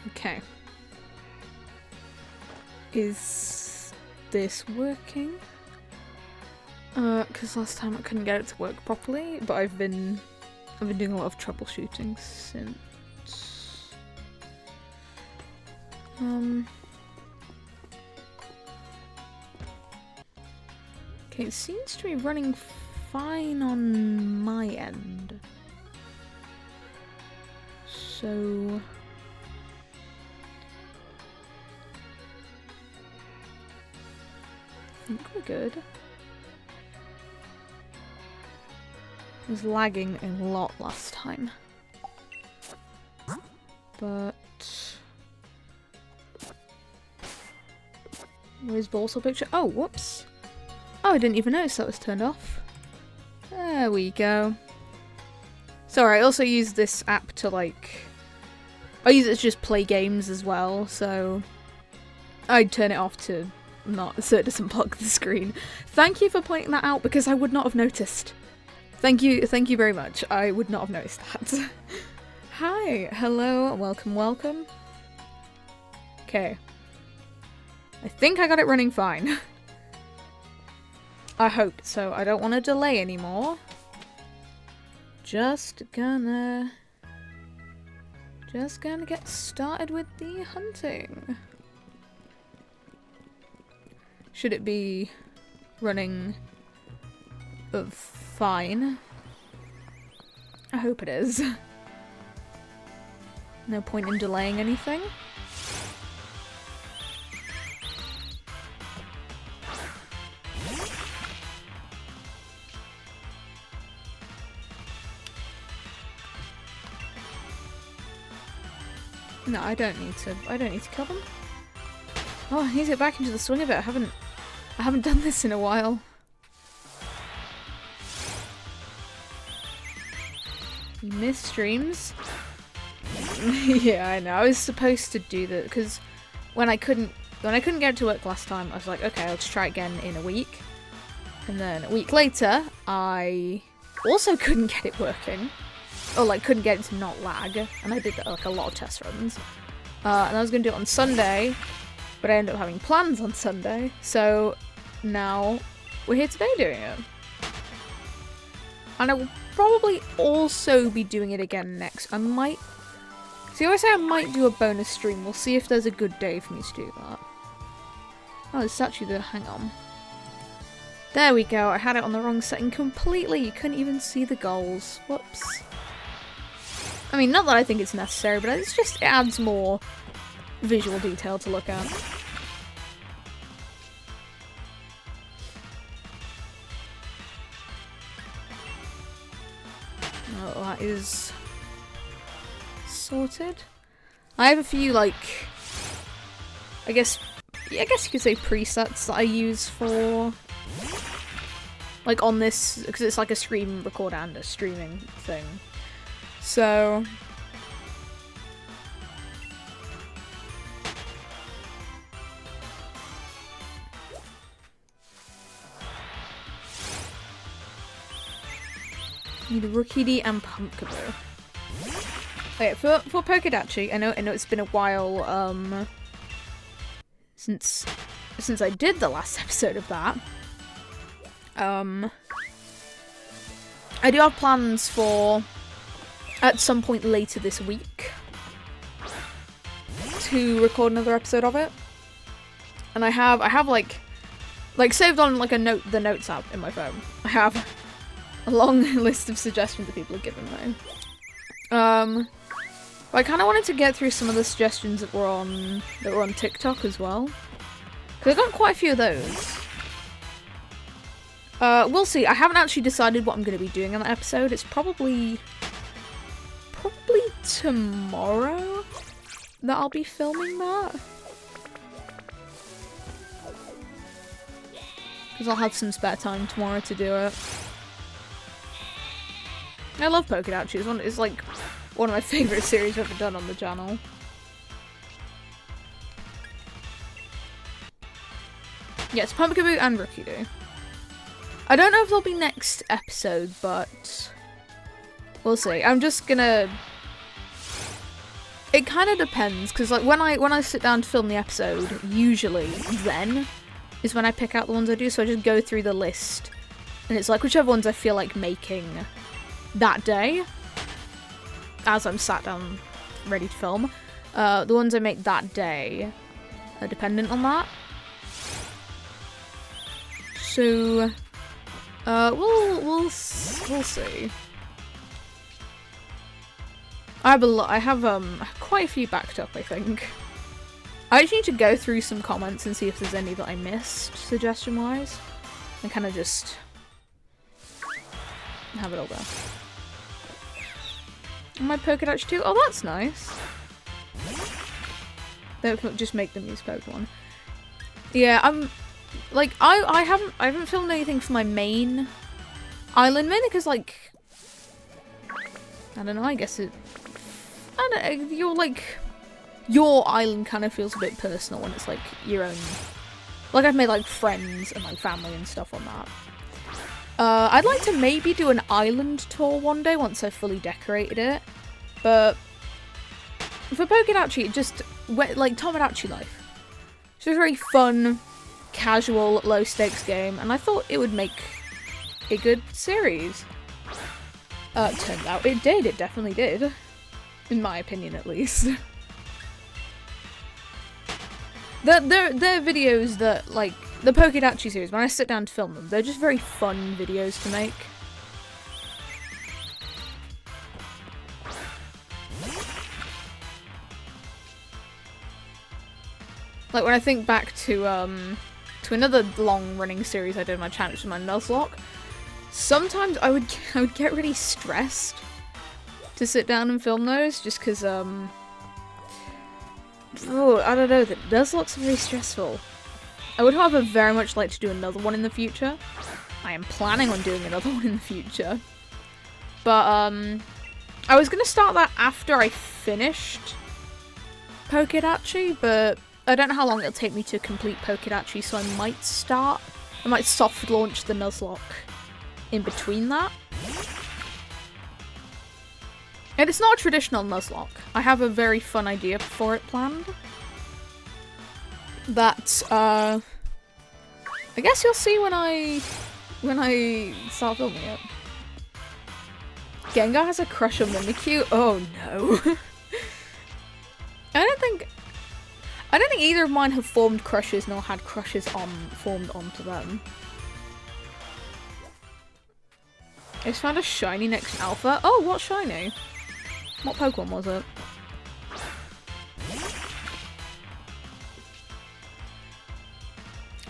Okay. Is this working? Because last time I couldn't get it to work properly, but I've been doing a lot of troubleshooting since. Okay, it seems to be running fine on my end. So I think we're good. It was lagging a lot last time. But where's Balsall picture? Oh, whoops. Oh, I didn't even notice that was turned off. There we go. Sorry, I also use this app to I use it to just play games as well, so I'd turn it off to not so it doesn't block the screen. Thank you for pointing that out because I would not have noticed. Thank you very much. I would not have noticed that. Hi, hello, welcome. Okay. I think I got it running fine. I hope so. I don't want to delay anymore. Just gonna get started with the hunting. Should it be running fine? I hope it is. No point in delaying anything. No, I don't need to kill them. Oh, I need to get back into the swing of it. I haven't done this in a while. You miss streams? Yeah, I know. I was supposed to do that because when I couldn't get it to work last time, I was like, okay, I'll just try again in a week. And then a week later, I also couldn't get it working. Or couldn't get it to not lag. And I did a lot of test runs. And I was going to do it on Sunday, but I ended up having plans on Sunday. So now we're here today doing it. And I will probably also be doing it again next. I might... See, I say I might do a bonus stream. We'll see if there's a good day for me to do that. Oh, there's actually the... Hang on. There we go. I had it on the wrong setting completely. You couldn't even see the goals. Whoops. I mean, not that I think it's necessary, but it adds more visual detail to look at. Oh, that is sorted. I have a few, I guess you could say presets that I use for, on this, because it's like a screen record and a streaming thing. So need a Rookidee and Pumpkaboo. Okay, for Pokedachi, I know it's been a while since I did the last episode of that. I do have plans for at some point later this week to record another episode of it. And I have saved on the notes app in my phone. I have a long list of suggestions that people have given me. But I kind of wanted to get through some of the suggestions that were on TikTok as well, because I got quite a few of those. We'll see. I haven't actually decided what I'm going to be doing in that episode. It's probably tomorrow that I'll be filming that. Because I'll have some spare time tomorrow to do it. I love Pokedachi. It's like one of my favourite series I've ever done on the channel. Yes, Pumpkaboo and Rookidee. I don't know if they'll be next episode, but we'll see. I'm just gonna... It kind of depends, because like when I sit down to film the episode, usually then is when I pick out the ones I do. So I just go through the list, and it's like whichever ones I feel like making that day, as I'm sat down ready to film. The ones I make that day are dependent on that. So we'll see. I have quite a few backed up, I think. I just need to go through some comments and see if there's any that I missed, suggestion-wise. And kind of just have it all there. And my Pokédex too? Oh, that's nice. Don't just make them use Pokemon. Yeah, like, I haven't filmed anything for my main island, mainly because, like, I don't know, I guess it... I don't know, your island kind of feels a bit personal when it's, like, your own... Like, I've made, like, friends and, like, family and stuff on that. I'd like to maybe do an island tour one day once I've fully decorated it. But for Pokédachi, it just... like, Tomodachi Life. It's a very fun, casual, low-stakes game, and I thought it would make a good series. It turned out it did. It definitely did. In my opinion, at least. They're videos that, like, the Pokédachi series, when I sit down to film them, they're just very fun videos to make. Like, when I think back to another long-running series I did on my channel, which was my Nuzlocke, sometimes I would get really stressed to sit down and film those, just because, oh, I don't know, the Nuzlocke's very stressful. I would, however, very much like to do another one in the future. I am planning on doing another one in the future. But, I was going to start that after I finished Pokédachi, but I don't know how long it'll take me to complete Pokédachi, so I might soft launch the Nuzlocke in between that. And it's not a traditional Nuzlocke. I have a very fun idea for it planned. That, I guess you'll see when I start filming it. Gengar has a crush on Mimikyu? Oh no. I don't think either of mine have formed crushes nor had crushes formed onto them. I just found a shiny next to Alpha. Oh, what shiny? What Pokemon was it?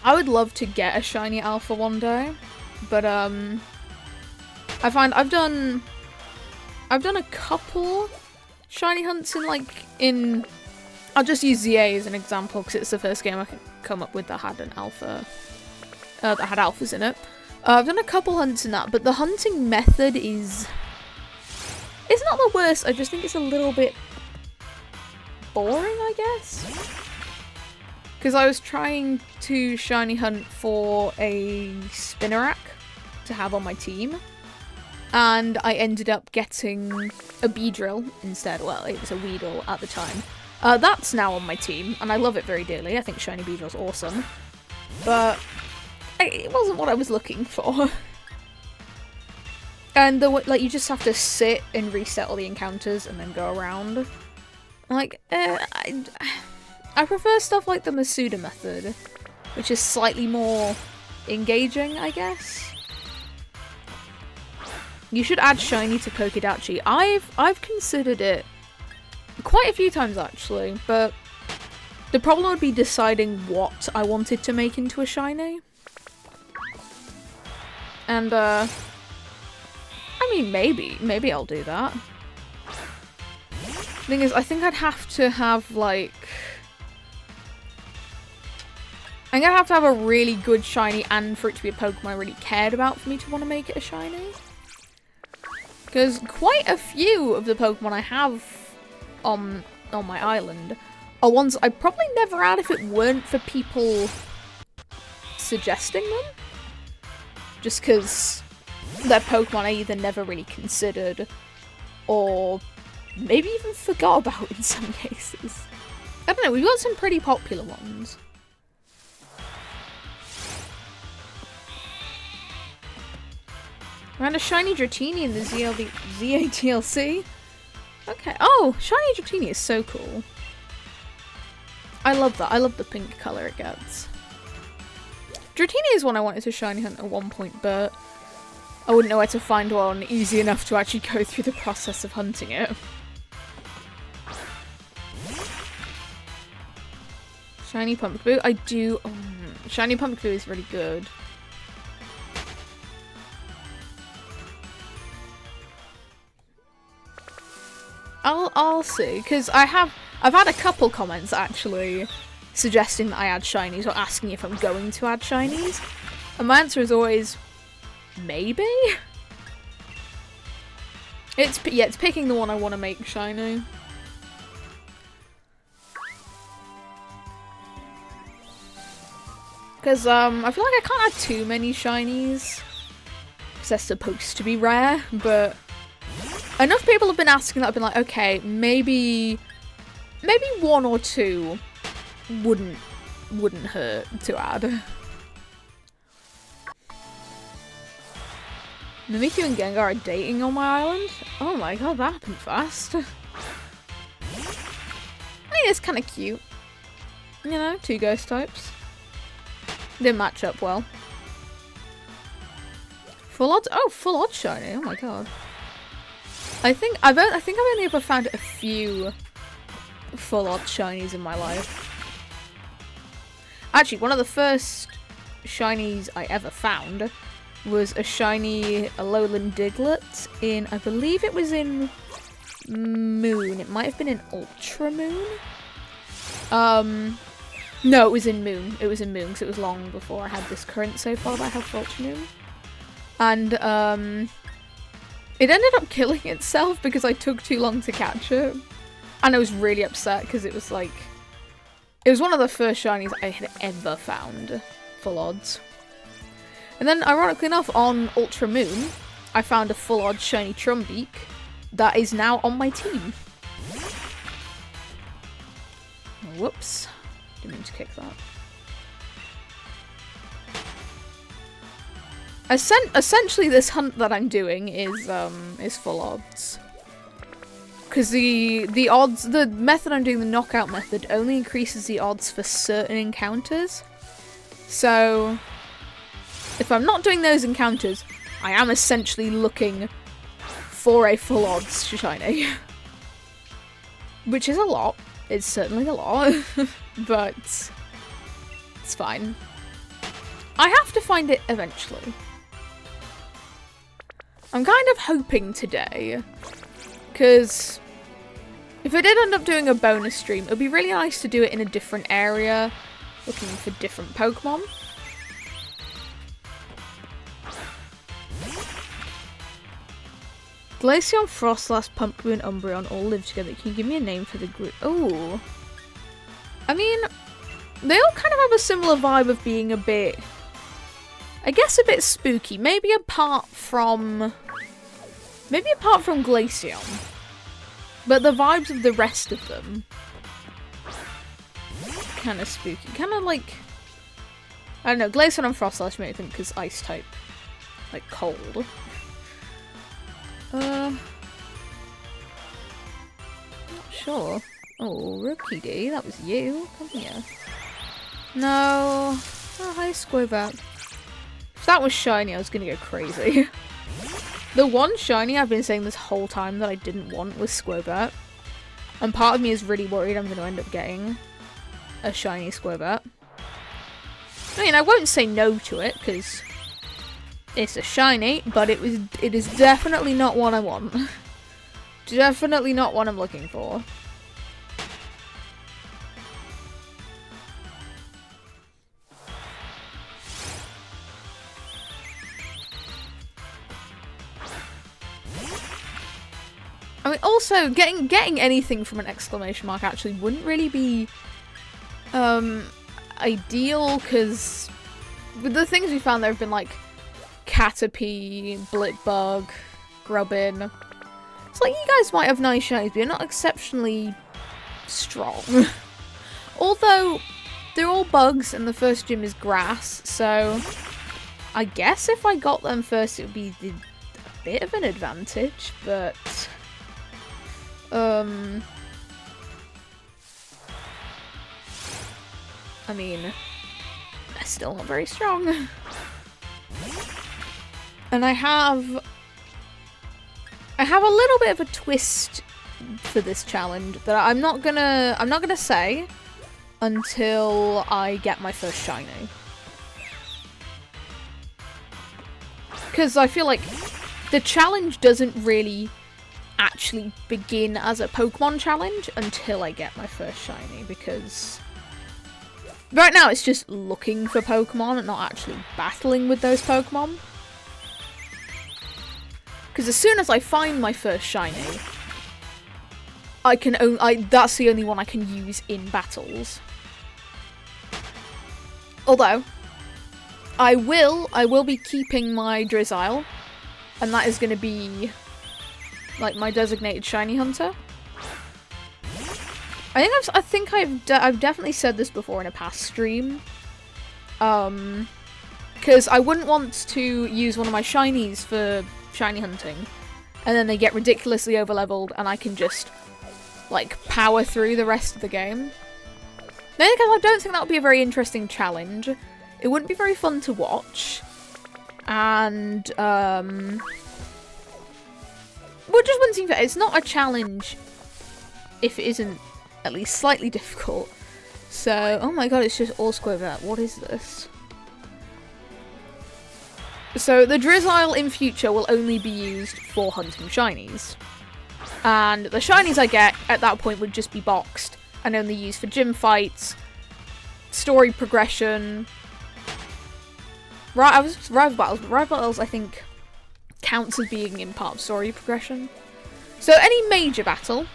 I would love to get a shiny Alpha one day, but I find I've done a couple shiny hunts in I'll just use ZA as an example because it's the first game I can come up with that had an alpha that had alphas in it. I've done a couple hunts in that, but the hunting method it's not the worst. I just think it's a little bit boring, I guess. Because I was trying to shiny hunt for a Spinarak to have on my team, and I ended up getting a Beedrill instead. Well, it was a Weedle at the time. That's now on my team, and I love it very dearly. I think shiny Beedrill's awesome. But it wasn't what I was looking for. And you just have to sit and reset all the encounters and then go around. I prefer stuff like the Masuda method, which is slightly more engaging, I guess. You should add shiny to Pokédachi. I've considered it quite a few times actually, but the problem would be deciding what I wanted to make into a shiny. And I mean, maybe I'll do that. Thing is, I think I'd have to have I'm gonna have to have a really good shiny and for it to be a Pokemon I really cared about for me to want to make it a shiny. Because quite a few of the Pokemon I have on my island are ones I'd probably never add if it weren't for people suggesting them. Just because they're Pokemon I either never really considered or maybe even forgot about in some cases. I don't know, we've got some pretty popular ones. Around a shiny Dratini in the ZA DLC. Okay. Oh, shiny Dratini is so cool. I love that. I love the pink colour it gets. Dratini is one I wanted to shiny hunt at one point, but I wouldn't know where to find one easy enough to actually go through the process of hunting it. Shiny Pumpkaboo. I do... shiny Pumpkaboo is really good. I'll see, because I've had a couple comments actually suggesting that I add shinies or asking if I'm going to add shinies, and my answer is always maybe. It's picking the one I want to make shiny. Because I feel like I can't add too many shinies because they're supposed to be rare, but enough people have been asking that I've been like, okay, maybe one or two wouldn't hurt to add. Mimikyu and Gengar are dating on my island? Oh my god, that happened fast. I mean, it's kind of cute. You know, two ghost types. Didn't match up well. Full odds? Oh, full odds shiny. Oh my god. I think I've only ever found a few full odds shinies in my life. Actually, one of the first shinies I ever found was a shiny Alolan Diglett in, I believe it was in Moon. It might have been in Ultra Moon. No, it was in Moon. It was in Moon because it was long before I had this current so far that I have for Ultra Moon. And it ended up killing itself because I took too long to catch it. And I was really upset because it was like, it was one of the first shinies I had ever found, full odds. And then, ironically enough, on Ultra Moon, I found a full odds shiny Trumbeak that is now on my team. Oh, whoops. Didn't mean to kick that. Essentially, this hunt that I'm doing is full odds. Because the odds, the method I'm doing, the knockout method, only increases the odds for certain encounters. So, if I'm not doing those encounters, I am essentially looking for a full odds shiny. Which is a lot. It's certainly a lot. But it's fine. I have to find it eventually. I'm kind of hoping today, because if I did end up doing a bonus stream, it would be really nice to do it in a different area, looking for different Pokemon. Glaceon, Froslass, Pumpkaboo, and Umbreon all live together. Can you give me a name for the group? Oh. I mean, they all kind of have a similar vibe of being a bit, I guess, a bit spooky. Maybe apart from Glaceon. But the vibes of the rest of them, kind of spooky. Kind of like, I don't know, Glaceon and Froslass make me think because ice type, like cold. Not sure. Oh, Rookie D, that was you. Come here. No. Oh, hi, Squirvat. If that was shiny, I was gonna go crazy. The one shiny I've been saying this whole time that I didn't want was Squirvat. And part of me is really worried I'm gonna end up getting a shiny Squirvat. I mean, I won't say no to it, because it's a shiny, but it is definitely not what I want. Definitely not what I'm looking for. I mean, also, getting anything from an exclamation mark actually wouldn't really be ideal, because with the things we found there have been like Caterpie, Blitbug, Grubbin. It's like, you guys might have nice shinies, but you're not exceptionally strong. Although, they're all bugs and the first gym is grass, so I guess if I got them first it would be a bit of an advantage, but I mean, they're still not very strong. And I have a little bit of a twist for this challenge that I'm not gonna say until I get my first shiny. Because I feel like the challenge doesn't really actually begin as a Pokemon challenge until I get my first shiny, because right now it's just looking for Pokemon and not actually battling with those Pokemon. Because as soon as I find my first shiny, that's the only one I can use in battles. Although, I will be keeping my Drizzile, and that is going to be like my designated shiny hunter. I think I've definitely said this before in a past stream. Because I wouldn't want to use one of my shinies for shiny hunting, and then they get ridiculously overleveled, and I can just like power through the rest of the game. Mainly because I don't think that would be a very interesting challenge. It wouldn't be very fun to watch, and well, it just wouldn't seem fair. It's not a challenge if it isn't at least slightly difficult. So, oh my god, it's just all square that. What is this? So the Drizzile in future will only be used for hunting shinies, and the shinies I get at that point would just be boxed and only used for gym fights, story progression. I was rival battles, but rival battles I think counts as being in part of story progression. So any major battle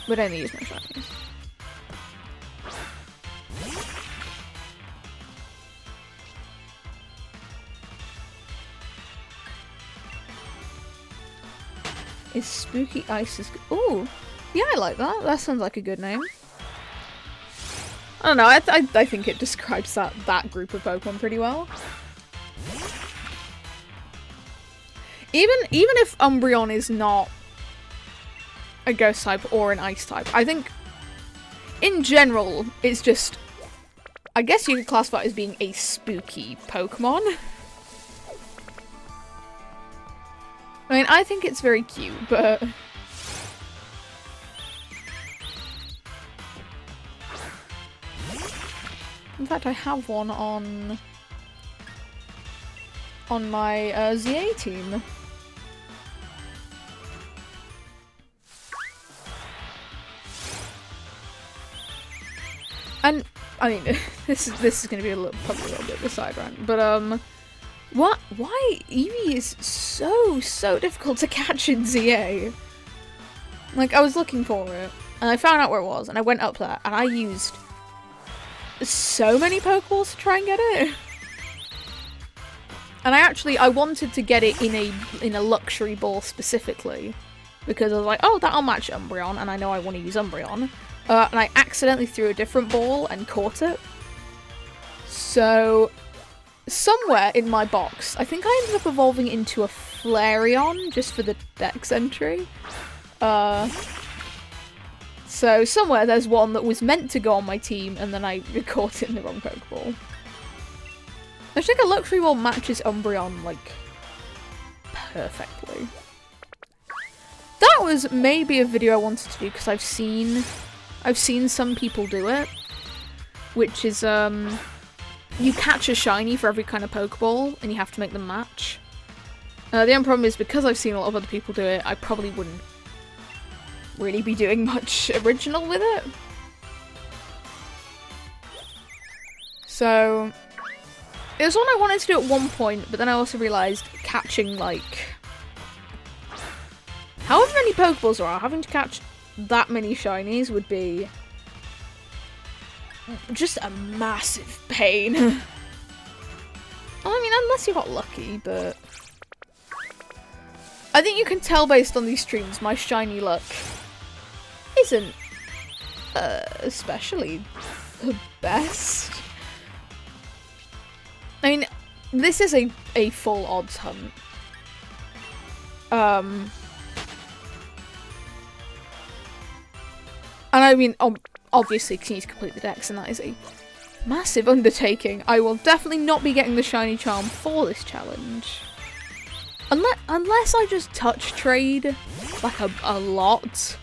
would only use my shinies. Is Spooky Ice ooh, yeah, I like that. That sounds like a good name. I don't know, I think it describes that group of Pokemon pretty well. Even if Umbreon is not a Ghost type or an Ice type, I think in general it's just, I guess you could classify it as being a spooky Pokemon. I mean, I think it's very cute, but in fact, I have one on my ZA team. And I mean, this is going to be probably a little bit of a side rant, but why Eevee is so difficult to catch in ZA? Like, I was looking for it, and I found out where it was, and I went up there, and I used so many Pokeballs to try and get it. And I wanted to get it in a luxury ball specifically, because I was like, oh, that'll match Umbreon, and I know I want to use Umbreon. And I accidentally threw a different ball and caught it. So somewhere in my box, I think I ended up evolving into a Flareon just for the Dex entry. So somewhere there's one that was meant to go on my team, and then I caught it in the wrong Pokeball. I think a luxury ball matches Umbreon like perfectly. That was maybe a video I wanted to do because I've seen some people do it, which is you catch a shiny for every kind of Pokeball, and you have to make them match. The only problem is, because I've seen a lot of other people do it, I probably wouldn't really be doing much original with it. So it was one I wanted to do at one point, but then I also realised catching like however many Pokeballs there are, having to catch that many shinies would be just a massive pain. I mean, unless you got lucky, but I think you can tell based on these streams, my shiny luck isn't especially the best. I mean, this is a full odds hunt. And I mean, obviously, because you need to complete the decks, and that is a massive undertaking. I will definitely not be getting the shiny charm for this challenge. Unless I just touch trade, like, a lot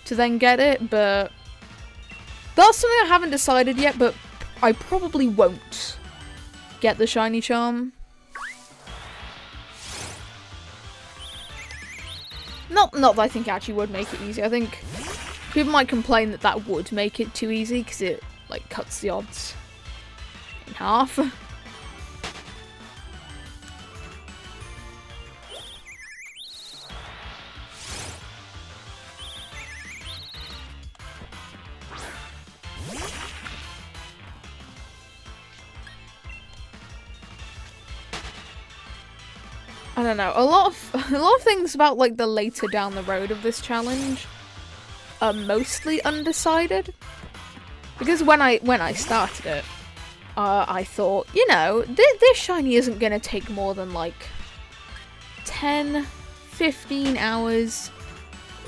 to then get it, but that's something I haven't decided yet, but I probably won't get the shiny charm. Not that I think it actually would make it easy. I think people might complain that that would make it too easy, because it, like, cuts the odds in half. I don't know. A lot of things about, like, the later down the road of this challenge are mostly undecided. Because when I started it, I thought, you know, this shiny isn't gonna take more than like 10, 15 hours.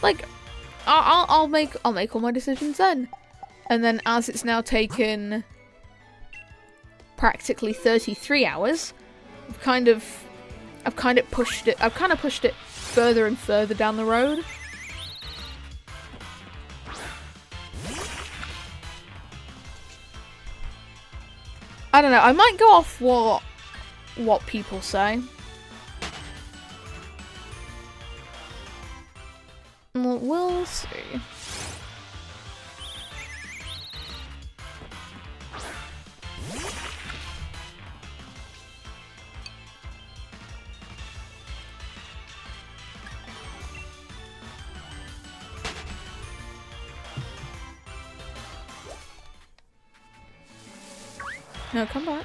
Like, I'll make all my decisions then. And then as it's now taken practically 33 hours, I've kind of pushed it further and further down the road. I don't know, I might go off what people say. We'll see. No, come back.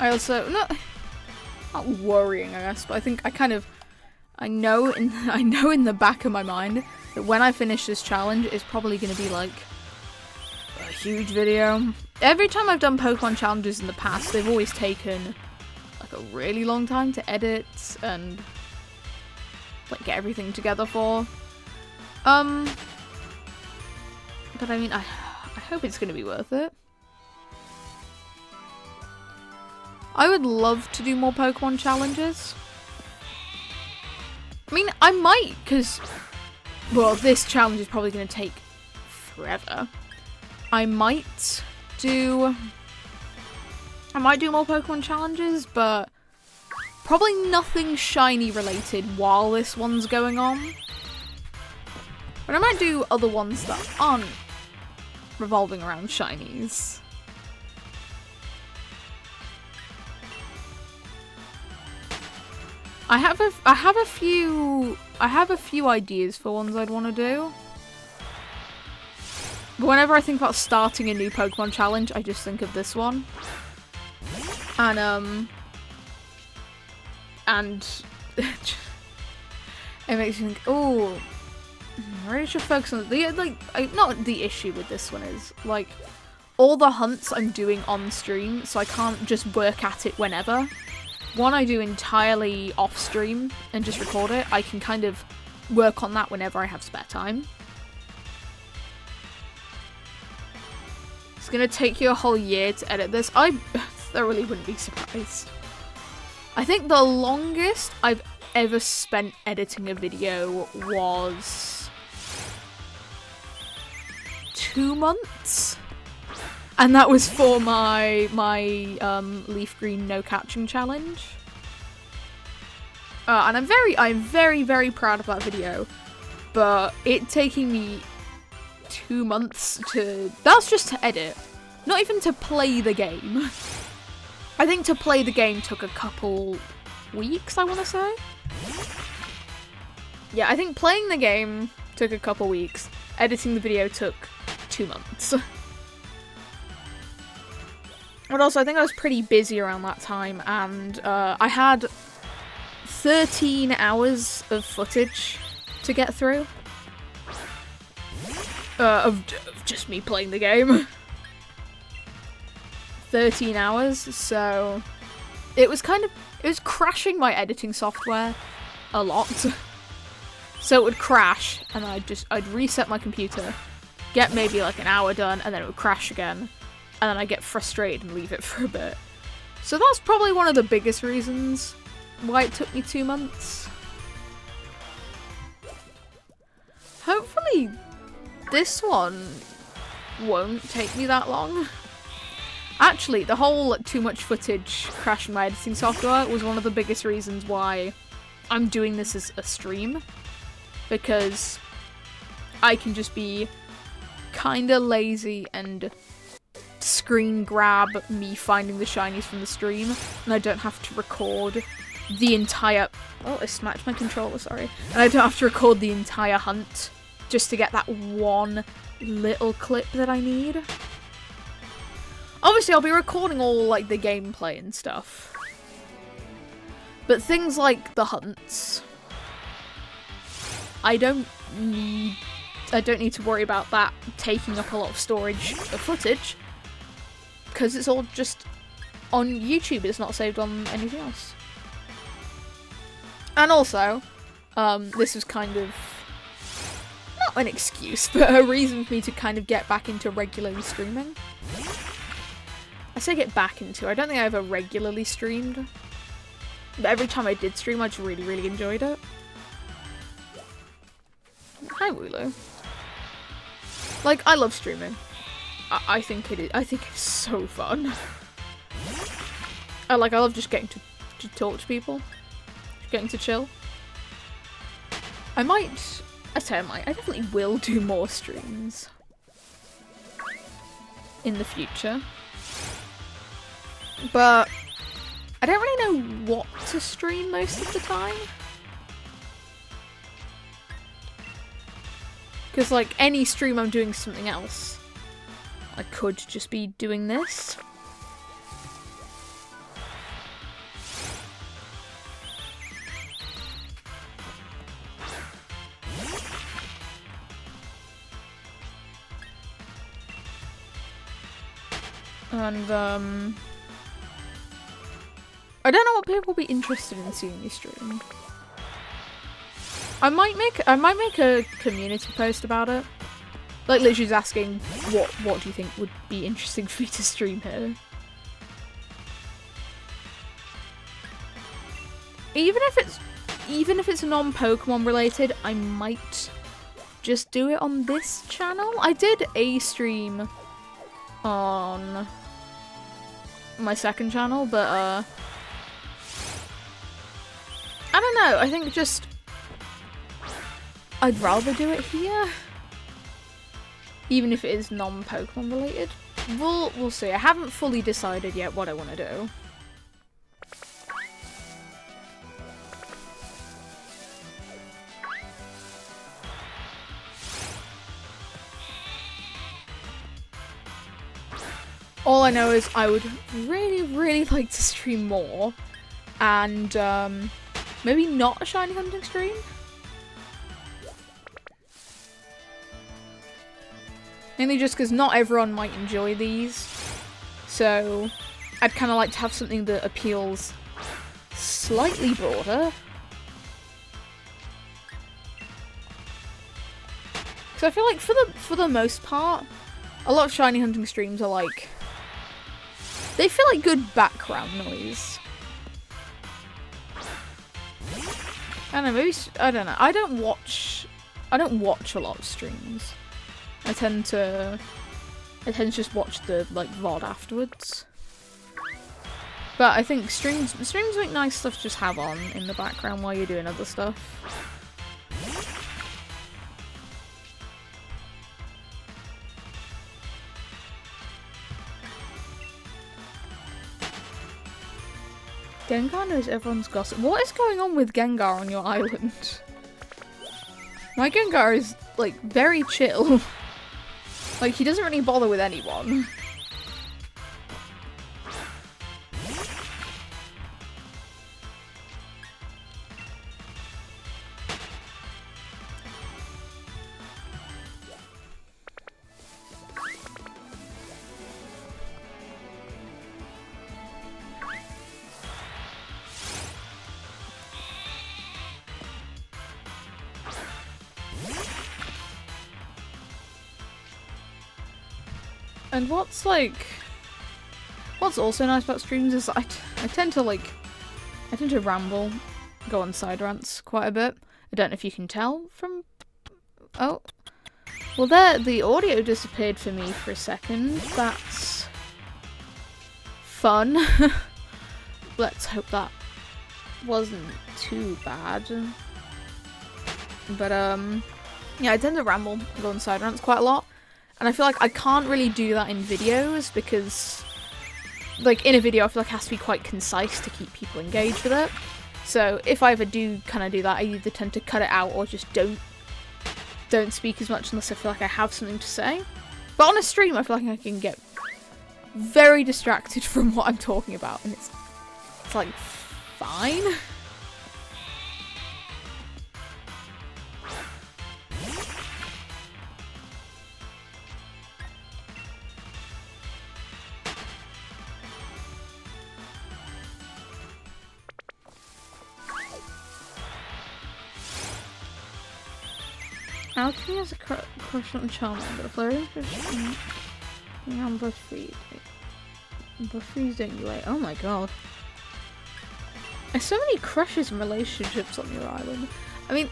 I also not worrying, I guess, but I think I know in the back of my mind that when I finish this challenge, it's probably going to be like a huge video. Every time I've done Pokemon challenges in the past, they've always taken like a really long time to edit and like get everything together for. But I mean, I hope it's going to be worth it. I would love to do more Pokemon challenges. I mean, I might, because, well, this challenge is probably going to take forever. I might do more Pokemon challenges, but probably nothing shiny related while this one's going on. But I might do other ones that aren't revolving around shinies. I have a few ideas for ones I'd want to do. But whenever I think about starting a new Pokemon challenge, I just think of this one. And it makes me think, oh, I really should focus on not the issue with this one is like all the hunts I'm doing on stream, so I can't just work at it whenever. One I do entirely off stream and just record it. I can kind of work on that whenever I have spare time. It's gonna take you a whole year to edit this. I thoroughly wouldn't be surprised. I think the longest I've ever spent editing a video was 2 months. And that was for my leaf green no catching challenge. And I'm very, very proud of that video. but it taking me 2 months to... That's just to edit. Not even to play the game. I think to play the game took a couple weeks, I want to say. Yeah, I think playing the game took a couple weeks. Editing the video took 2 months. But also, I think I was pretty busy around that time, and I had 13 hours of footage to get through. Of just me playing the game. 13 hours, so it was crashing my editing software a lot. So it would crash, and I'd reset my computer, get maybe like an hour done, and then it would crash again. And then I get frustrated and leave it for a bit. So that's probably one of the biggest reasons why it took me 2 months. Hopefully this one won't take me that long. Actually, the whole too much footage crashing my editing software was one of the biggest reasons why I'm doing this as a stream. Because I can just be kinda lazy and screen grab me finding the shinies from the stream, and I don't have to record the entire... Oh, I smacked my controller, sorry. And I don't have to record the entire hunt just to get that one little clip that I need. Obviously, I'll be recording all, like, the gameplay and stuff. But things like the hunts, I don't need to worry about that taking up a lot of storage of footage, because it's all just on YouTube, it's not saved on anything else. And also, this was kind of, not an excuse, but a reason for me to kind of get back into regularly streaming. I say get back into, I don't think I ever regularly streamed, but every time I did stream, I just really, really enjoyed it. Hi, Wooloo. Like, I love streaming. I think it is. I think it's so fun. I love just getting to talk to people, just getting to chill. I definitely will do more streams in the future, but I don't really know what to stream most of the time. Because, like, any stream I'm doing something else. I could just be doing this. And, I don't know what people will be interested in seeing me stream. I might make a community post about it. Like, literally just asking, what do you think would be interesting for me to stream here? Even if it's non-Pokemon related, I might just do it on this channel. I did a stream on my second channel, but I don't know, I think just I'd rather do it here. Even if it is non-Pokemon related. We'll see. I haven't fully decided yet what I want to do. All I know is I would really, really like to stream more. And maybe not a shiny hunting stream. Mainly just because not everyone might enjoy these. So I'd kind of like to have something that appeals slightly broader. Because I feel like for the most part, a lot of shiny hunting streams are like, they feel like good background noise. I don't know, maybe, I don't know. I don't watch a lot of streams. I tend to just watch the, like, VOD afterwards. But I think streams make nice stuff to just have on in the background while you're doing other stuff. Gengar knows everyone's gossip. What is going on with Gengar on your island? My Gengar is, like, very chill. Like, he doesn't really bother with anyone. And what's also nice about streams is I tend to ramble, go on side rants quite a bit. I don't know if you can tell from, oh, well there, the audio disappeared for me for a second. That's fun. Let's hope that wasn't too bad. But yeah, I tend to ramble, go on side rants quite a lot. And I feel like I can't really do that in videos because, like, in a video I feel like it has to be quite concise to keep people engaged with it. So if I ever do kind of do that, I either tend to cut it out or just don't speak as much unless I feel like I have something to say. But on a stream I feel like I can get very distracted from what I'm talking about, and it's like, fine. Alchemy has a crush on Charmander, but a flirting crush on Buffy. Buffy's doing great. Oh my god. There's so many crushes and relationships on your island. I mean,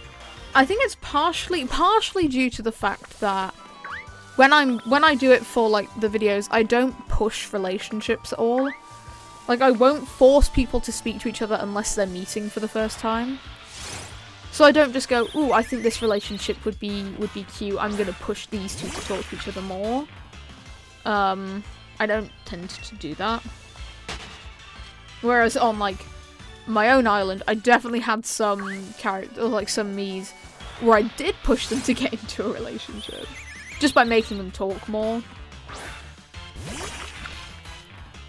I think it's partially due to the fact that when I do it for, like, the videos, I don't push relationships at all. Like, I won't force people to speak to each other unless they're meeting for the first time. So I don't just go, ooh, I think this relationship would be cute, I'm gonna push these two to talk to each other more. I don't tend to do that. Whereas on, like, my own island, I definitely had some characters, like some Miis, where I did push them to get into a relationship. Just by making them talk more.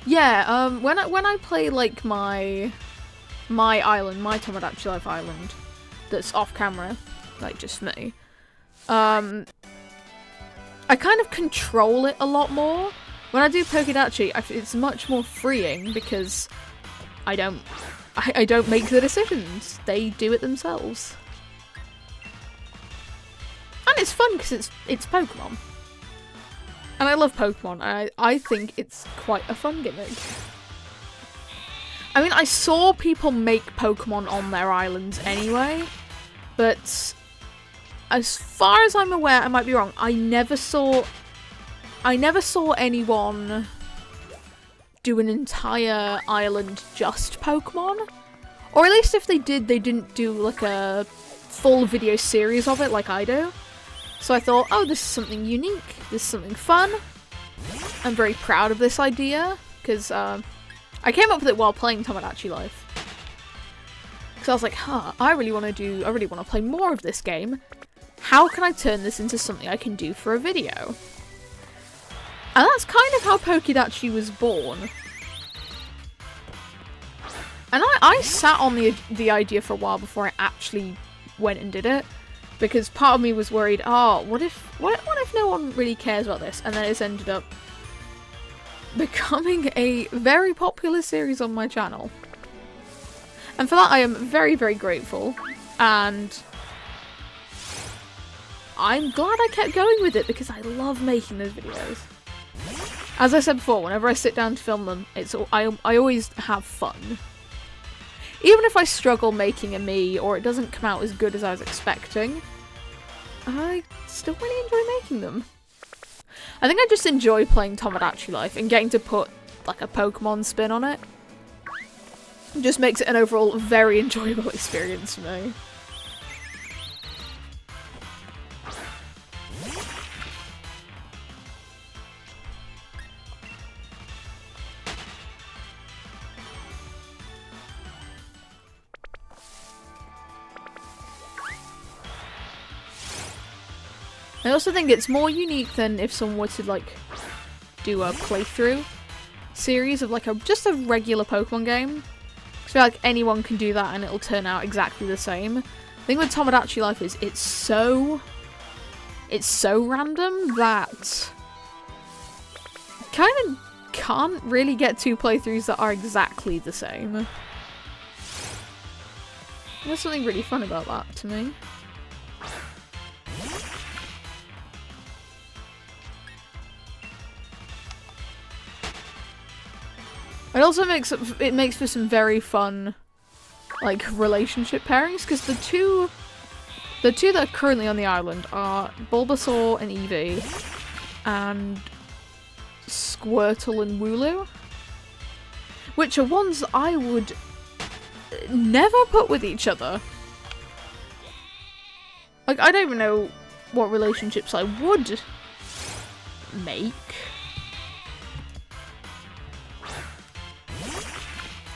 Yeah, when I play, like, my island, my Tomodachi Life island, that's off camera, like just me, I kind of control it a lot more. When I do Pokédachi, it's much more freeing because I don't make the decisions. They do it themselves. And it's fun because it's Pokemon. And I love Pokemon. I think it's quite a fun gimmick. I mean, I saw people make Pokemon on their islands anyway, but as far as I'm aware, I might be wrong, I never saw anyone do an entire island just Pokemon. Or at least if they did, they didn't do like a full video series of it like I do. So I thought, oh, this is something unique, this is something fun. I'm very proud of this idea, because I came up with it while playing Tomodachi Life. Because I was like, huh, I really want to play more of this game. How can I turn this into something I can do for a video? And that's kind of how Pokédachi was born. And I sat on the idea for a while before I actually went and did it. Because part of me was worried, oh, what if no one really cares about this? And then it's ended up becoming a very popular series on my channel. And for that I am very, very grateful. And I'm glad I kept going with it because I love making those videos. As I said before, whenever I sit down to film them, I always have fun. Even if I struggle making a Mii or it doesn't come out as good as I was expecting, I still really enjoy making them. I think I just enjoy playing Tomodachi Life and getting to put like a Pokemon spin on it. It just makes it an overall very enjoyable experience for me. I also think it's more unique than if someone were to like do a playthrough series of like just a regular Pokemon game. I feel like anyone can do that and it'll turn out exactly the same. The thing with Tomodachi Life is it's so random that kind of can't really get two playthroughs that are exactly the same. There's something really fun about that to me. It also makes for some very fun, like, relationship pairings, because the two that are currently on the island are Bulbasaur and Eevee, and Squirtle and Wooloo, which are ones that I would never put with each other. Like, I don't even know what relationships I would make.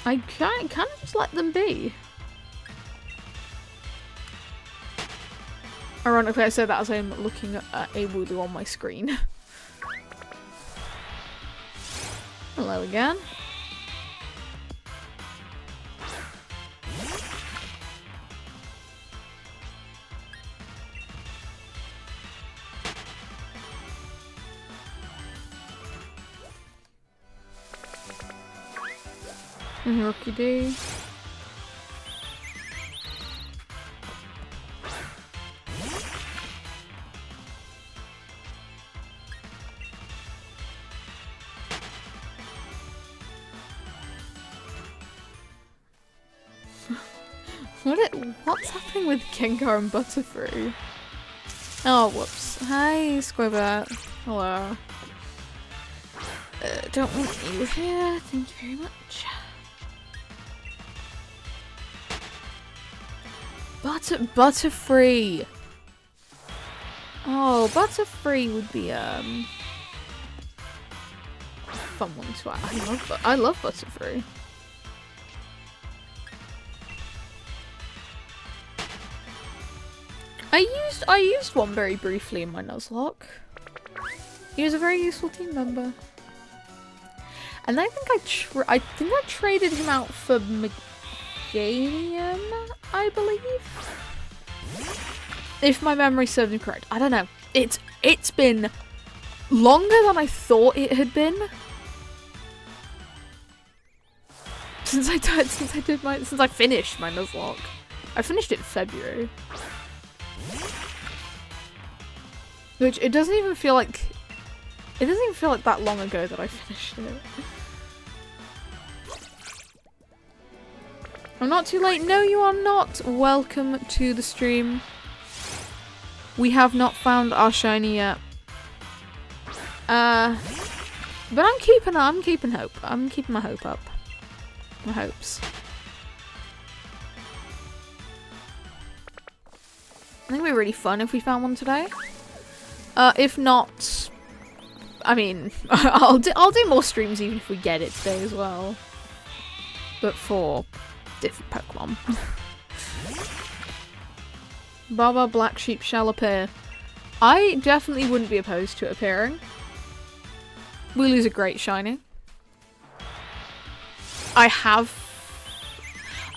I kind of just let them be. Ironically, I said that as I'm looking at a Wooloo on my screen. Hello again. Rookie D. What's happening with Gengar and Butterfree? Oh, whoops. Hi, Squibert. Hello. Don't want you here. Thank you very much. Butterfree. Oh, Butterfree would be a fun one to add. I love Butterfree. I used one very briefly in my Nuzlocke. He was a very useful team member. And I think I traded him out for Meganium, I believe. If my memory serves me correct. I don't know. It's been longer than I thought it had been. Since I finished my Nuzlocke. I finished it in February. Which it doesn't even feel like that long ago that I finished it. I'm not too late. No, you are not. Welcome to the stream. We have not found our shiny yet. But I'm keeping hope. I'm keeping my hope up. My hopes. I think it'd be really fun if we found one today. If not, I mean, I'll do more streams even if we get it today as well. But for different Pokemon. Baba Black Sheep shall appear. I definitely wouldn't be opposed to it appearing. Wooloo's a great shiny. I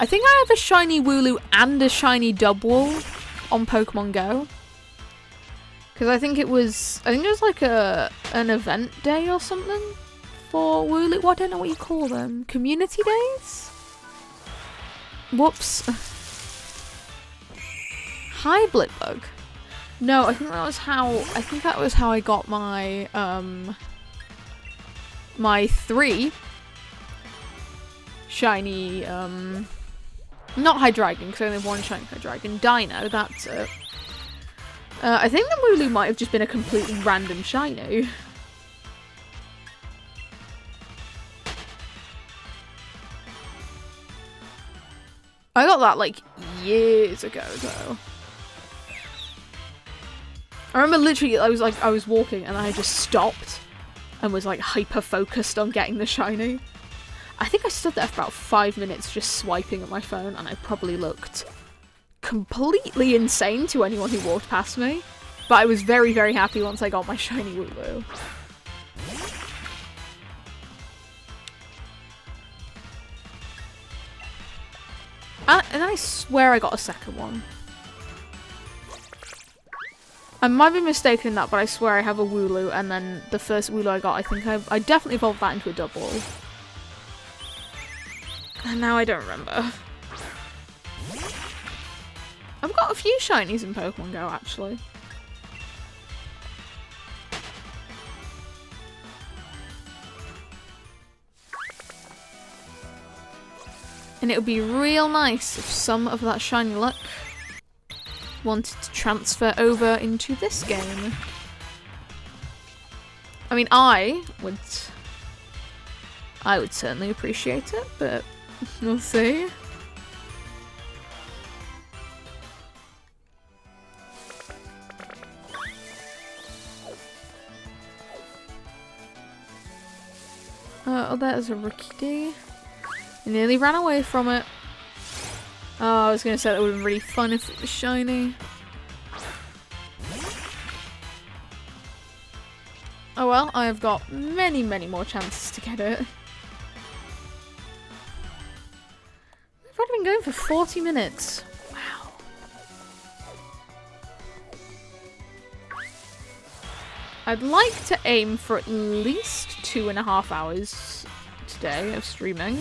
think I have a shiny Wooloo and a shiny Dubwool on Pokemon Go. Because I think it was like an event day or something for Wooloo. Well, I don't know what you call them. Community days? Whoops. Hi, Blipbug. No, I think that was how I got my my 3 shiny not Hydreigon, because I only have one shiny Hydreigon. Dino, that's it. I think the Wooloo might have just been a completely random shiny. I got that like years ago though. I remember literally I was walking and I just stopped and was like hyper focused on getting the shiny. I think I stood there for about 5 minutes just swiping at my phone and I probably looked completely insane to anyone who walked past me. But I was very, very happy once I got my shiny Wooloo. And I swear I got a second one. I might be mistaken in that, but I swear I have a Wooloo, and then the first Wooloo I got, I think I definitely evolved that into a double. And now I don't remember. I've got a few shinies in Pokemon Go, actually. And it would be real nice if some of that shiny luck wanted to transfer over into this game. I mean, I would certainly appreciate it, but we'll see. Oh, there's a Rookie. I nearly ran away from it. Oh, I was going to say that would have been really fun if it was shiny. Oh well, I have got many, many more chances to get it. I've already been going for 40 minutes. Wow. I'd like to aim for at least 2.5 hours today of streaming.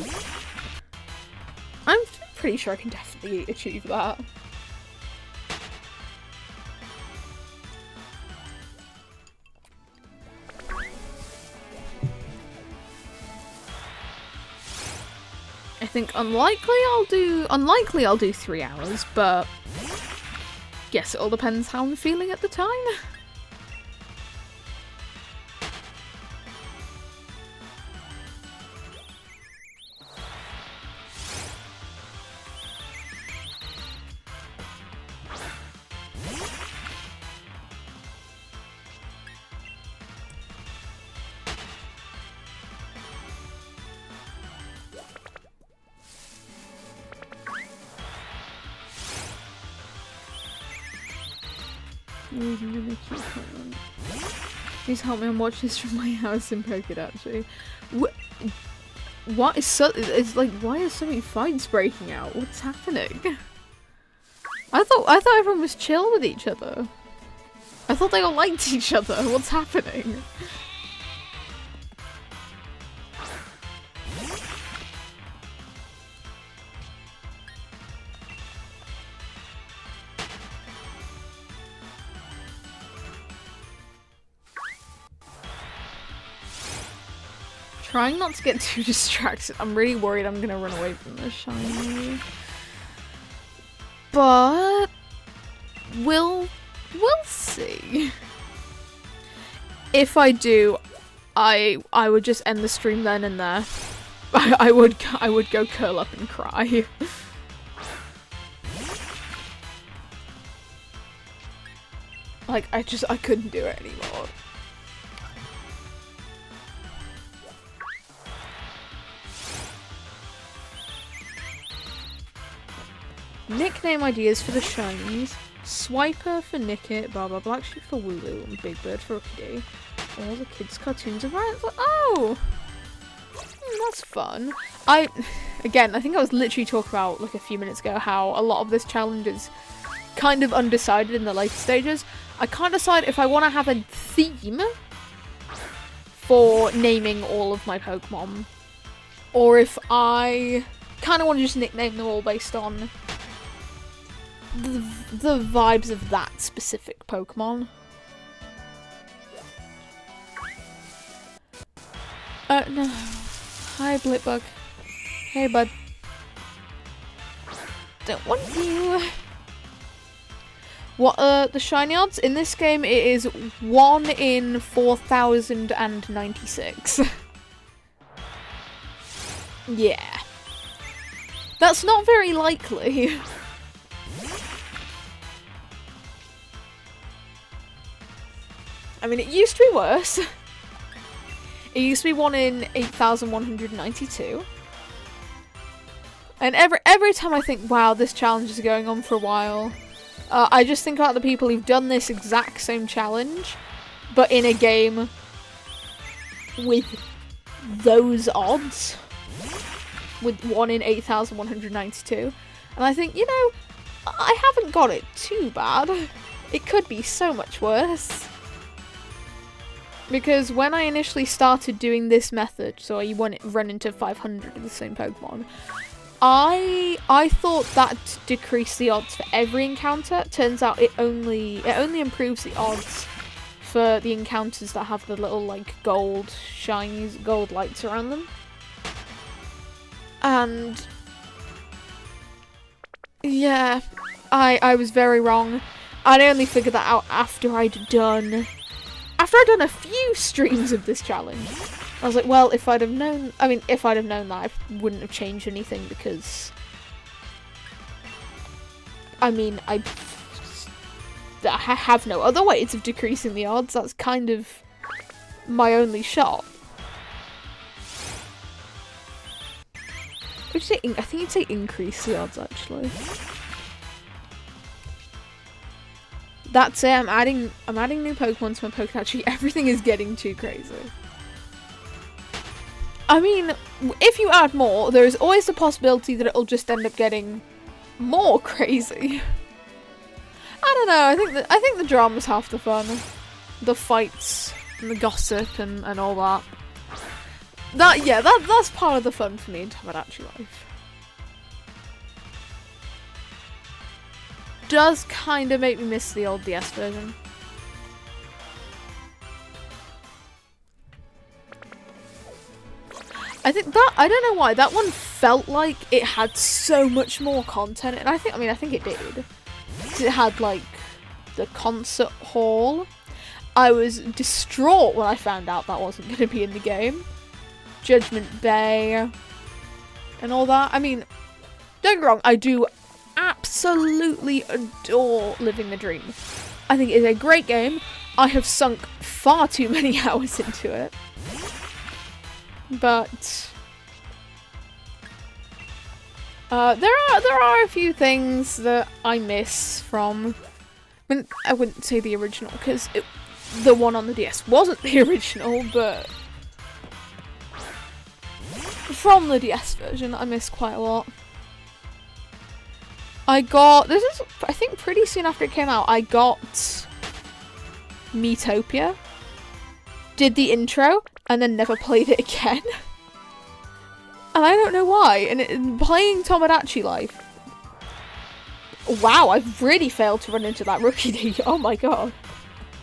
I'm pretty sure I can definitely achieve that. I think unlikely I'll do 3 hours, but guess it all depends how I'm feeling at the time. Please help me, I'm watching this from my house in Pokedachi. What is so? It's like, why are so many fights breaking out? What's happening? I thought everyone was chill with each other. I thought they all liked each other. What's happening? Trying not to get too distracted. I'm really worried I'm gonna run away from this shiny. But we'll see. If I do, I would just end the stream then and there. I would go curl up and cry. Like I couldn't do it anymore. Nickname ideas for the shinies. Swiper for Nickit, Black Sheep for Wooloo, and Big Bird for Rookie. All the kids' cartoons of Ryan. Oh! That's fun. I think I was literally talking about, like, a few minutes ago, how a lot of this challenge is kind of undecided in the later stages. I can't decide if I want to have a theme for naming all of my Pokemon, or if I kind of want to just nickname them all based on the vibes of that specific Pokemon. No. Hi, Blitbug. Hey, bud. Don't want you. What are the shiny odds? In this game, it is 1 in 4,096. Yeah. That's not very likely. I mean, it used to be worse. It used to be 1 in 8,192. And every time I think, wow, this challenge is going on for a while, I just think about the people who've done this exact same challenge, but in a game with those odds, with 1 in 8,192, and I think, you know, I haven't got it too bad. It could be so much worse. Because when I initially started doing this method, so I run into 500 of the same Pokemon, I thought that decreased the odds for every encounter. Turns out it only improves the odds for the encounters that have the little like gold shinies, gold lights around them. And yeah, I was very wrong. I only figured that out after I'd done a few streams of this challenge. I was like, well, if I'd have known that, I wouldn't have changed anything, because I mean, I have no other ways of decreasing the odds. That's kind of my only shot. I think you'd say increase the odds, actually. That's it, I'm adding new Pokemon to my Pokédex. Everything is getting too crazy. I mean, if you add more, there is always the possibility that it'll just end up getting more crazy. I don't know, I think the drama's half the fun. The fights, and the gossip, and all that. That's part of the fun for me in Tamagotchi life. Does kind of make me miss the old DS version. I think that, I don't know why, that one felt like it had so much more content, and I think it did. Because it had, like, the concert hall. I was distraught when I found out that wasn't going to be in the game. Judgment Bay, and all that. I mean, don't get me wrong, I do absolutely adore Living the Dream. I think it is a great game. I have sunk far too many hours into it. But there are a few things that I miss from. I mean, I wouldn't say the original, because the one on the DS wasn't the original, but from the DS version, I miss quite a lot. I think pretty soon after it came out, I got Miitopia, did the intro, and then never played it again. And I don't know why. And playing Tomodachi Life, wow, I've really failed to run into that rookie D. Oh my god.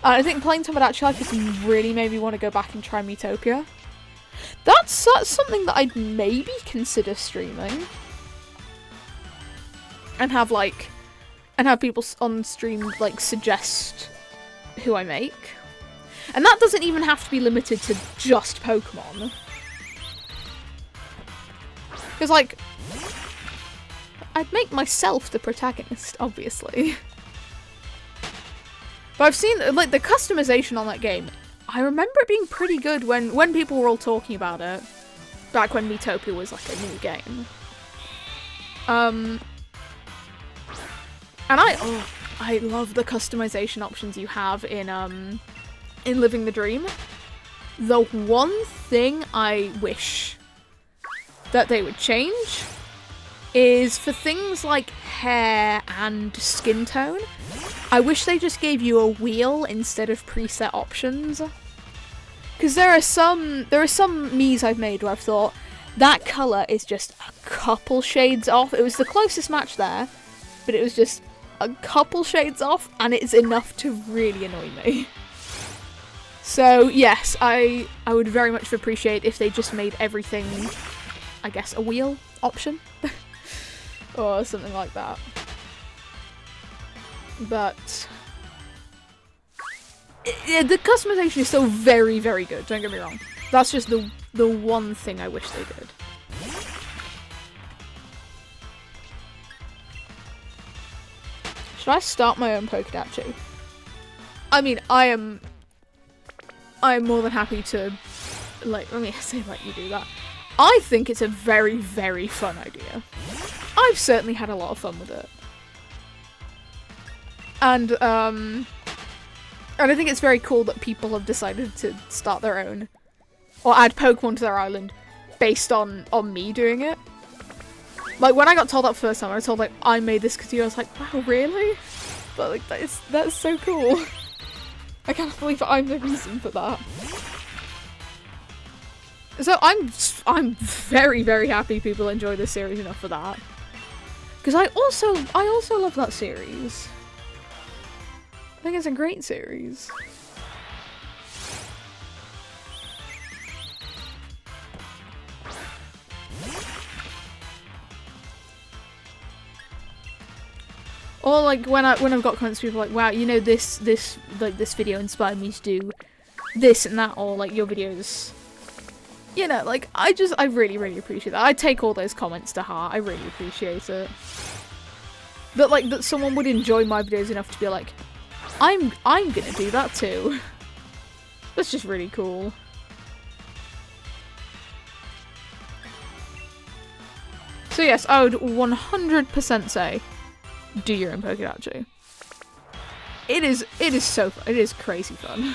I think playing Tomodachi Life has really made me want to go back and try Miitopia. That's something that I'd maybe consider streaming. And have people on stream, like, suggest who I make. And that doesn't even have to be limited to just Pokemon. Because, like, I'd make myself the protagonist, obviously. But I've seen, like, the customization on that game. I remember it being pretty good when people were all talking about it. Back when Miitopia was, like, a new game. And I love the customization options you have in Living the Dream. The one thing I wish that they would change is for things like hair and skin tone. I wish they just gave you a wheel instead of preset options. Because there are some Miis I've made where I've thought that colour is just a couple shades off. It was the closest match there, but it was just a couple shades off, and it's enough to really annoy me. So yes, I would very much appreciate if they just made everything, I guess, a wheel option. Or something like that. But the customization is still very, very good, don't get me wrong. That's just the one thing I wish they did. Should I start my own Pokédex? I mean, I am more than happy to, like, let me say let you do that. I think it's a very, very fun idea. I've certainly had a lot of fun with it. And I think it's very cool that people have decided to start their own, or add Pokemon to their island, based on me doing it. Like, when I got told that first time, I was told, like, I made this because you. I was like, wow, really? But, like, that's so cool. I can't believe I'm the reason for that. So I'm very, very happy people enjoy this series enough for that. Because I also love that series. I think it's a great series. Or like when I've got comments, people are like, wow, you know, this video inspired me to do this and that, or like your videos. You know, like I really, really appreciate that. I take all those comments to heart. I really appreciate it. But like that someone would enjoy my videos enough to be like, I'm gonna do that too. That's just really cool. So yes, I would 100% say, do your own Pokédachi. It is so fun. It is crazy fun.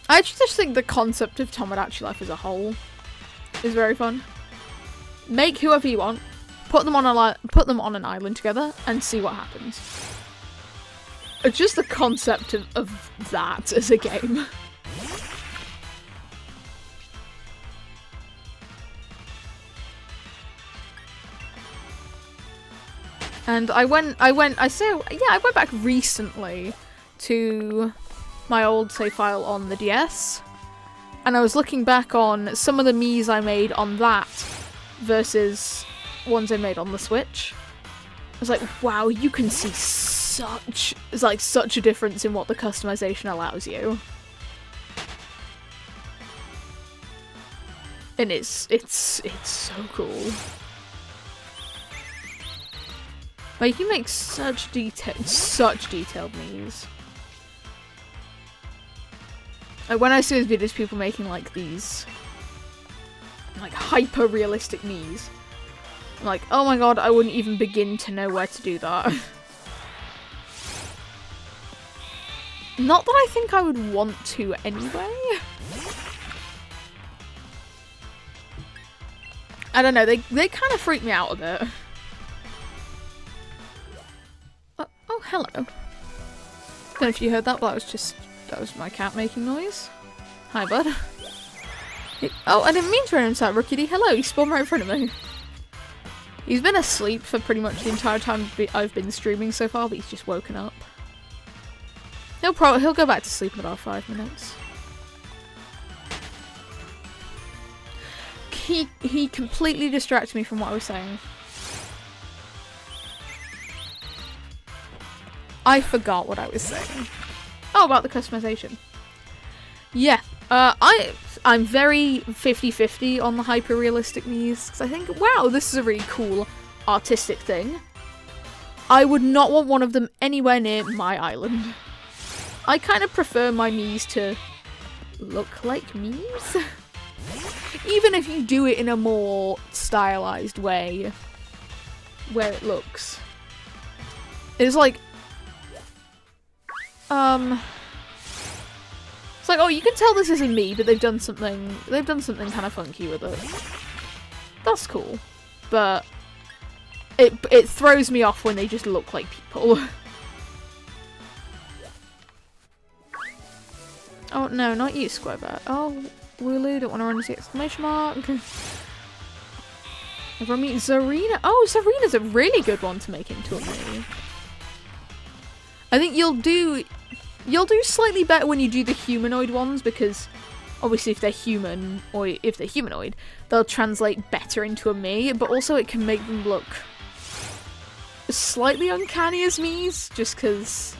I actually just think the concept of Tomodachi life as a whole is very fun. Make whoever you want, put them on an island together, and see what happens. It's just the concept of that as a game. And I went back recently to my old save file on the DS, and I was looking back on some of the Miis I made on that versus ones I made on the Switch. I was like, wow, you can see such a difference in what the customization allows you. And it's so cool. Like, you make such detailed Miis. Like, when I see those videos, people making like these like hyper realistic Miis, I'm like, oh my god, I wouldn't even begin to know where to do that. Not that I think I would want to anyway. I don't know, they kind of freak me out a bit. Oh, hello. Don't know if you heard that, but that was my cat making noise. Hi, bud. Oh, I didn't mean to run into that, Rookie D. Hello, he spawned right in front of me. He's been asleep for pretty much the entire time I've been streaming so far, but he's just woken up. He'll go back to sleep in about 5 minutes. He completely distracted me from what I was saying. I forgot what I was saying. Oh, about the customization. Yeah, I'm very 50-50 on the hyper-realistic Miis, because I think, wow, this is a really cool artistic thing. I would not want one of them anywhere near my island. I kind of prefer my Miis to look like Miis. Even if you do it in a more stylized way, where it looks. It's like, it's like, oh, you can tell this isn't me, but they've done something kind of funky with it. That's cool. But it throws me off when they just look like people. Oh no, not you, Squarebat. Oh, Wooloo, don't want to run into the exclamation mark. Everyone meet Zarina. Oh, Zarina's a really good one to make into a Mii. I think you'll do slightly better when you do the humanoid ones, because obviously if they're human, or if they're humanoid, they'll translate better into a Mii, but also it can make them look slightly uncanny as Miis, just because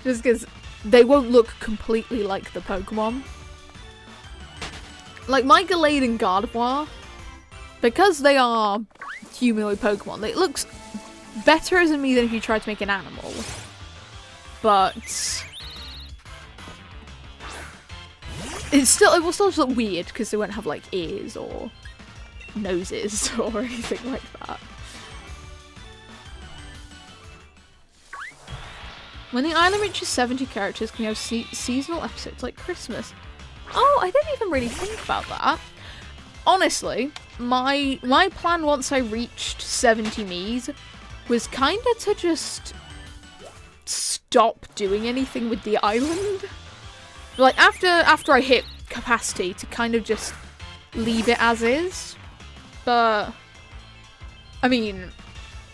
just because they won't look completely like the Pokemon. Like my Gallade and Gardevoir, because they are humanoid Pokemon, it looks better as a Mii than if you tried to make an animal. But it will still just look weird because they won't have like ears or noses or anything like that. When the island reaches 70 characters, can we have seasonal episodes like Christmas? Oh, I didn't even really think about that. Honestly, my plan once I reached 70 Miis was kind of to just stop doing anything with the island. Like, after I hit capacity, to kind of just leave it as is. But, I mean,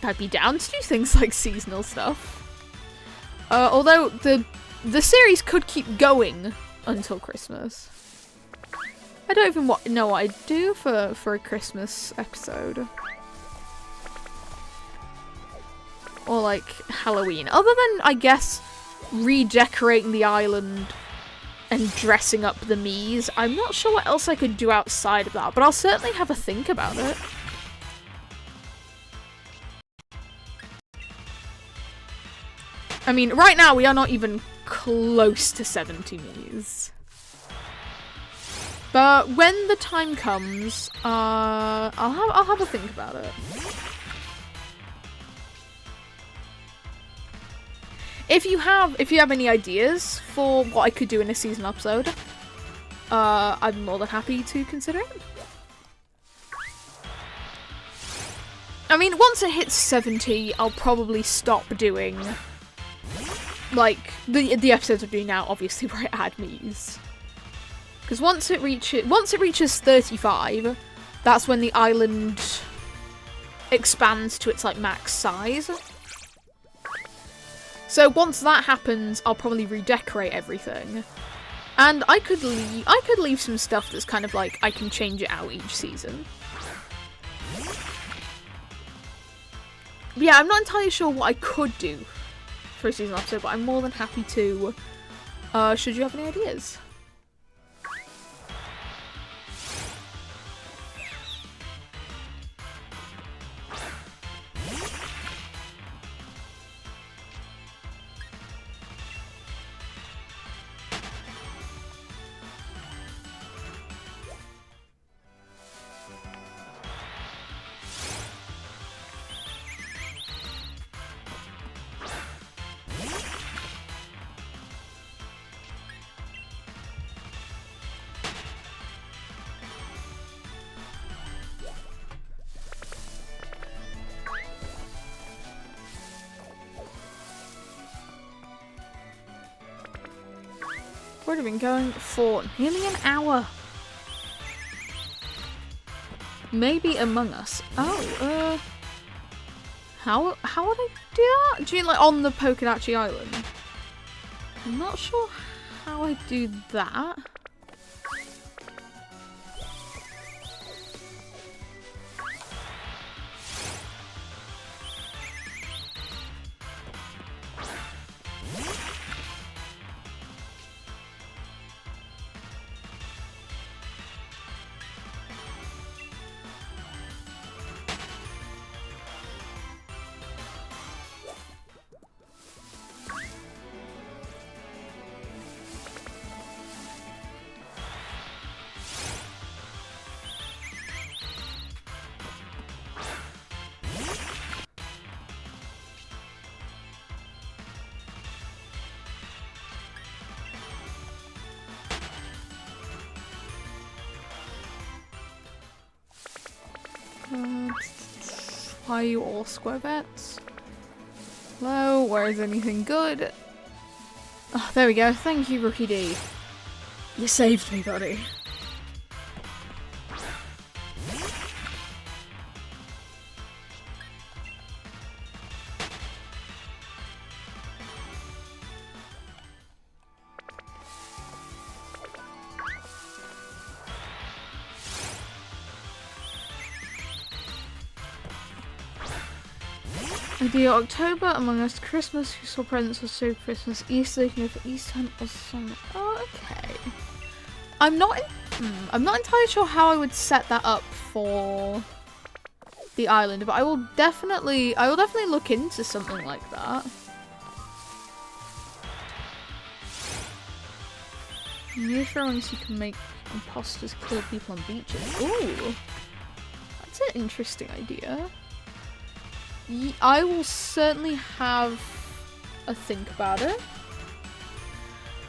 I'd be down to do things like seasonal stuff. Although, the series could keep going until Christmas. I don't even know what I'd do for a Christmas episode. Or, like, Halloween. Other than, I guess, redecorating the island and dressing up the Miis, I'm not sure what else I could do outside of that, but I'll certainly have a think about it. I mean, right now we are not even close to 70 Miis. But when the time comes, I'll have a think about it. If you have any ideas for what I could do in a season episode, I'm more than happy to consider it. I mean, once it hits 70, I'll probably stop doing like the episodes I'm doing now, obviously, where I add Miis. Because once it reaches 35, that's when the island expands to its like max size. So once that happens, I'll probably redecorate everything, and I could leave some stuff that's kind of like I can change it out each season. But yeah, I'm not entirely sure what I could do for a season episode, but I'm more than happy to. Should you have any ideas? We've already been going for nearly an hour. Maybe Among Us. Oh, how would I do that? Do you mean like on the Pokédachi Island? I'm not sure how I do that. Why are you all square bets? Hello, where is anything good? Oh, there we go. Thank you, Rookie D. You saved me, buddy. The October, Among Us, Christmas, you saw presents or so Christmas, Easter, you can go for Easter or summer. Oh, okay. I'm not entirely sure how I would set that up for the island, but I will definitely look into something like that. New throw-ins you can make imposters kill people on beaches. Ooh. That's an interesting idea. I will certainly have a think about it.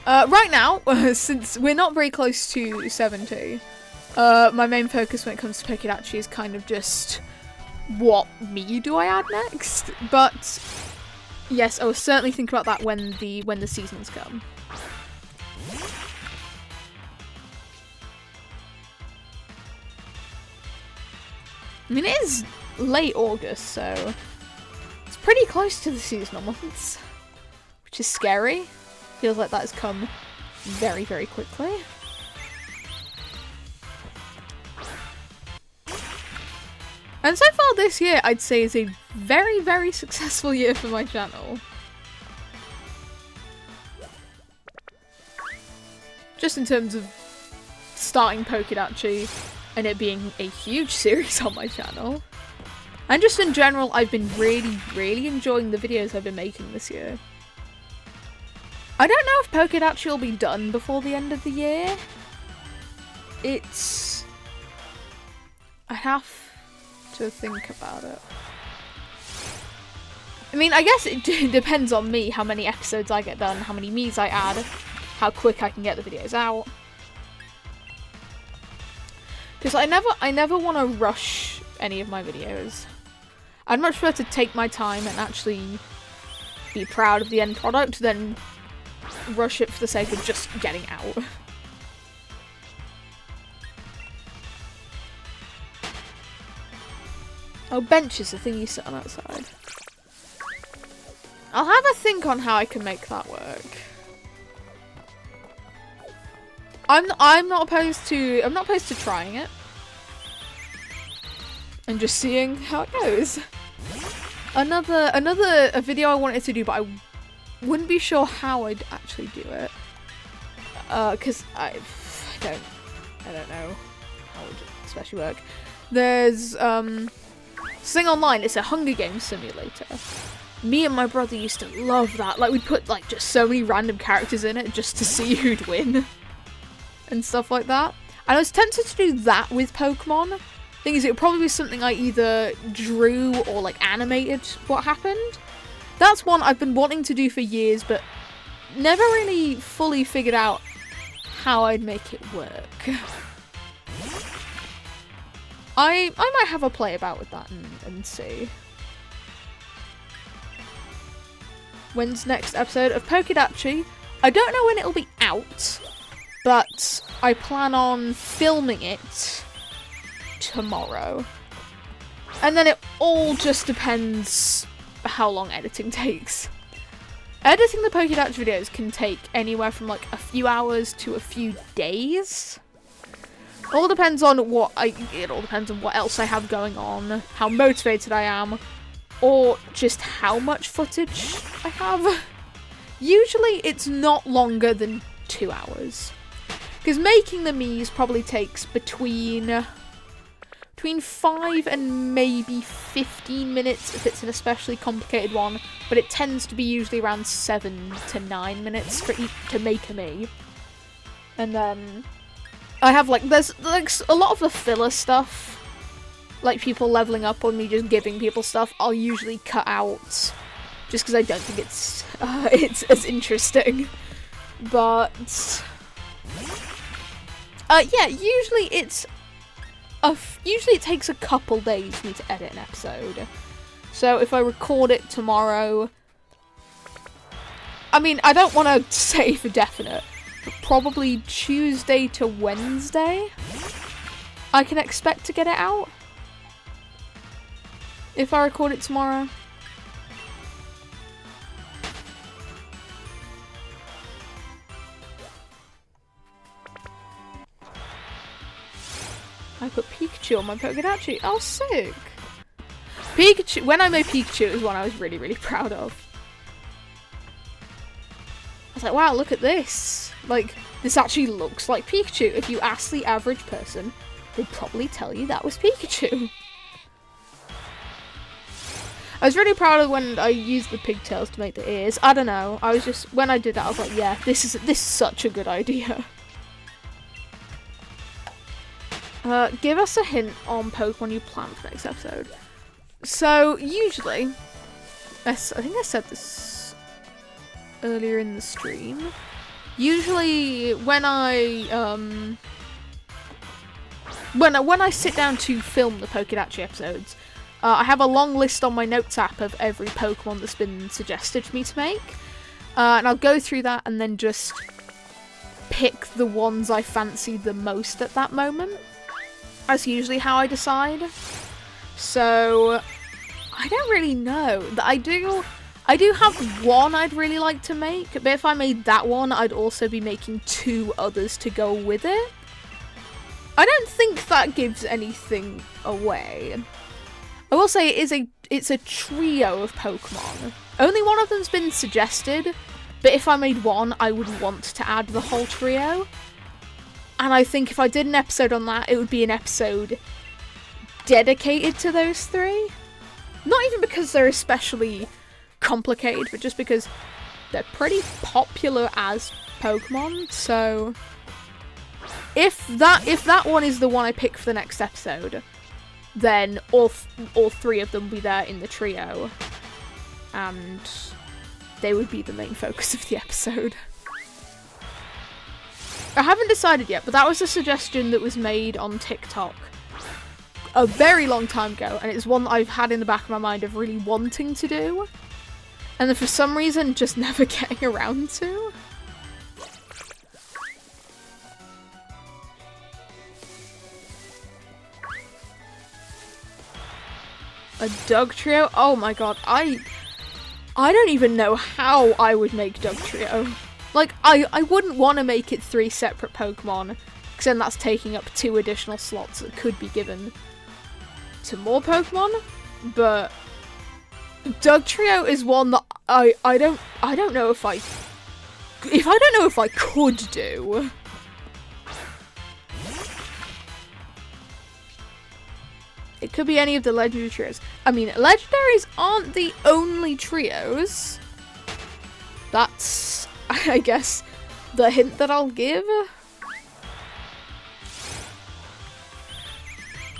Right now, since we're not very close to 70, my main focus when it comes to Pokédachi is kind of just what me do I add next. But yes, I will certainly think about that when the seasons come. I mean, it is late August, so it's pretty close to the seasonal months, which is scary. Feels like that has come very, very quickly. And so far this year, I'd say is a very, very successful year for my channel. Just in terms of starting Pokédachi and it being a huge series on my channel. And just in general, I've been really, really enjoying the videos I've been making this year. I don't know if Pokédachi will be done before the end of the year. I have to think about it. I mean, I guess it depends on me, how many episodes I get done, how many me's I add, how quick I can get the videos out. Because I never want to rush any of my videos. I'd much prefer to take my time and actually be proud of the end product than rush it for the sake of just getting out. Oh, bench is the thing you sit on outside. I'll have a think on how I can make that work. I'm not opposed to trying it and just seeing how it goes. Another video I wanted to do, but I wouldn't be sure how I'd actually do it. Cause I don't know how it would especially work. There's this thing online, it's a Hunger Games simulator. Me and my brother used to love that. Like, we'd put like just so many random characters in it just to see who'd win. And stuff like that. And I was tempted to do that with Pokemon. Thing is, it would probably be something I either drew or like animated what happened. That's one I've been wanting to do for years, but never really fully figured out how I'd make it work. I might have a play about with that and see. When's next episode of Pokédachi? I don't know when it'll be out, but I plan on filming it tomorrow. And then it all just depends how long editing takes. Editing the Pokédachi videos can take anywhere from like a few hours to a few days. It all depends on what else I have going on, how motivated I am, or just how much footage I have. Usually it's not longer than 2 hours. Because making the Miis probably takes between 5 and maybe 15 minutes if it's an especially complicated one, but it tends to be usually around 7 to 9 minutes to make a Mii. And then I have there's like a lot of the filler stuff, like people leveling up or me just giving people stuff, I'll usually cut out just because I don't think it's as interesting. But yeah, usually it takes a couple days for me to edit an episode. So if I record it tomorrow, I mean, I don't want to say for definite, but probably Tuesday to Wednesday I can expect to get it out. If I record it tomorrow. I put Pikachu on my Pokédachi. Oh, sick! Pikachu. When I made Pikachu, it was one I was really, really proud of. I was like, wow, look at this. Like, this actually looks like Pikachu. If you ask the average person, they'd probably tell you that was Pikachu. I was really proud of when I used the pigtails to make the ears. I don't know. I was just, when I did that, I was like, yeah, this is such a good idea. Give us a hint on Pokemon you plan for next episode. So, usually, I think I said this earlier in the stream. Usually, when I sit down to film the Pokédachi episodes, I have a long list on my notes app of every Pokemon that's been suggested for me to make. And I'll go through that and then just pick the ones I fancy the most at that moment. That's usually how I decide. So, I don't really know. I do have one I'd really like to make, but if I made that one, I'd also be making 2 others to go with it. I don't think that gives anything away. I will say it's a trio of Pokemon. Only one of them's been suggested, but if I made one, I would want to add the whole trio. And I think if I did an episode on that, it would be an episode dedicated to those 3. Not even because they're especially complicated, but just because they're pretty popular as Pokemon. So if that one is the one I pick for the next episode, then all 3 of them will be there in the trio, and they would be the main focus of the episode. I haven't decided yet, but that was a suggestion that was made on TikTok a very long time ago, and it's one that I've had in the back of my mind of really wanting to do, and then for some reason just never getting around to. A dog trio? Oh my god, I don't even know how I would make dog trio. Like, I wouldn't want to make it 3 separate Pokemon, because then that's taking up 2 additional slots that could be given to more Pokemon, but dog trio is one that I don't know if I could do. It could be any of the legendary trios. I mean, legendaries aren't the only trios. That's, I guess, the hint that I'll give.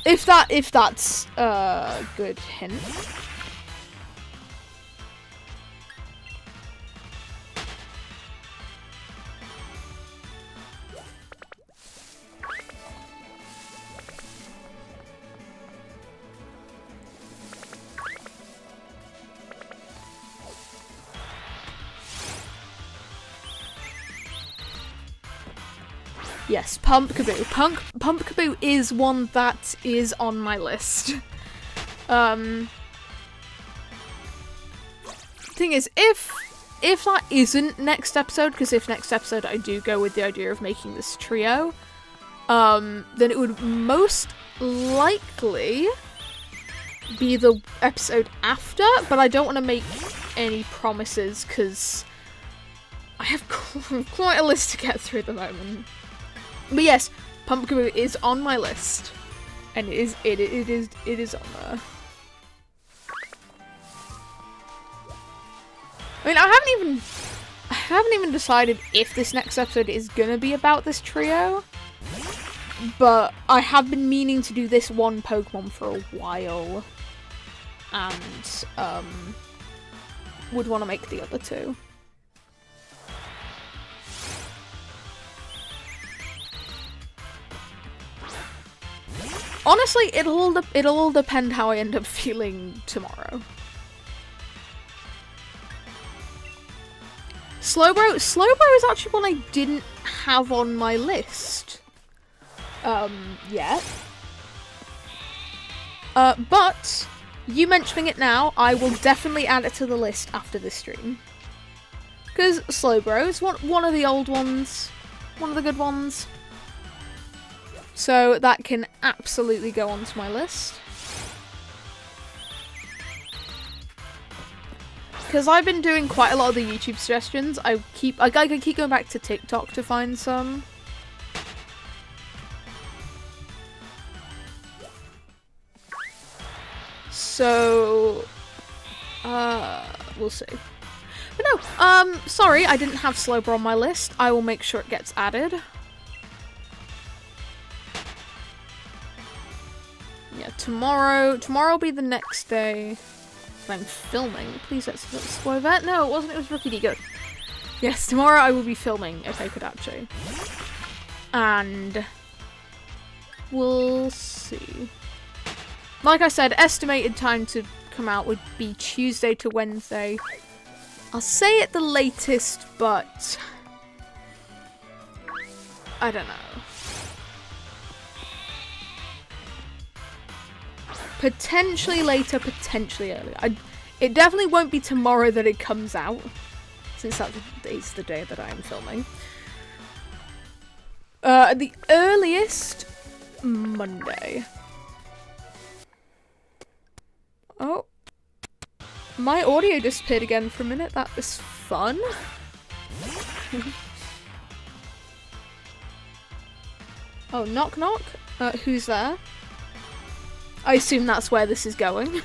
If that's a good hint. Yes, Pumpkaboo. Pumpkaboo is one that is on my list. Thing is, if that isn't next episode, because if next episode I do go with the idea of making this trio, then it would most likely be the episode after, but I don't want to make any promises, because I have quite a list to get through at the moment. But yes, Pumpkaboo is on my list, and it is on there. I mean, I haven't even decided if this next episode is gonna be about this trio, but I have been meaning to do this one Pokemon for a while, and would want to make the other 2. Honestly, it'll all depend how I end up feeling tomorrow. Slowbro is actually one I didn't have on my list yet. But you mentioning it now, I will definitely add it to the list after this stream. Because Slowbro is one of the old ones, one of the good ones. So that can absolutely go onto my list. Because I've been doing quite a lot of the YouTube suggestions, I keep going back to TikTok to find some. So, we'll see. But no, sorry, I didn't have Slowbro on my list. I will make sure it gets added. tomorrow will be the next day that I'm filming. Please let's spoil that. No, it wasn't. It was Rookie D. Good. Yes, tomorrow I will be filming a Kodachi. And we'll see. Like I said, estimated time to come out would be Tuesday to Wednesday. I'll say at the latest, but I don't know. Potentially later, potentially earlier. It definitely won't be tomorrow that it comes out, since that is the day that I am filming. At the earliest, Monday. Oh. My audio disappeared again for a minute. That was fun. Oh, knock knock. Who's there? I assume that's where this is going.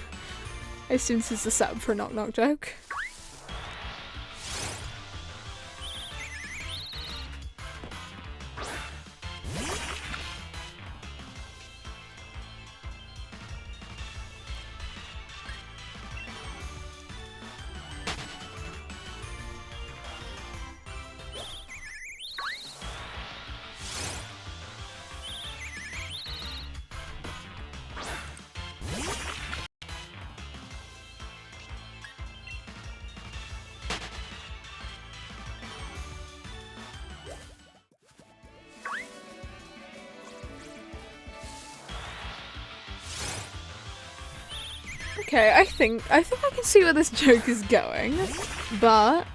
I assume this is the setup for a knock knock joke. Okay, I think I can see where this joke is going, but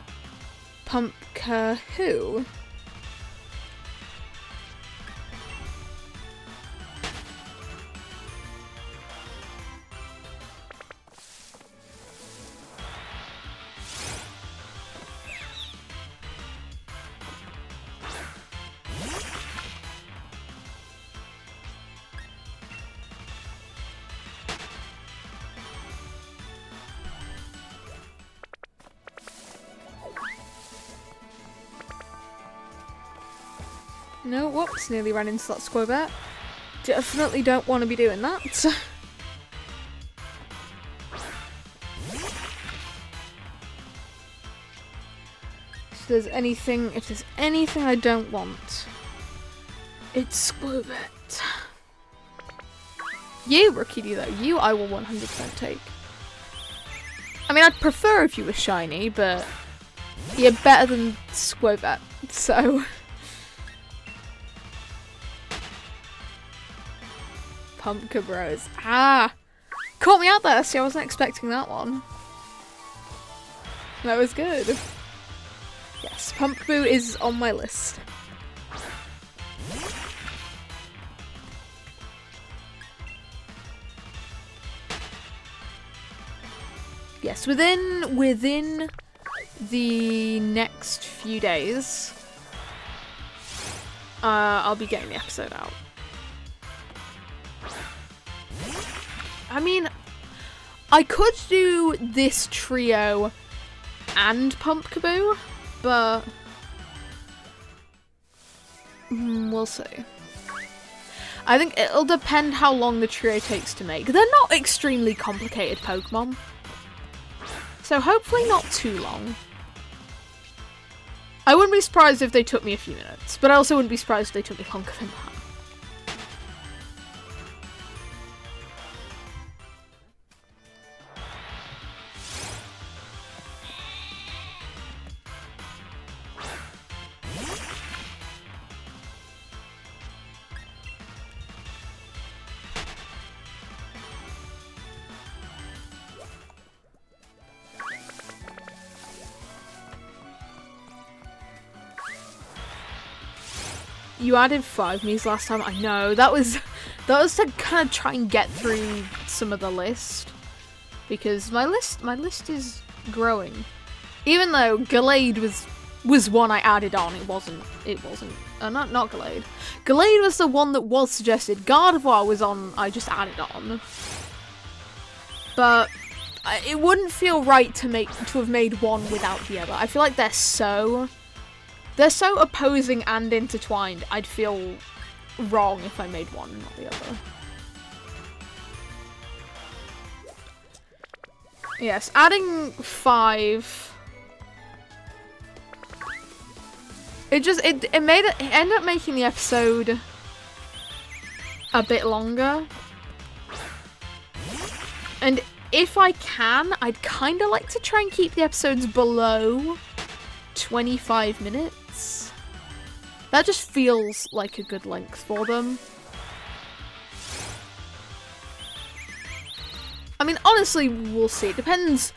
Pumpka who? No, whoops, nearly ran into that squirbat. Definitely don't want to be doing that. If there's anything I don't want, it's squirbat. You, Rookie, though, you I will 100% take. I mean, I'd prefer if you were shiny, but you're better than Squirbat, so... Pumpka Bros. Ah! Caught me out there, see, I wasn't expecting that one. That was good. Yes, Pumpkaboo is on my list. Yes, within the next few days, I'll be getting the episode out. I mean, I could do this trio and Pumpkaboo, but we'll see. I think it'll depend how long the trio takes to make. They're not extremely complicated Pokemon, so hopefully not too long. I wouldn't be surprised if they took me a few minutes, but I also wouldn't be surprised if they took me longer than that. You added 5 Miis last time. I know that was to kind of try and get through some of the list, because my list is growing. Even though Gallade was one I added on, it wasn't. Not Gallade. Gallade was the one that was suggested. Gardevoir was on. I just added on, but it wouldn't feel right to have made one without the other. I feel like they're so opposing and intertwined. I'd feel wrong if I made one and not the other. Yes, adding 5. It ended up making the episode a bit longer. And if I can, I'd kind of like to try and keep the episodes below 25 minutes. That just feels like a good length for them. I mean, honestly, we'll see. It depends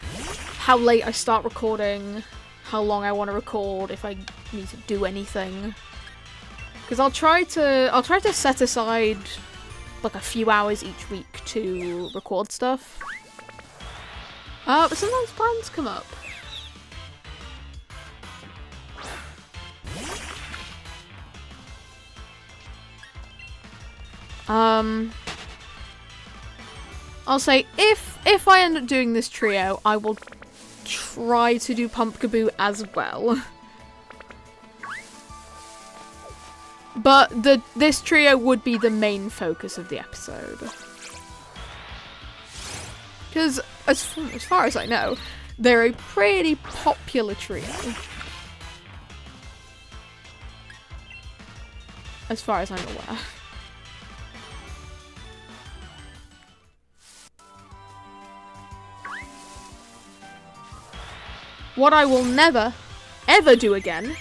how late I start recording, how long I want to record, if I need to do anything. Because I'll try to set aside like a few hours each week to record stuff. But sometimes plans come up. I'll say if I end up doing this trio, I will try to do Pumpkaboo as well. But this trio would be the main focus of the episode. Because as far as I know, they're a pretty popular trio. As far as I'm aware. What I will never, ever do again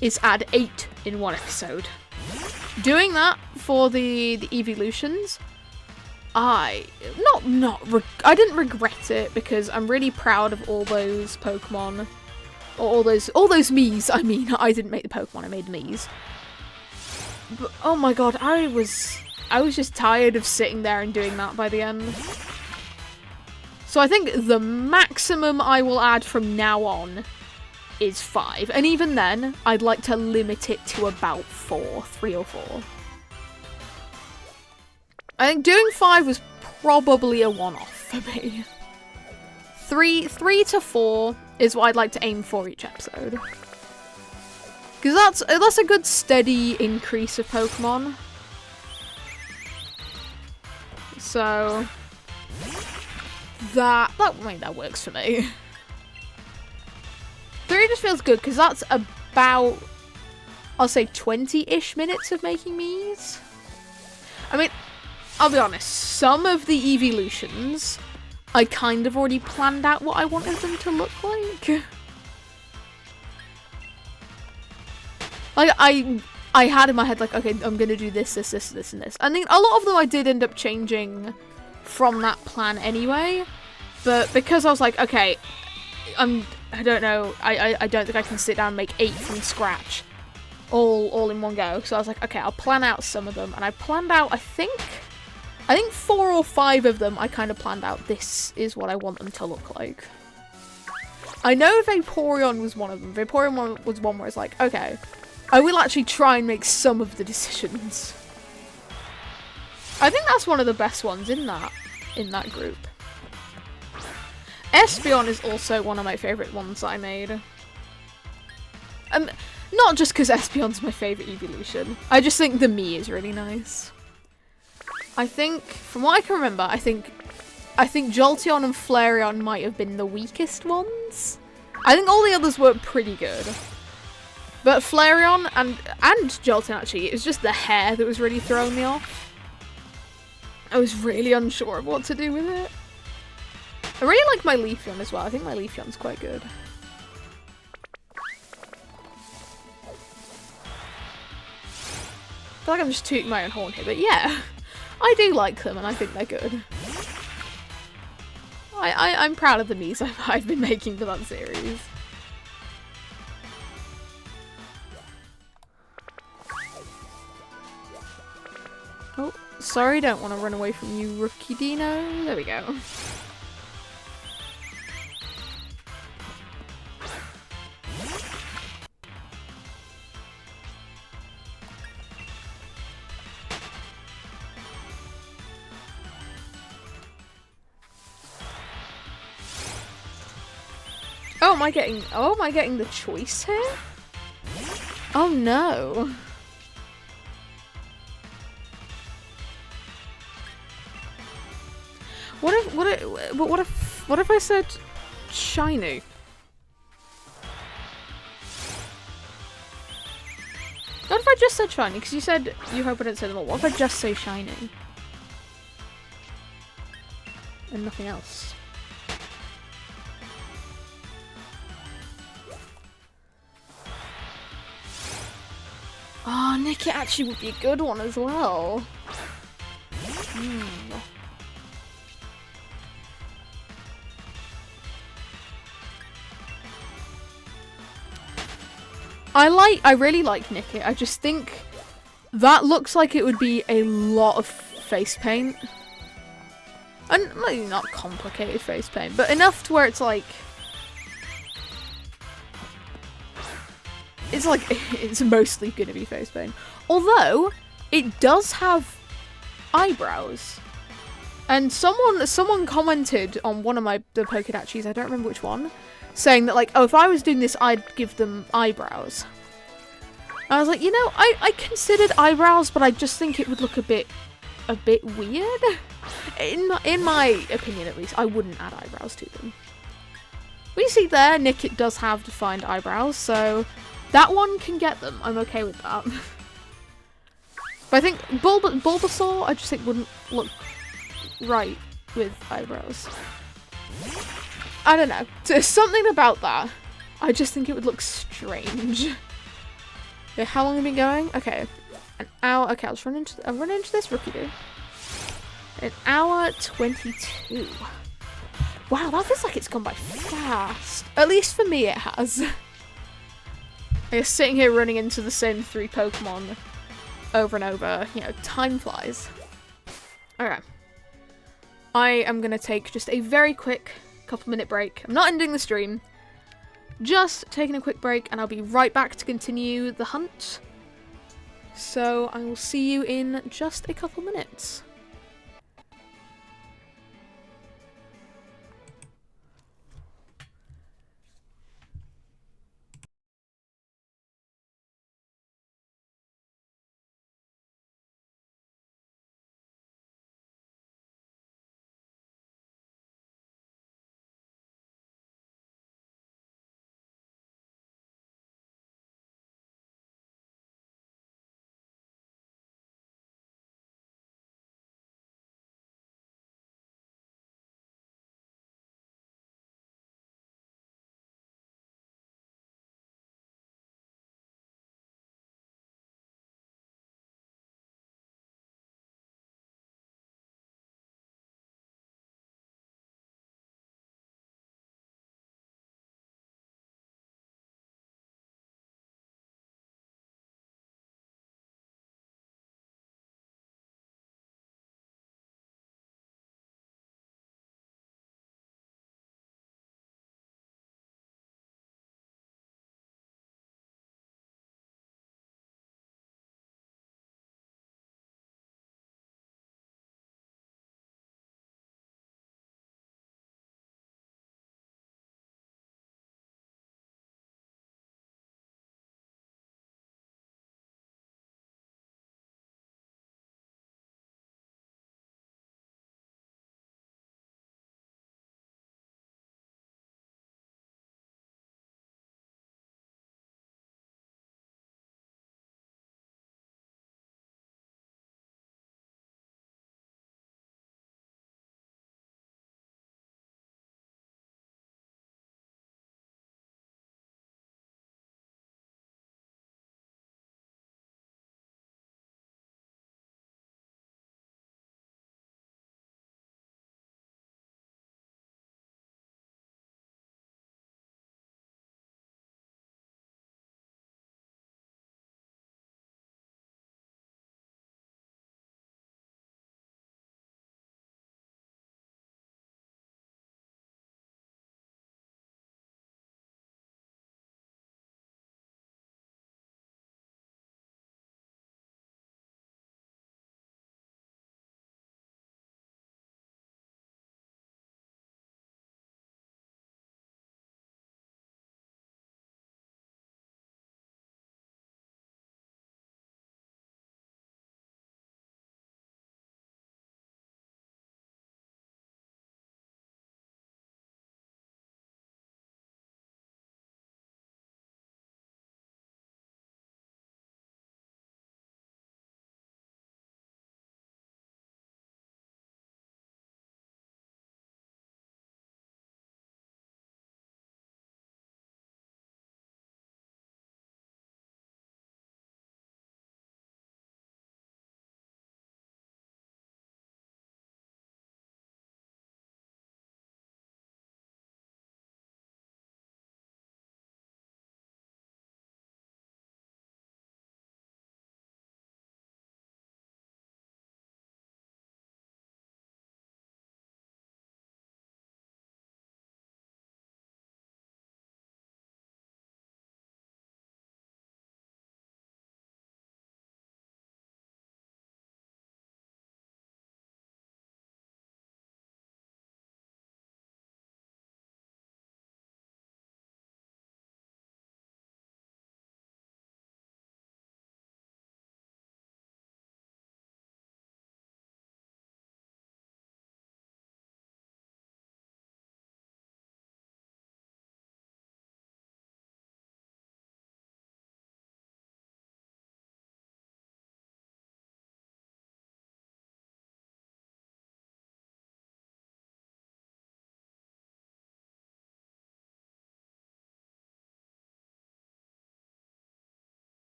is add 8 in one episode. Doing that for the evolutions, I didn't regret it because I'm really proud of all those Pokemon, or all those Miis. I mean, I didn't make the Pokemon, I made the Miis. But oh my god, I was just tired of sitting there and doing that by the end. So I think the maximum I will add from now on is 5. And even then, I'd like to limit it to about 3 or 4. I think doing 5 was probably a one-off for me. 3 to 4 is what I'd like to aim for each episode. Because that's a good steady increase of Pokemon. So that works for me. 3 just feels good because that's about, I'll say, 20-ish minutes of making Miis. I mean, I'll be honest, some of the evolutions, I kind of already planned out what I wanted them to look like. Like, I had in my head, like, okay, I'm gonna do this, this, this, this, and this. I think a lot of them I did end up changing from that plan anyway. But because I was like, okay, I don't know, I don't think I can sit down and make 8 from scratch all in one go. So I was like, okay, I'll plan out some of them. And I planned out, I think 4 or 5 of them I kind of planned out, this is what I want them to look like. I know Vaporeon was one of them. Vaporeon was one where it's like, okay, I will actually try and make some of the decisions. I think that's one of the best ones in that group. Espeon is also one of my favourite ones that I made. Not just because Espeon's my favourite evolution. I just think the Mii is really nice. I think, from what I can remember, I think Jolteon and Flareon might have been the weakest ones. I think all the others were pretty good. But Flareon and Jolteon, actually, it was just the hair that was really throwing me off. I was really unsure of what to do with it. I really like my Leafeon as well. I think my Leafeon's quite good. I feel like I'm just tooting my own horn here, but yeah. I do like them and I think they're good. I'm proud of the Miis I've been making for that series. Oh, sorry, don't want to run away from you, Rookie Dino. There we go. Oh, am I getting the choice here? Oh no. What if What if I said shiny? What if I just said shiny? Because you said you hope I don't say them all. What if I just say shiny? And nothing else. Oh, Nick, it actually would be a good one as well. I really like Nickit. I just think that looks like it would be a lot of face paint. And maybe not complicated face paint, but enough to where it's like... it's mostly going to be face paint. Although, it does have eyebrows. And someone commented on one of the Pokédachis, I don't remember which one, saying that, like, oh, if I was doing this, I'd give them eyebrows. I was like, you know, I considered eyebrows, but I just think it would look a bit weird. In my opinion, at least, I wouldn't add eyebrows to them. We see there, Nickit does have defined eyebrows, so that one can get them. I'm okay with that. But I think Bulbasaur, I just think wouldn't look right with eyebrows. I don't know. There's something about that. I just think it would look strange. Okay, how long have we been going? Okay, an hour. Okay, I'll run into this rookie dude. An hour 22. Wow, that feels like it's gone by fast. At least for me, it has. I'm sitting here running into the same 3 Pokemon over and over. You know, time flies. Alright. I am going to take just a very quick couple-minute break. I'm not ending the stream. Just taking a quick break, and I'll be right back to continue the hunt. So I will see you in just a couple minutes.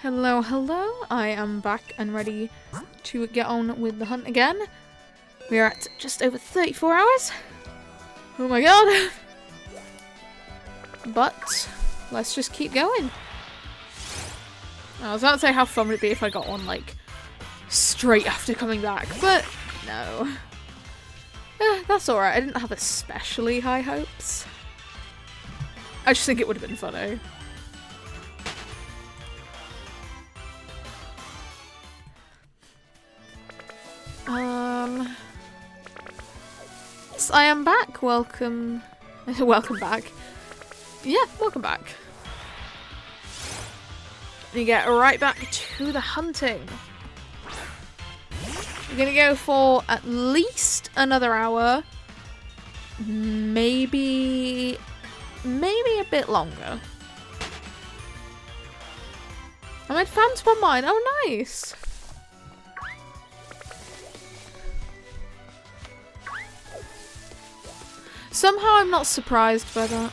Hello, hello. I am back and ready to get on with the hunt again. We are at just over 34 hours. Oh my god. But let's just keep going. I was about to say how fun would it be if I got one like straight after coming back, but no. That's alright. I didn't have especially high hopes. I just think it would have been funny. Yes, I am back. Welcome. Welcome back. Yeah, welcome back. You get right back to the hunting. We're gonna go for at least another hour. Maybe a bit longer. I made fans for mine. Oh, nice. Somehow I'm not surprised by that.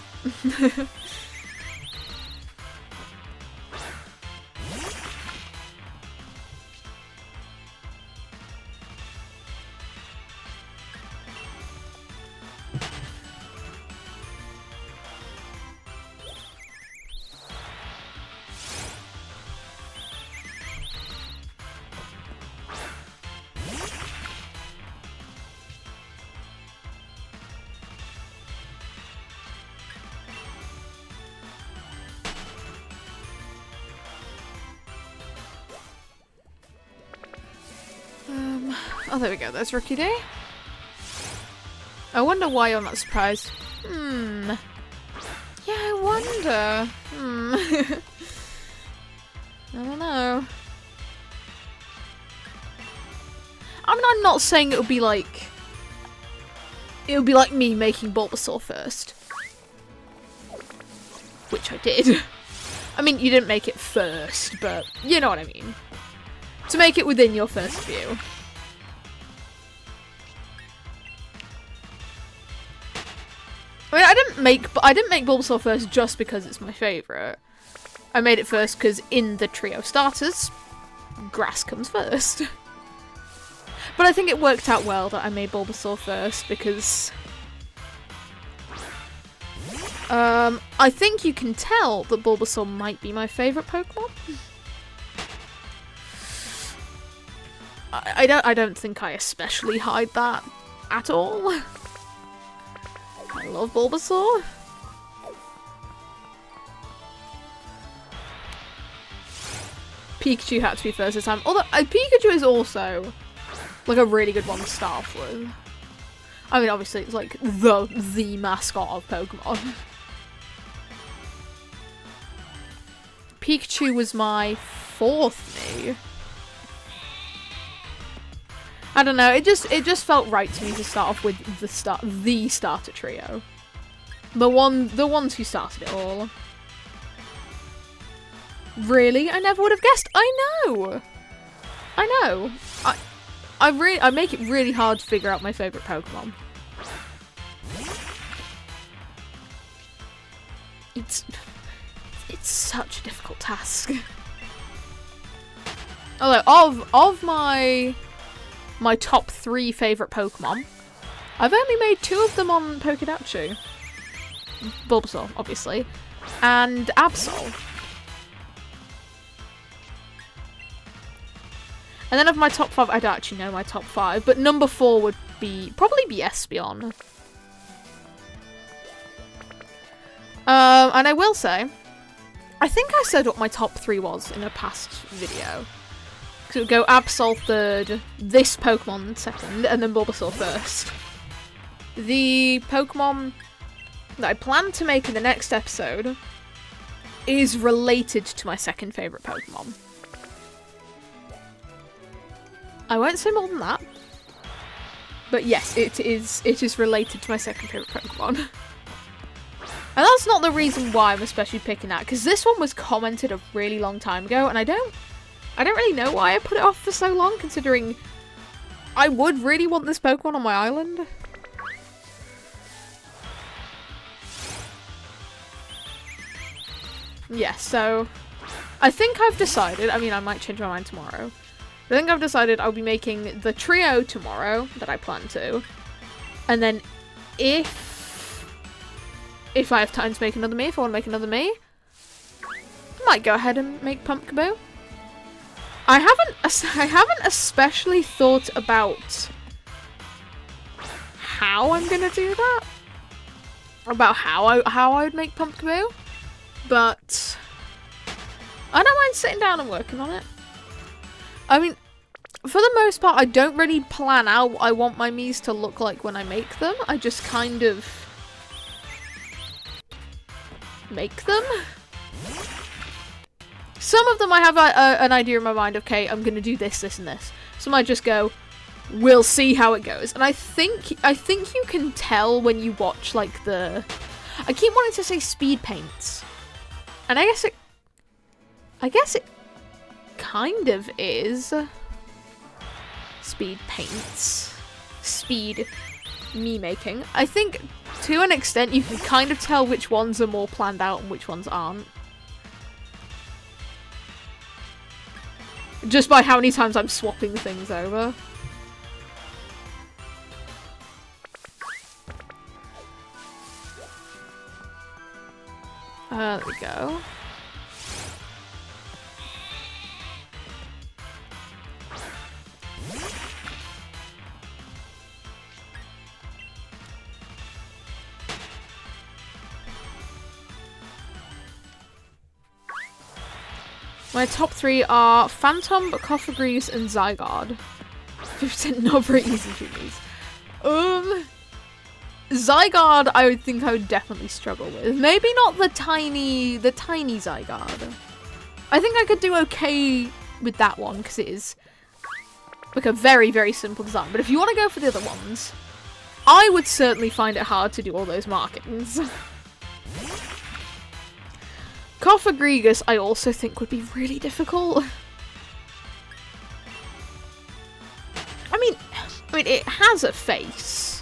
Oh, there we go. There's Rookie Day. I wonder why you're not surprised. Yeah, I wonder. I don't know. I mean, I'm not saying it would be like me making Bulbasaur first. Which I did. I mean, you didn't make it first, but you know what I mean. To make it within your first view. I mean, I didn't make Bulbasaur first just because it's my favourite. I made it first because in the trio starters, grass comes first. But I think it worked out well that I made Bulbasaur first because I think you can tell that Bulbasaur might be my favourite Pokemon. I don't think I especially hide that at all. I love Bulbasaur. Pikachu had to be first this time. Although Pikachu is also like a really good one to start off with. I mean, obviously it's like the mascot of Pokemon. Pikachu was my fourth me. I don't know, it just felt right to me to start off with the starter trio. The ones who started it all. Really? I never would have guessed. I know. I make it really hard to figure out my favourite Pokemon. It's such a difficult task. Although of my top 3 favourite Pokemon, I've only made 2 of them on Pokedachi. Bulbasaur, obviously, and Absol. And then of my top 5, I don't actually know my top 5, but number 4 would probably be Espeon. And I will say, I think I said what my top 3 was in a past video. So it would go Absol third, this Pokemon second, and then Bulbasaur first. The Pokemon that I plan to make in the next episode is related to my second favourite Pokemon. I won't say more than that. But yes, it is related to my second favourite Pokemon. And that's not the reason why I'm especially picking that, because this one was commented a really long time ago, and I don't really know why I put it off for so long, considering I would really want this Pokemon on my island. Yeah, so I think I've decided, I mean, I might change my mind tomorrow. I think I've decided I'll be making the trio tomorrow that I plan to. And then if I have time to make another me, if I want to make another me, I might go ahead and make Pumpkaboo. I haven't especially thought about how I'm gonna do that. About how I would make Pumpkaboo. But I don't mind sitting down and working on it. I mean, for the most part, I don't really plan out what I want my Miis to look like when I make them. I just kind of make them. Some of them I have an idea in my mind, okay, I'm gonna do this, this, and this. Some I just go, we'll see how it goes. And I think you can tell when you watch, like, the... I keep wanting to say speed paints. And I guess it kind of is speed paints. Speed me making. I think, to an extent, you can kind of tell which ones are more planned out and which ones aren't. Just by how many times I'm swapping things over. There we go. My top 3 are Phantom, Coffagrease, and Zygarde. 50% not very easy for these. Zygarde, I would think I would definitely struggle with. Maybe not the tiny Zygarde. I think I could do okay with that one, because it is like a very, very simple design. But if you want to go for the other ones, I would certainly find it hard to do all those markings. Coffagrease, I also think would be really difficult. I mean, it has a face.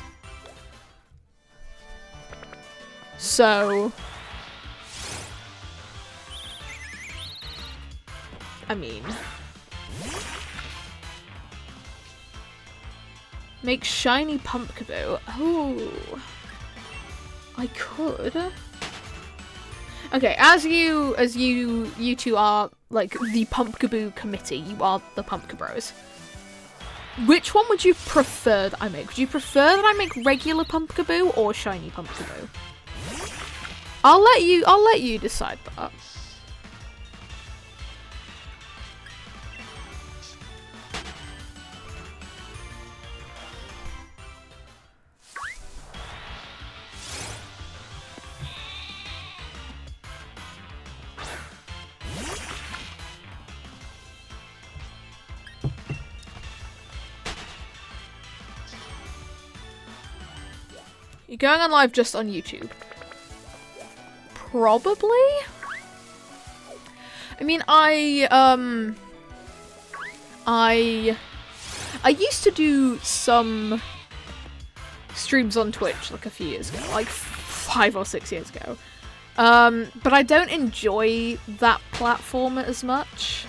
So, I mean, make shiny Pumpkaboo. Oh, I could. Okay, as you two are like the Pumpkaboo committee, you are the Pumpkabros. Which one would you prefer that I make? Would you prefer that I make regular Pumpkaboo or shiny Pumpkaboo? I'll let you decide that. You're going on live just on YouTube? Probably? I mean, I used to do some streams on Twitch like a few years ago, like 5 or 6 years ago. But I don't enjoy that platform as much.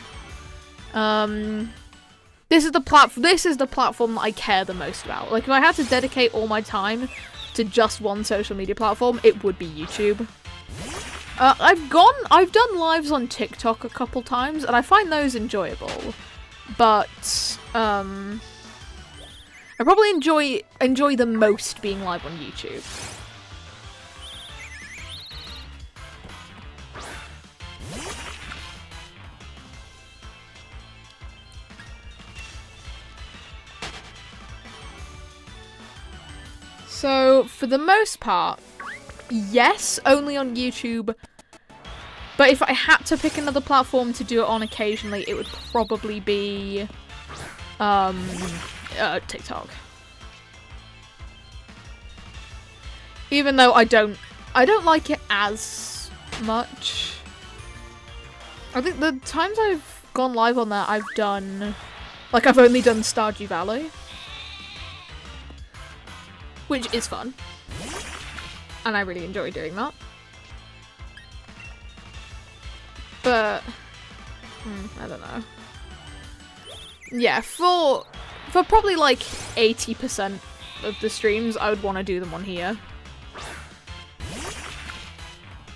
This is the platform that I care the most about. Like, if I had to dedicate all my time to just one social media platform, it would be YouTube. I've done lives on TikTok a couple times, and I find those enjoyable. But I probably enjoy the most being live on YouTube. So, for the most part, yes, only on YouTube. But if I had to pick another platform to do it on occasionally, it would probably be TikTok. Even though I don't like it as much. I think the times I've gone live on that, I've only done Stardew Valley. Which is fun. And I really enjoy doing that. But I don't know. Yeah, for probably like 80% of the streams, I would want to do them on here.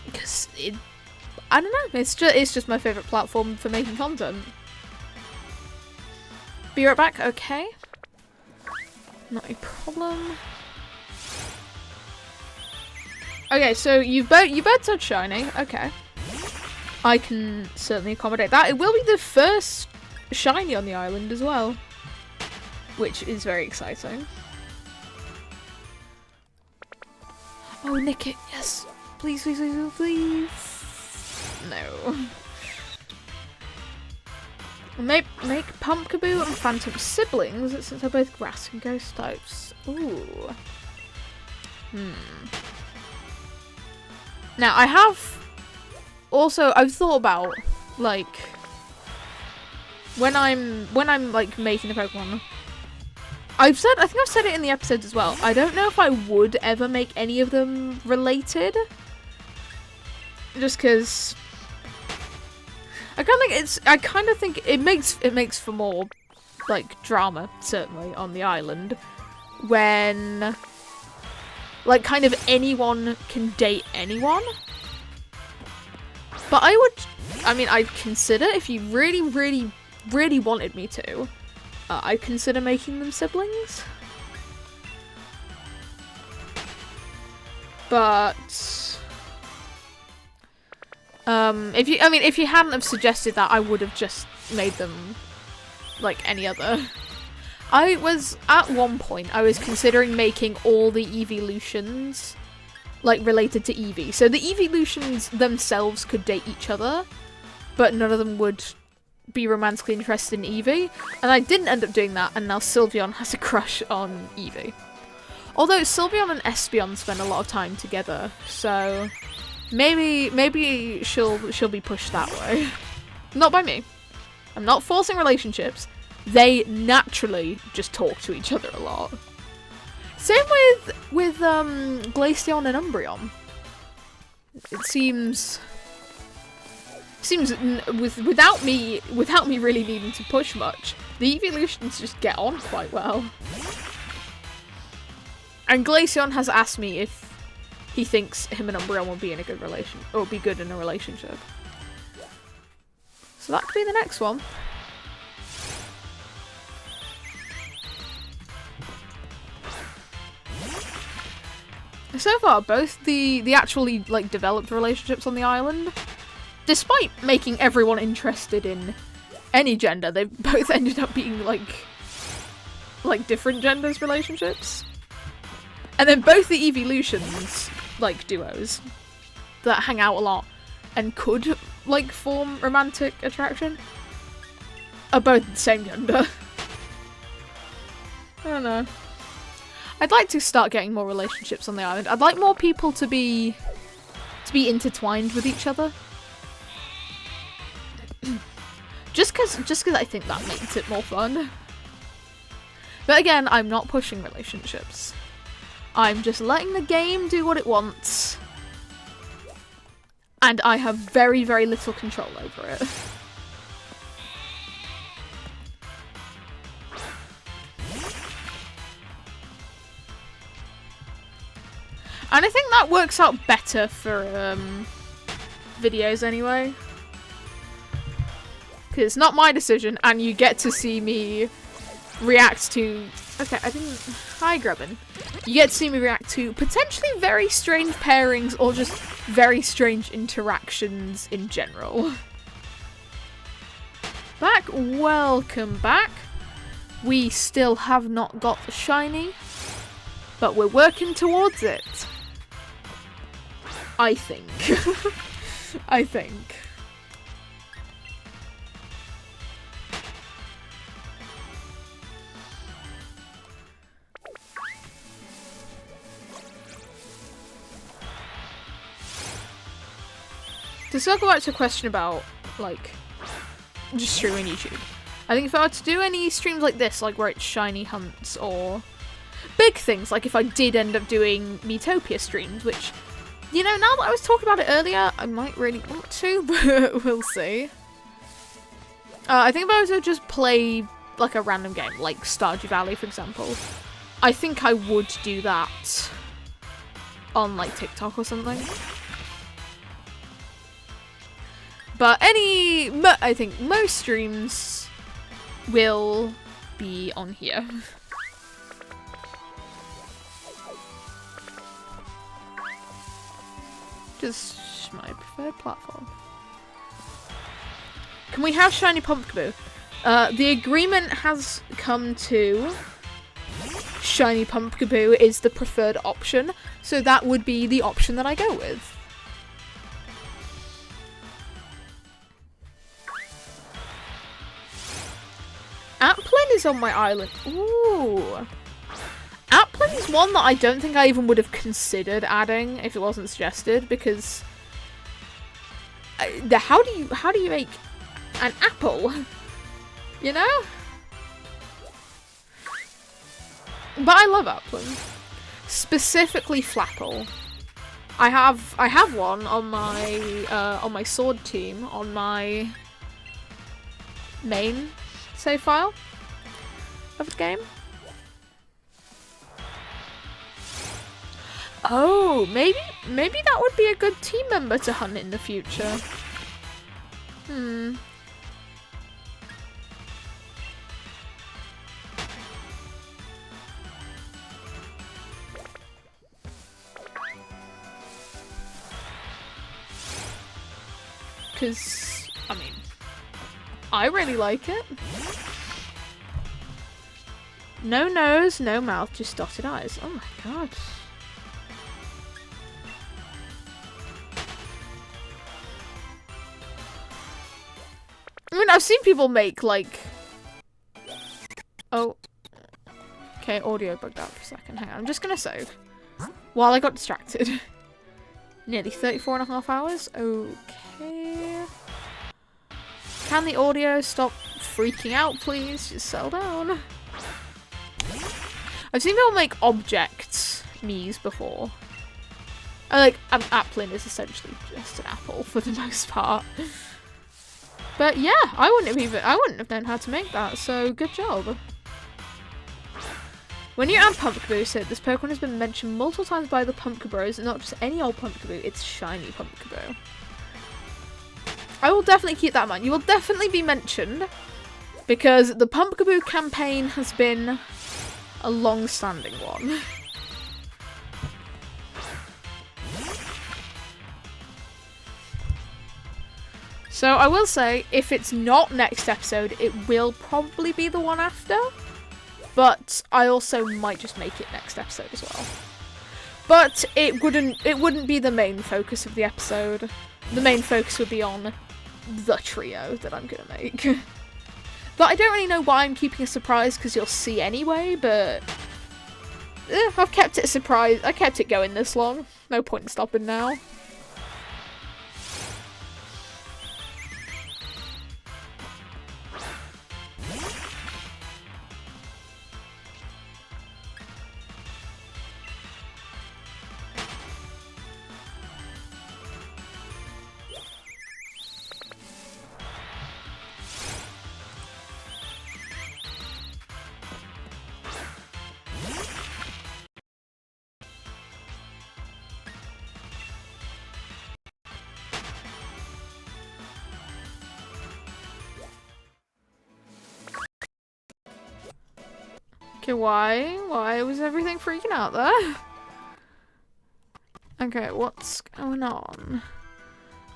Because I don't know, it's just my favourite platform for making content. Be right back, okay. Not a problem. Okay, so your bird said shiny, okay. I can certainly accommodate that. It will be the first shiny on the island as well, which is very exciting. Oh, nick it, yes. Please, please, please, please. No. Make Pumpkaboo and Phantom siblings since they're both grass and ghost types. Ooh. Now, I've thought about, like, when I'm like making a Pokemon, I think I've said it in the episodes as well. I don't know if I would ever make any of them related, just because I kind of think it makes for more like drama, certainly on the island, when like kind of anyone can date anyone. But I'd consider, if you really, really, really wanted me to, I'd consider making them siblings. But if you hadn't have suggested that, I would have just made them like any other. At one point, I was considering making all the evolutions like related to Eevee. So the evolutions themselves could date each other, but none of them would be romantically interested in Eevee. And I didn't end up doing that, and now Sylveon has a crush on Eevee. Although Sylveon and Espeon spend a lot of time together, so maybe she'll be pushed that way. Not by me. I'm not forcing relationships. They naturally just talk to each other a lot. Same with Glaceon and Umbreon. It seems without me really needing to push much, the evolutions just get on quite well. And Glaceon has asked me if he thinks him and Umbreon will be in a good relation, or be good in a relationship. So that could be the next one. So far, both the actually like developed relationships on the island, despite making everyone interested in any gender, they've both ended up being like different genders relationships. And then both the evolutions, like duos, that hang out a lot and could like form romantic attraction, are both the same gender. I don't know. I'd like to start getting more relationships on the island. I'd like more people to be intertwined with each other. just cause I think that makes it more fun. But again, I'm not pushing relationships. I'm just letting the game do what it wants. And I have very, very little control over it. And I think that works out better for videos anyway. Because it's not my decision, and you get to see me react to... Okay, I didn't... Hi, Grubbin. You get to see me react to potentially very strange pairings, or just very strange interactions in general. Welcome back. We still have not got the shiny, but we're working towards it. I think. I think. To circle back to a question about, like, just streaming YouTube. I think if I were to do any streams like this, like where it's shiny hunts or big things, like if I did end up doing Miitopia streams, which, you know, now that I was talking about it earlier, I might really want to, but we'll see. I think if I was to just play like a random game, like Stardew Valley, for example, I think I would do that on like TikTok or something. But I think most streams will be on here. Just my preferred platform. Can we have shiny Pumpkaboo? The agreement has come to shiny Pumpkaboo is the preferred option, so that would be the option that I go with. Applin is on my island. Ooh. Applin is one that I don't think I even would have considered adding if it wasn't suggested, because how do you make an apple? You know? But I love Applin. Specifically Flapple. I have one on my sword team on my main save file of the game. Oh, maybe that would be a good team member to hunt in the future. Because, I mean, I really like it. No nose, no mouth, just dotted eyes. Oh my god. I mean, I've seen people make, like... Oh. Okay, audio bugged out for a second. Hang on, I'm just gonna save. While I got distracted. Nearly 34.5 hours? Okay. Can the audio stop freaking out, please? Just settle down. I've seen people make object me's before. Applin is essentially just an apple for the most part. But yeah, I wouldn't have known how to make that, so good job. When you add Pumpkaboo, so this Pokemon has been mentioned multiple times by the Pumpkabros, not just any old Pumpkaboo, it's shiny Pumpkaboo. I will definitely keep that in mind. You will definitely be mentioned, because the Pumpkaboo campaign has been a long-standing one. So I will say, if it's not next episode, it will probably be the one after. But I also might just make it next episode as well. But it wouldn't be the main focus of the episode. The main focus would be on the trio that I'm gonna make. But I don't really know why I'm keeping a surprise, because you'll see anyway, but I've kept it a surprise. I kept it going this long. No point in stopping now. Okay, why was everything freaking out there? Okay, what's going on?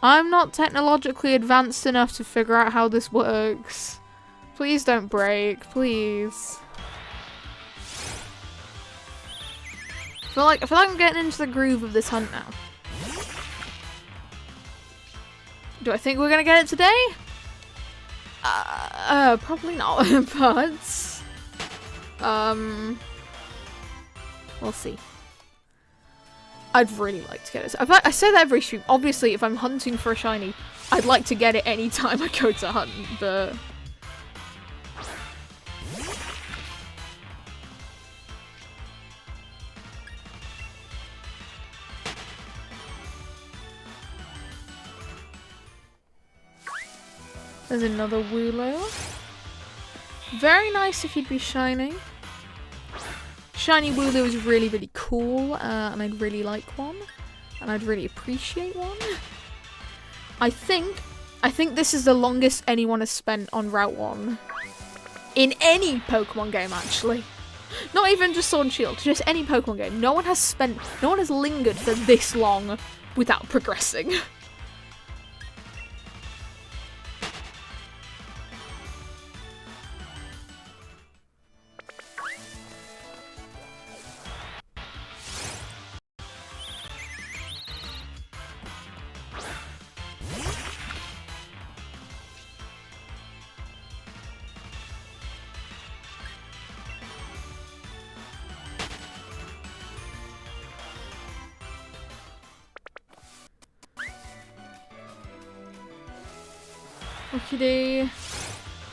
I'm not technologically advanced enough to figure out how this works. Please don't break, please. I feel like I'm getting into the groove of this hunt now. Do I think we're gonna get it today? Probably not, but... we'll see. I'd really like to get it. I say that every stream. Obviously, if I'm hunting for a shiny, I'd like to get it any time I go to hunt, but... There's another Wooloo. Very nice if you'd be shiny. Shiny Wooloo is really, really cool, and I'd really like one. And I'd really appreciate one. I think this is the longest anyone has spent on Route 1. In any Pokemon game, actually. Not even just Sword and Shield, just any Pokemon game. No one has lingered for this long without progressing. Okie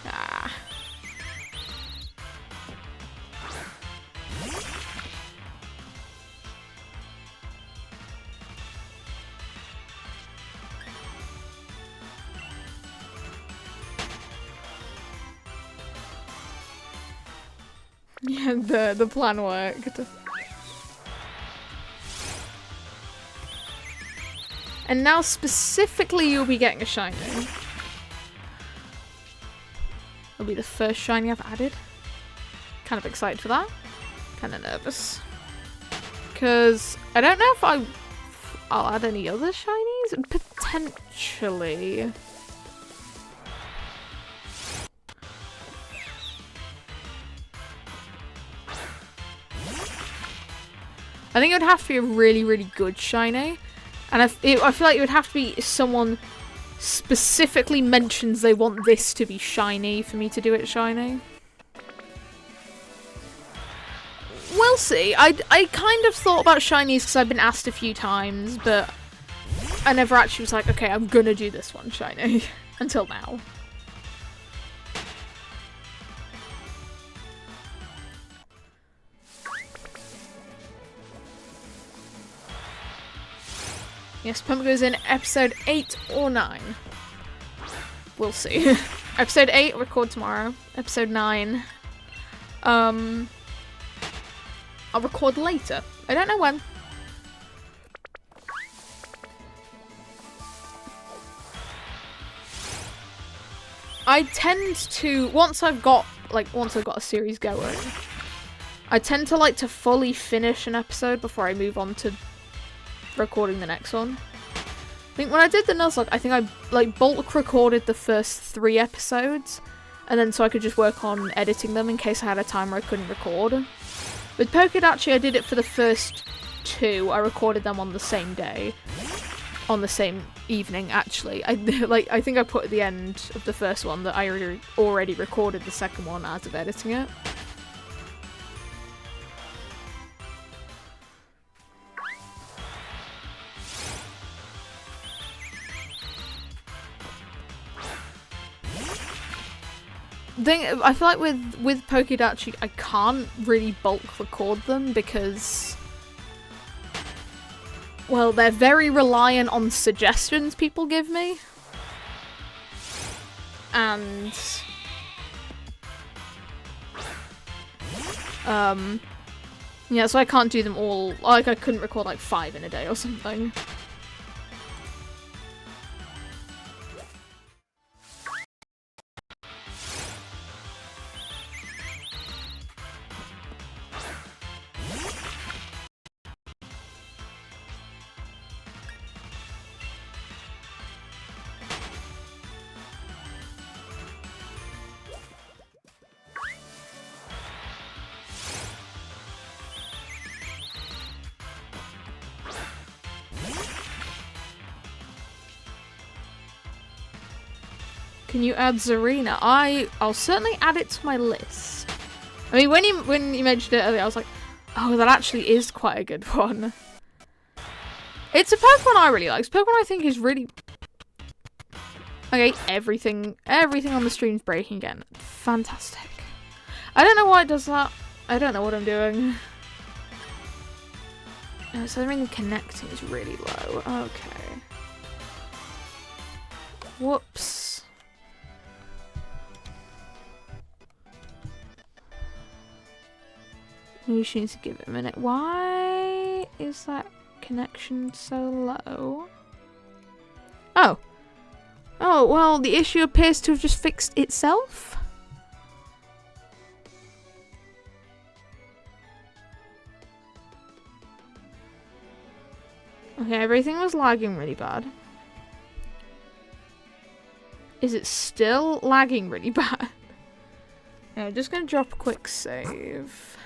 ah. Yeah, the plan worked. And now specifically you'll be getting a shiny. It'll be the first shiny I've added. Kind of excited for that. Kind of nervous. Because I don't know if I'll add any other shinies. Potentially. I think it would have to be a really, really good shiny. And I feel like it would have to be someone specifically mentions they want this to be shiny for me to do it shiny. We'll see. I kind of thought about shinies because I've been asked a few times, but I never actually was like, okay, I'm gonna do this one shiny. Until now. Yes, Pump goes in episode 8 or 9. We'll see. Episode 8, record tomorrow. Episode 9, I'll record later. I don't know when. I tend to, once I've got a series going, I tend to like to fully finish an episode before I move on to recording the next one. I think when I did the Nuzlocke, I think I like bulk recorded the first 3 episodes, and then so I could just work on editing them in case I had a time where I couldn't record. With Pokedachi, I did it for the first 2. I recorded them on the same day, on the same evening. Actually, I think I put at the end of the first one that I already recorded the second one as of editing it. I feel like with Pokedachi, I can't really bulk record them because, well, they're very reliant on suggestions people give me. And, yeah, so I can't do them all. Like, I couldn't record like 5 in a day or something. Can you add Zarina? I'll certainly add it to my list. I mean, when you mentioned it earlier, I was like, oh, that actually is quite a good one. It's a Pokemon I really like. It's a Pokemon I think is really... Okay, everything on the stream's breaking again. Fantastic. I don't know why it does that. I don't know what I'm doing. No, so the connecting is really low. Okay. Whoops. We should need to give it a minute. Why is that connection so low? Oh. Oh, well, the issue appears to have just fixed itself. Okay, everything was lagging really bad. Is it still lagging really bad? Yeah, I'm just gonna drop a quick save.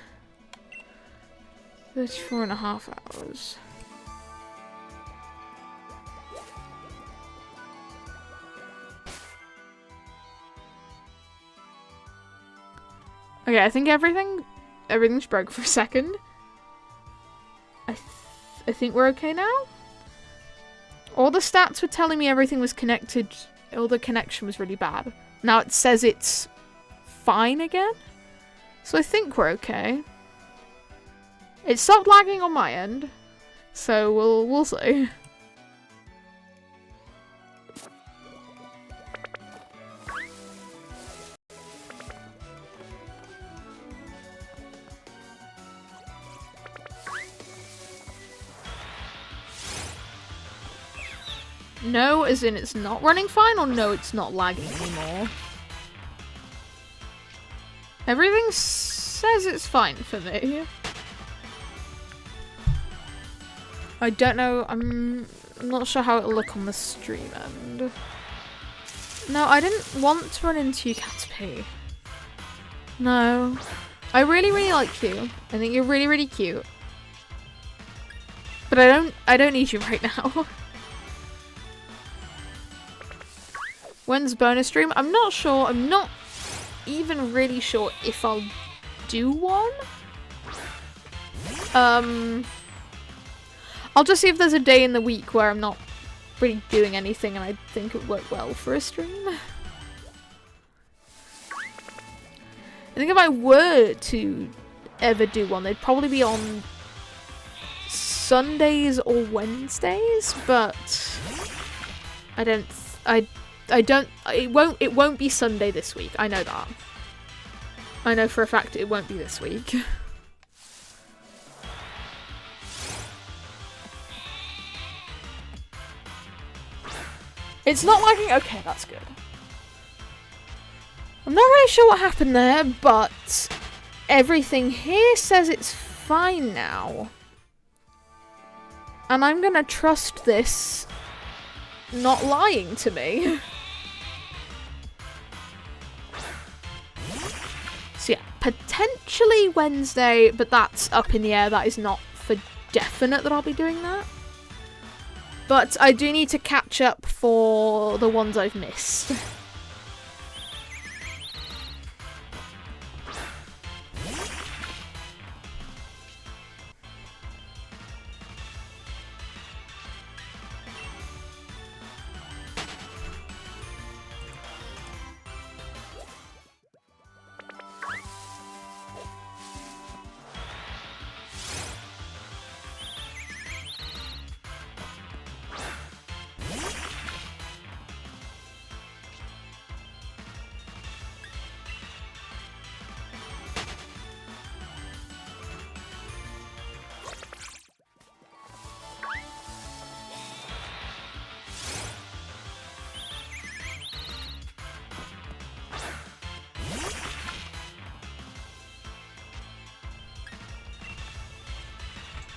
34.5 hours. Okay, I think everything's broke for a second. I think we're okay now. All the stats were telling me everything was connected. All the connection was really bad. Now it says it's fine again. So I think we're okay. It stopped lagging on my end. So we'll see. No, as in it's not running fine, or no, it's not lagging anymore? Everything says it's fine for me. I don't know, I'm not sure how it'll look on the stream end. No, I didn't want to run into you, Caterpie. No. I really, really like you. I think you're really, really cute. But I don't need you right now. When's bonus stream? I'm not sure. I'm not even really sure if I'll do one. I'll just see if there's a day in the week where I'm not really doing anything and I think it would work well for a stream. I think if I were to ever do one, they'd probably be on Sundays or Wednesdays, but it won't be Sunday this week. I know that. I know for a fact it won't be this week. It's not lagging. Okay, that's good. I'm not really sure what happened there, but everything here says it's fine now. And I'm gonna trust this not lying to me. So yeah, potentially Wednesday, but that's up in the air. That is not for definite that I'll be doing that. But I do need to catch up for the ones I've missed.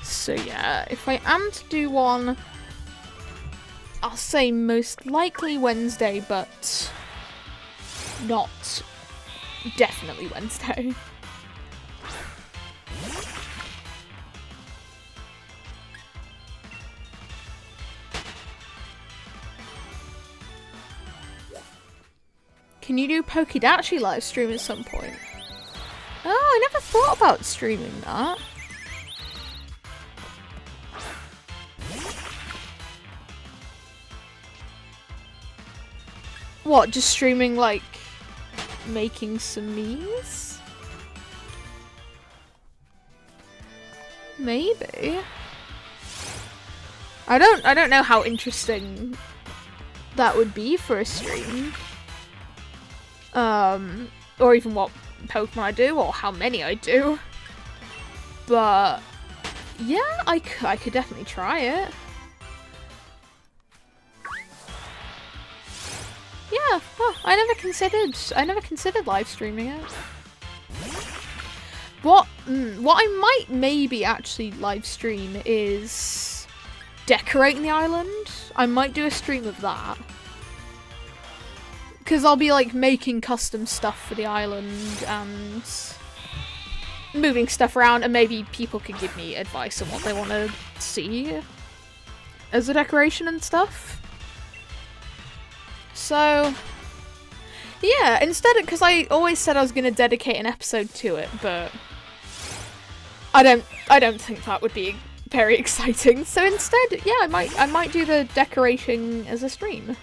So yeah, if I am to do one, I'll say most likely Wednesday, but not definitely Wednesday. Can you do Pokédachi live stream at some point? Oh, I never thought about streaming that. What, just streaming, like, making some memes? Maybe. I don't know how interesting that would be for a stream. Or even what Pokemon I do, or how many I do. But yeah, I could definitely try it. Yeah, oh, I never considered live streaming it. What I might maybe actually live stream is decorating the island. I might do a stream of that. Because I'll be like making custom stuff for the island and moving stuff around, and maybe people could give me advice on what they want to see as a decoration and stuff. So yeah, instead, because I always said I was going to dedicate an episode to it, but I don't think that would be very exciting. So instead, yeah, I might do the decoration as a stream.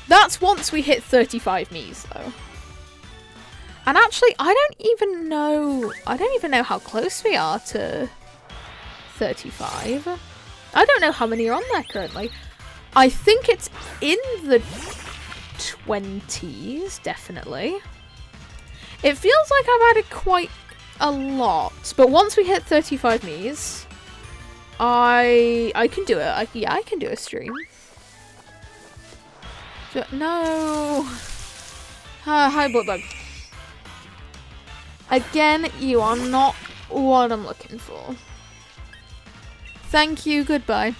That's once we hit 35 Mies, though. And actually, I don't even know how close we are to 35. I don't know how many are on there currently. I think it's in the 20s, definitely. It feels like I've added quite a lot, but once we hit 35 Mies, I can do it. I can do a stream. No. Hi, Bloodbug. Again, you are not what I'm looking for. Thank you, goodbye.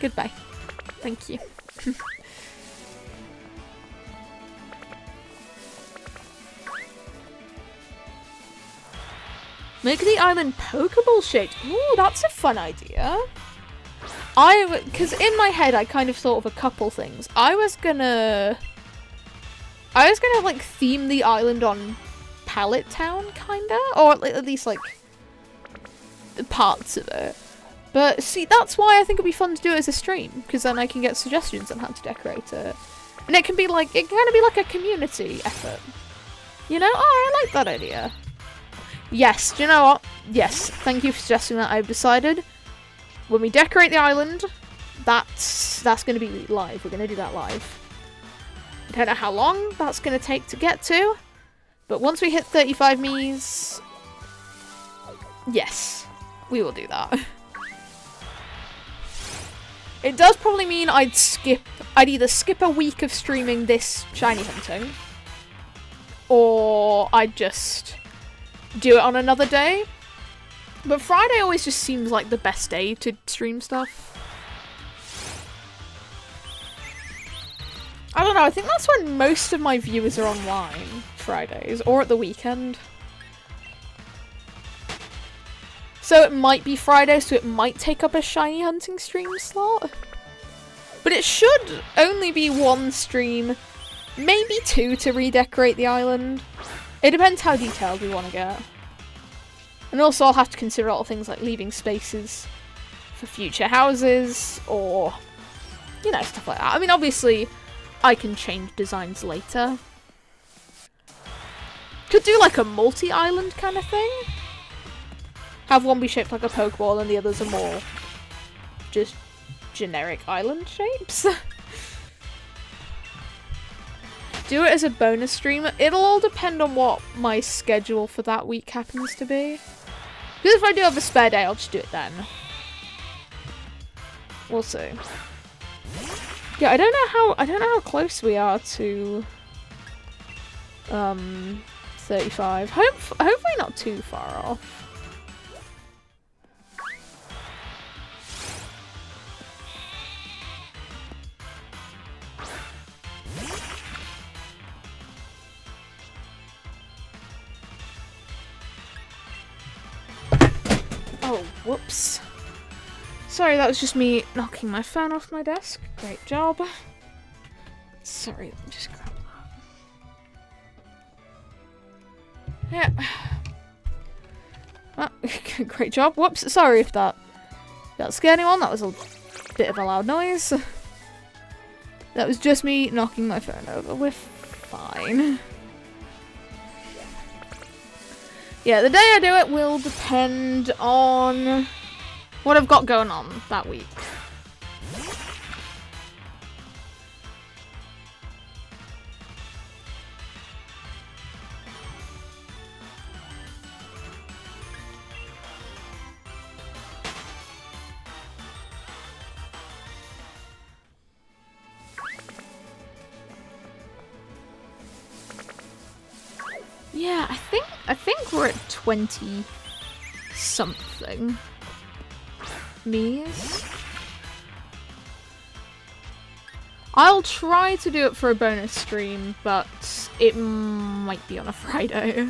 Goodbye. Thank you. Make the island Pokeball shaped. Ooh, that's a fun idea. Because in my head I kind of thought of a couple things. I was gonna like theme the island on Pallet Town, kinda, or at least like parts of it. But see, that's why I think it'd be fun to do it as a stream, because then I can get suggestions on how to decorate it, and it can kind of be like a community effort. You know? Oh, I like that idea. Yes. Do you know what? Yes. Thank you for suggesting that. I've decided. When we decorate the island, that's going to be live. We're going to do that live. I don't know how long that's going to take to get to, but once we hit 35 Mies, yes, we will do that. It does probably mean I'd either skip a week of streaming this shiny hunting, or I'd just do it on another day. But Friday always just seems like the best day to stream stuff. I don't know, I think that's when most of my viewers are online, Fridays, or at the weekend. So it might be Friday, so it might take up a shiny hunting stream slot. But it should only be one stream, maybe two to redecorate the island. It depends how detailed we want to get. And also I'll have to consider all things like leaving spaces for future houses, or, you know, stuff like that. I mean, obviously, I can change designs later. Could do like a multi-island kind of thing. Have one be shaped like a Pokeball and the others are more just generic island shapes. Do it as a bonus stream. It'll all depend on what my schedule for that week happens to be. Because if I do have a spare day, I'll just do it then. We'll see. Yeah, I don't know how close we are to 35. Hopefully not too far off. Oh, whoops. Sorry, that was just me knocking my phone off my desk. Great job. Sorry, let me just grab that. Yeah. Oh, great job. Whoops, sorry if that scared anyone. That was a bit of a loud noise. That was just me knocking my phone over. We're fine. Yeah, the day I do it will depend on what I've got going on that week. Yeah, I think we're at 20 something. Me's. I'll try to do it for a bonus stream, but it might be on a Friday.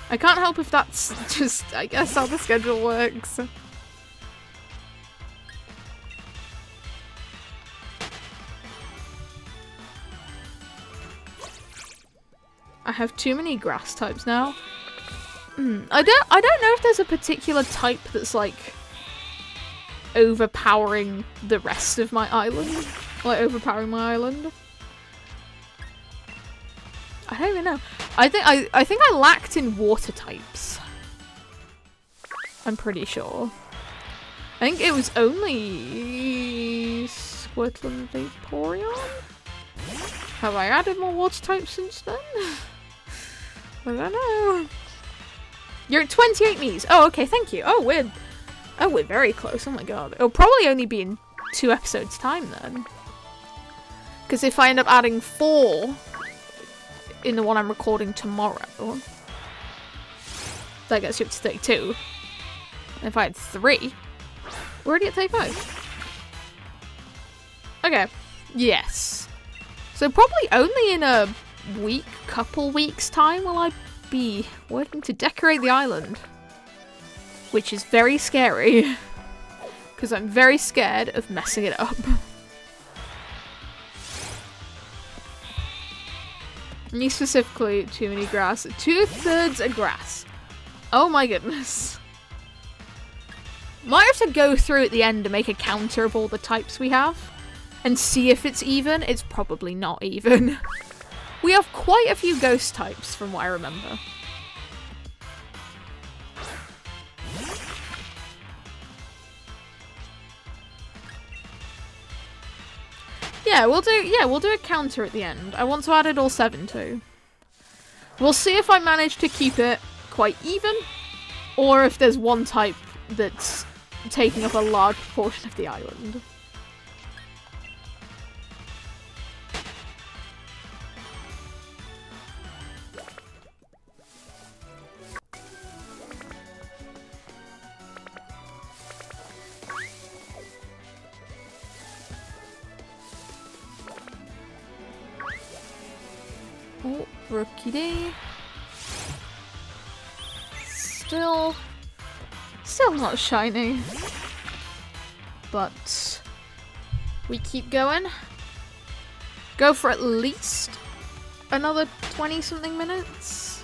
I can't help if that's just, I guess, how the schedule works. I have too many grass types now. I don't know if there's a particular type that's like overpowering the rest of my island. Like overpowering my island. I don't even know. I think I lacked in water types. I'm pretty sure. I think it was only Squirtle and Vaporeon? Have I added more water types since then? I don't know. You're at 28 Mies. Oh, okay, thank you. Oh, we're very close. Oh my god. It'll probably only be in 2 episodes time then. Because if I end up adding 4 in the one I'm recording tomorrow, that gets you up to 32. And if I had 3, we're already at 35. Okay. Yes. So probably only in a couple weeks time will I be working to decorate the island. Which is very scary. Because I'm very scared of messing it up. Me specifically, too many grass. 2/3 are grass. Oh my goodness. Might have to go through at the end to make a counter of all the types we have. And see if it's even. It's probably not even. We have quite a few ghost types from what I remember. Yeah, we'll do a counter at the end. I want to add it all 7 too. We'll see if I manage to keep it quite even, or if there's one type that's taking up a large proportion of the island. Oh, rookie day. Still not shiny. But we keep going. Go for at least another 20 something minutes.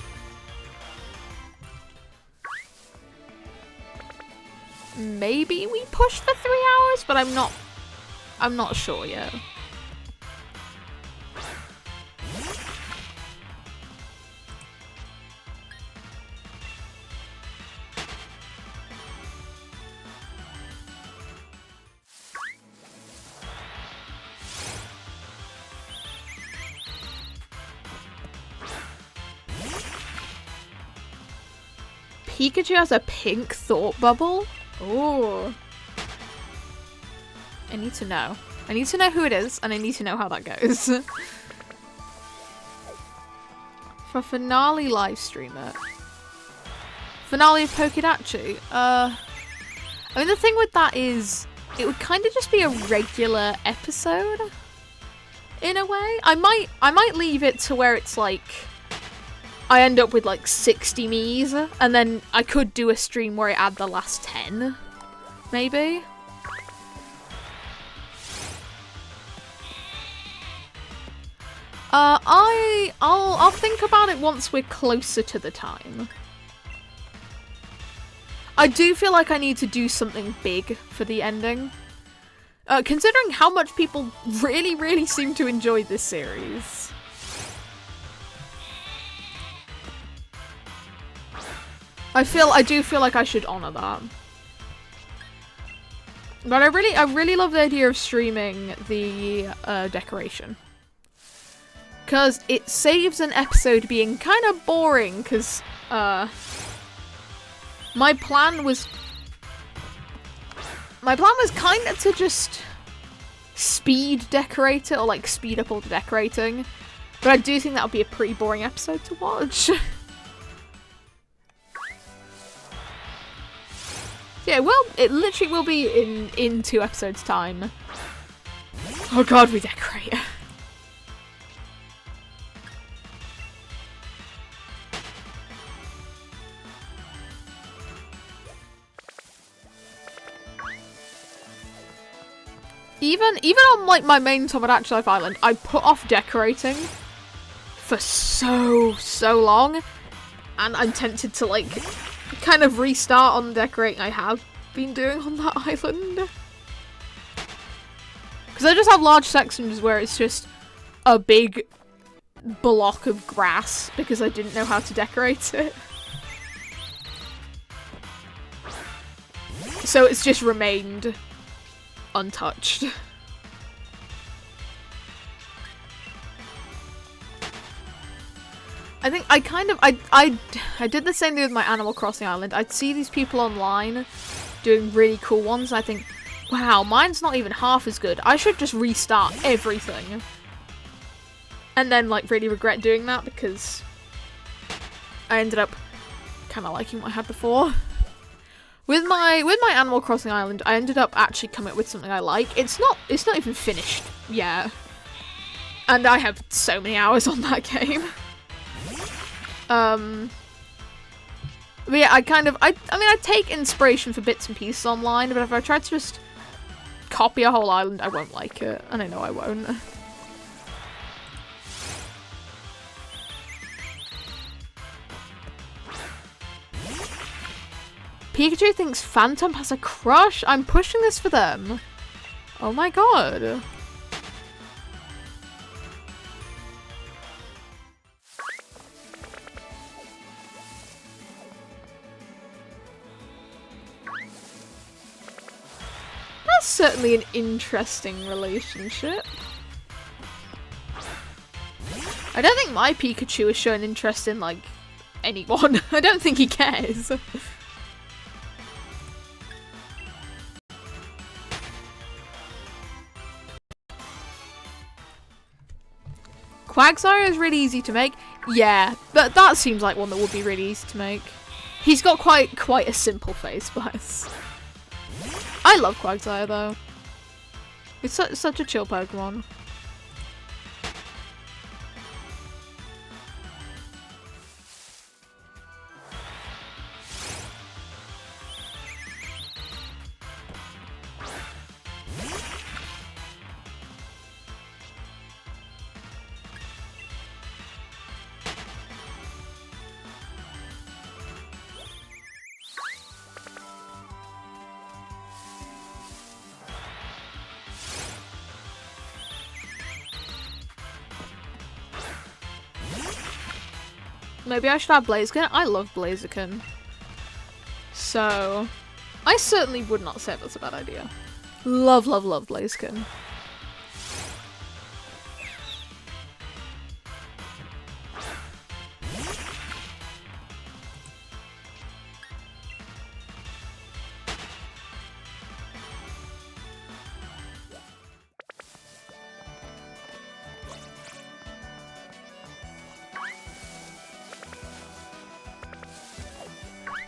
Maybe we push for 3 hours, but I'm not sure yet. Pikachu has a pink thought bubble? Ooh. I need to know. I need to know who it is, and I need to know how that goes. For finale live streamer. Finale of Pokedachi. I mean, the thing with that is, it would kind of just be a regular episode. In a way. I might leave it to where it's like, I end up with like 60 Miis, and then I could do a stream where I add the last 10, maybe. I'll think about it once we're closer to the time. I do feel like I need to do something big for the ending. Considering how much people really, really seem to enjoy this series. I do feel like I should honor that. But I really love the idea of streaming the decoration. Because it saves an episode being kind of boring, because my plan was kind of to just speed decorate it or like speed up all the decorating. But I do think that would be a pretty boring episode to watch. Yeah, well, it literally will be in 2 episodes' time. Oh god, we decorate. Even on like my main top at Actual Life Island, I put off decorating for so long, and I'm tempted to like kind of restart on the decorating I have been doing on that island. Because I just have large sections where it's just a big block of grass because I didn't know how to decorate it. So it's just remained untouched. I think I did the same thing with my Animal Crossing island. I'd see these people online doing really cool ones, and I think, wow, mine's not even half as good. I should just restart everything. And then like really regret doing that because I ended up kind of liking what I had before. With my Animal Crossing island, I ended up actually coming up with something I like. It's not even finished yet. And I have so many hours on that game. But yeah, I mean, I take inspiration for bits and pieces online, but if I try to just copy a whole island, I won't like it. And I know I won't. Pikachu thinks Phantom has a crush? I'm pushing this for them. Oh my god. That's certainly an interesting relationship. I don't think my Pikachu has shown interest in, like, anyone. I don't think he cares. Quagsire is really easy to make. Yeah, that seems like one that would be really easy to make. He's got quite a simple face, bless. I love Quagsire though. It's such a chill Pokemon. Maybe I should have Blaziken. I love Blaziken. So, I certainly would not say that's a bad idea. Love Blaziken.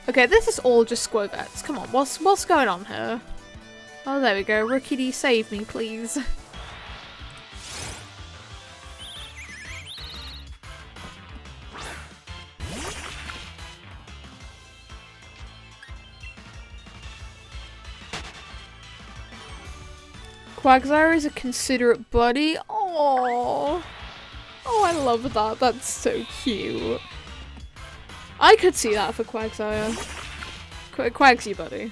Okay, this is all just Squirvets. Come on, what's going on here? Oh, there we go. Rookie D, save me, please. Quagsire is a considerate buddy. Oh, I love that. That's so cute. I could see that for Quagsire. Quagsy buddy.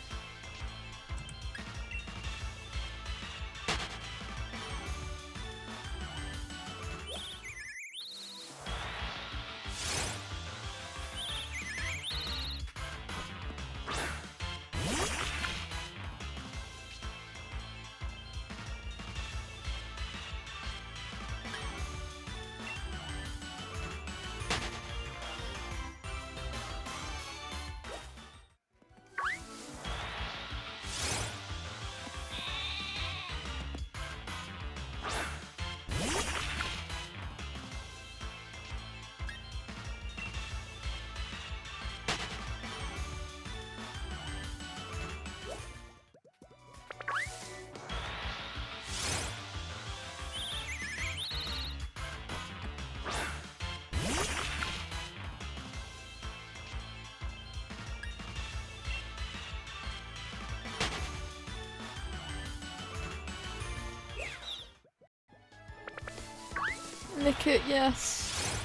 nick it, yes.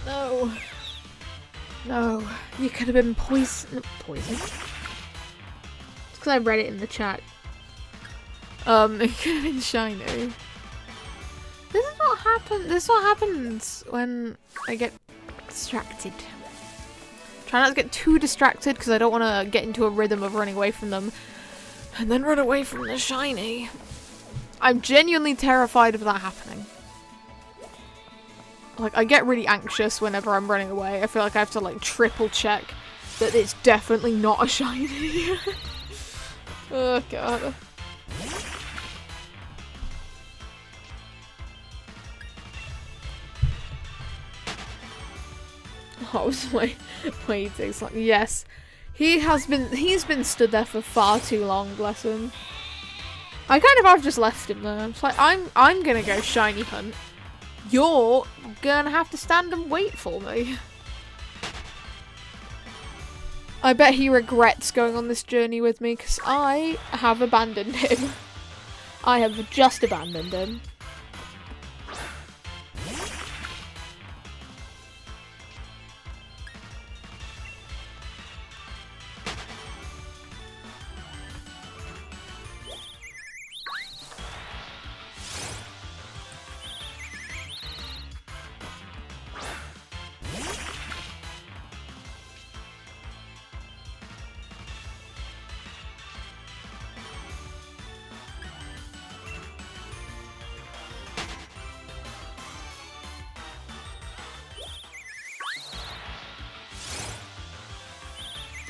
No. No. You could have been poisoned. It's because I read it in the chat. It could have been shiny. This is what happens when I get distracted. Try not to get too distracted because I don't want to get into a rhythm of running away from them and then run away from the shiny. I'm genuinely terrified of that happening. Like, I get really anxious whenever I'm running away. I feel like I have to, like, triple check that it's definitely not a shiny. Oh, God. Oh, waiting. Like, yes. He's been stood there for far too long, bless him. I kind of have just left him there. It's like, I'm gonna go shiny hunt. You're gonna have to stand and wait for me. I bet he regrets going on this journey with me because I have abandoned him. I have just abandoned him.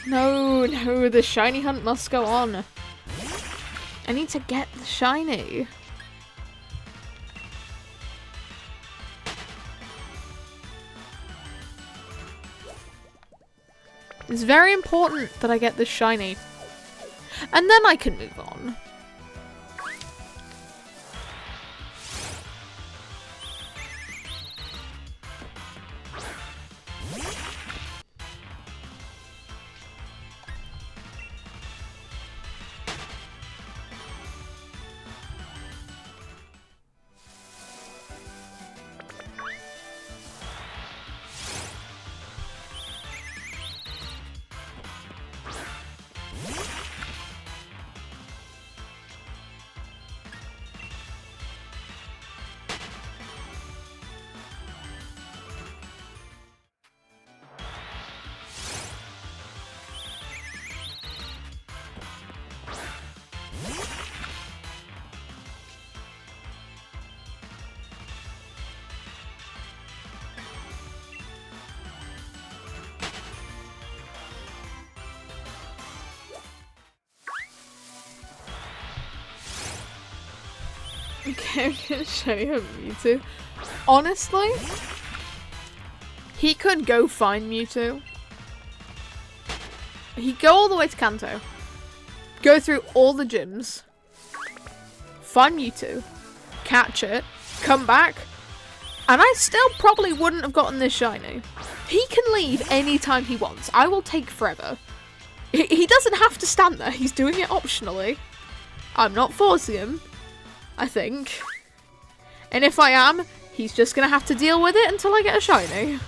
No, the shiny hunt must go on. I need to get the shiny. It's very important that I get this shiny. And then I can move on. Okay, I'm gonna show you a Mewtwo. Honestly, he could go find Mewtwo. He'd go all the way to Kanto, go through all the gyms, find Mewtwo, catch it, come back, and I still probably wouldn't have gotten this shiny. He can leave anytime he wants. I will take forever. He doesn't have to stand there. He's doing it optionally. I'm not forcing him, I think. And if I am, he's just gonna have to deal with it until I get a shiny.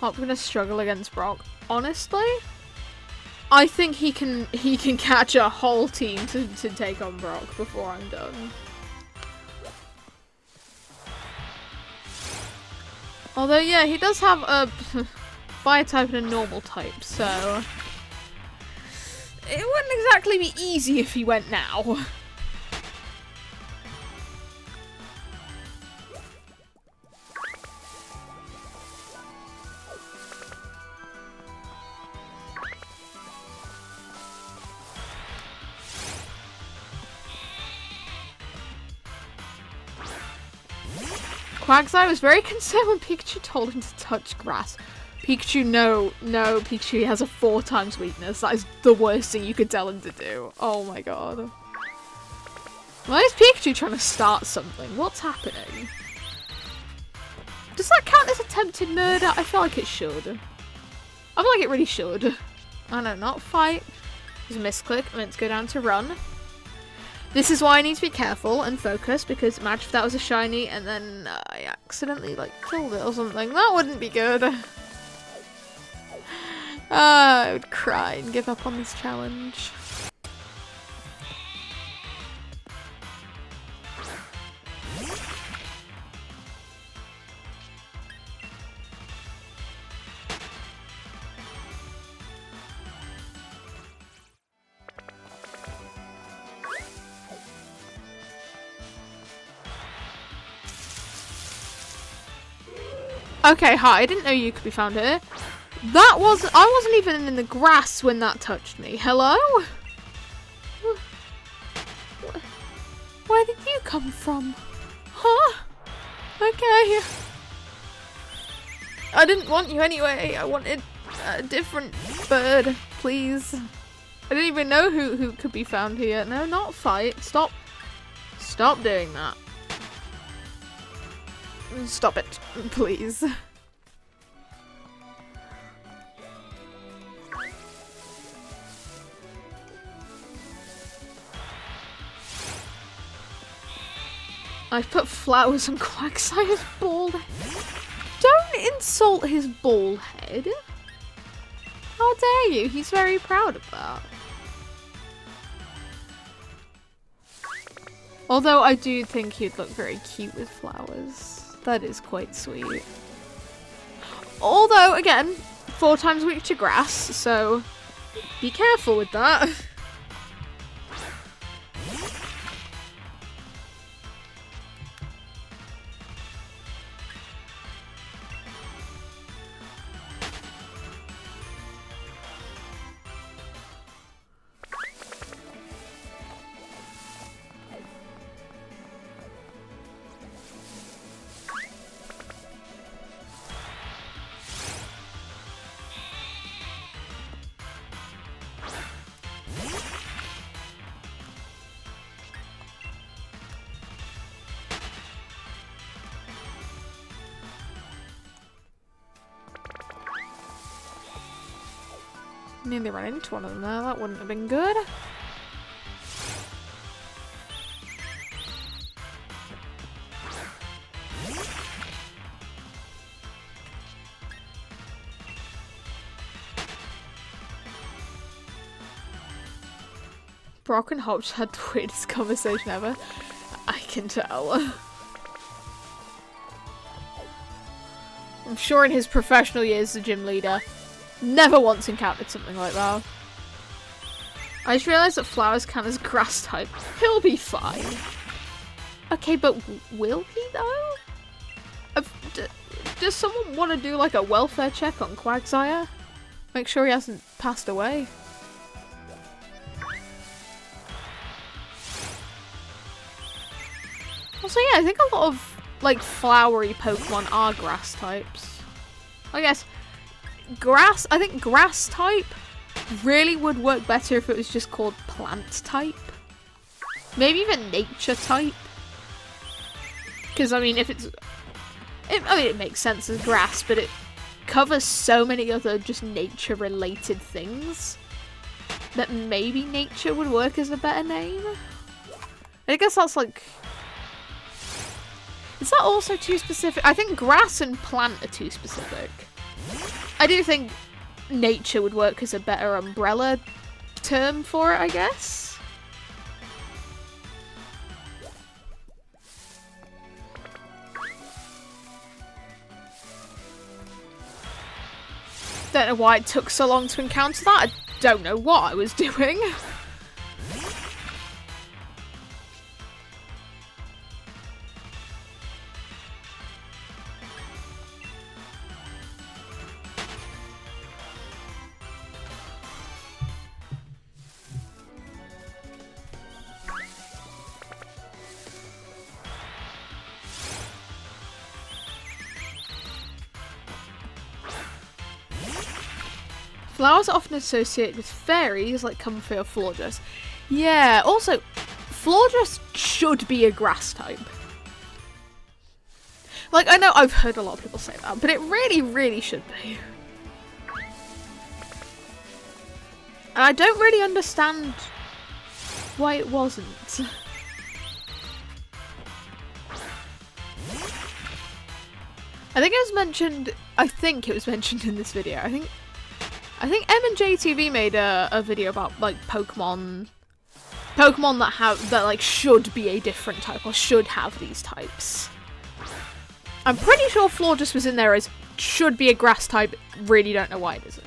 Hop's gonna struggle against Brock. Honestly, I think he can catch a whole team to take on Brock before I'm done. Although, yeah, he does have a fire type and a normal type, so it wouldn't exactly be easy if he went now. Quagsire was very concerned when Pikachu told him to touch grass. Pikachu, no, Pikachu, he has a 4 times weakness. That is the worst thing you could tell him to do. Oh my god. Why is Pikachu trying to start something? What's happening? Does that count as attempted murder? I feel like it should. I feel like it really should. I know, not fight. There's a misclick. I meant to go down to run. This is why I need to be careful and focus, because imagine if that was a shiny and then I accidentally, like, killed it or something. That wouldn't be good. I would cry and give up on this challenge. Okay, hi, I didn't know you could be found here. I wasn't even in the grass when that touched me. Hello? Where did you come from? Huh? Okay. I didn't want you anyway. I wanted a different bird, please. I didn't even know who could be found here. No, not fight. Stop doing that. Stop it, please. I've put flowers on Quagsire's bald head. Don't insult his bald head. How dare you? He's very proud of that. Although I do think he'd look very cute with flowers. That is quite sweet. Although, again, 4 times weak to grass, so be careful with that. Nearly ran into one of them there. That wouldn't have been good. Brock and Hopch had the weirdest conversation ever. I can tell. I'm sure in his professional years as a gym leader, never once encountered something like that. I just realised that flowers count as grass type. He'll be fine. Okay, but will he though? Does someone want to do like a welfare check on Quagsire? Make sure he hasn't passed away. Also, yeah, I think a lot of like flowery Pokemon are grass types. I guess I think grass type really would work better if it was just called plant type. Maybe even nature type. Because, I mean, it makes sense as grass, but it covers so many other just nature-related things that maybe nature would work as a better name. I guess that's like... Is that also too specific? I think grass and plant are too specific. I do think nature would work as a better umbrella term for it, I guess. Don't know why it took so long to encounter that. I don't know what I was doing. Flowers are often associated with fairies like Comfrey or Flawdress. Yeah, also, Flawdress should be a grass type. Like, I know I've heard a lot of people say that, but it really, really should be. And I don't really understand why it wasn't. I think it was mentioned in this video. I think M and JTV made a video about like Pokemon that like should be a different type or should have these types. I'm pretty sure Flawdress was in there as should be a grass type. Really don't know why it isn't.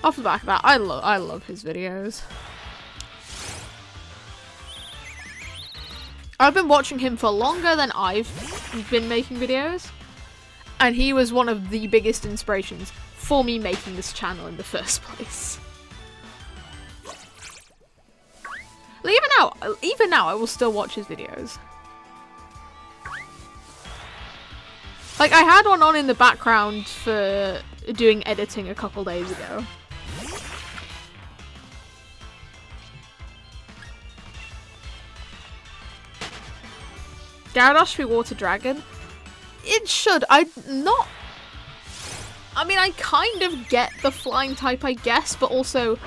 Off the back of that, I love his videos. I've been watching him for longer than I've been making videos. And he was one of the biggest inspirations for me making this channel in the first place. Even now, I will still watch his videos. Like, I had one on in the background for doing editing a couple days ago. Gyarados should be Water Dragon. It should. I mean, I kind of get the flying type, I guess, but also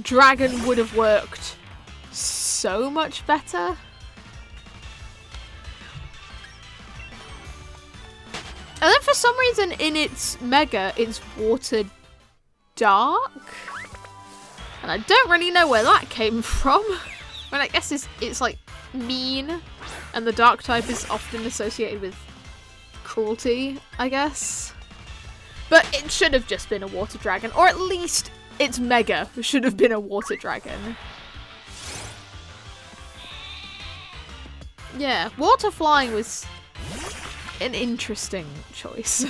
Dragon would have worked so much better. And then for some reason in its Mega, it's Water Dark. And I don't really know where that came from. I mean, I guess it's like mean, and the Dark type is often associated with cruelty, I guess. But it should have just been a Water Dragon, or at least its Mega should have been a Water Dragon. Yeah, Water Flying was an interesting choice.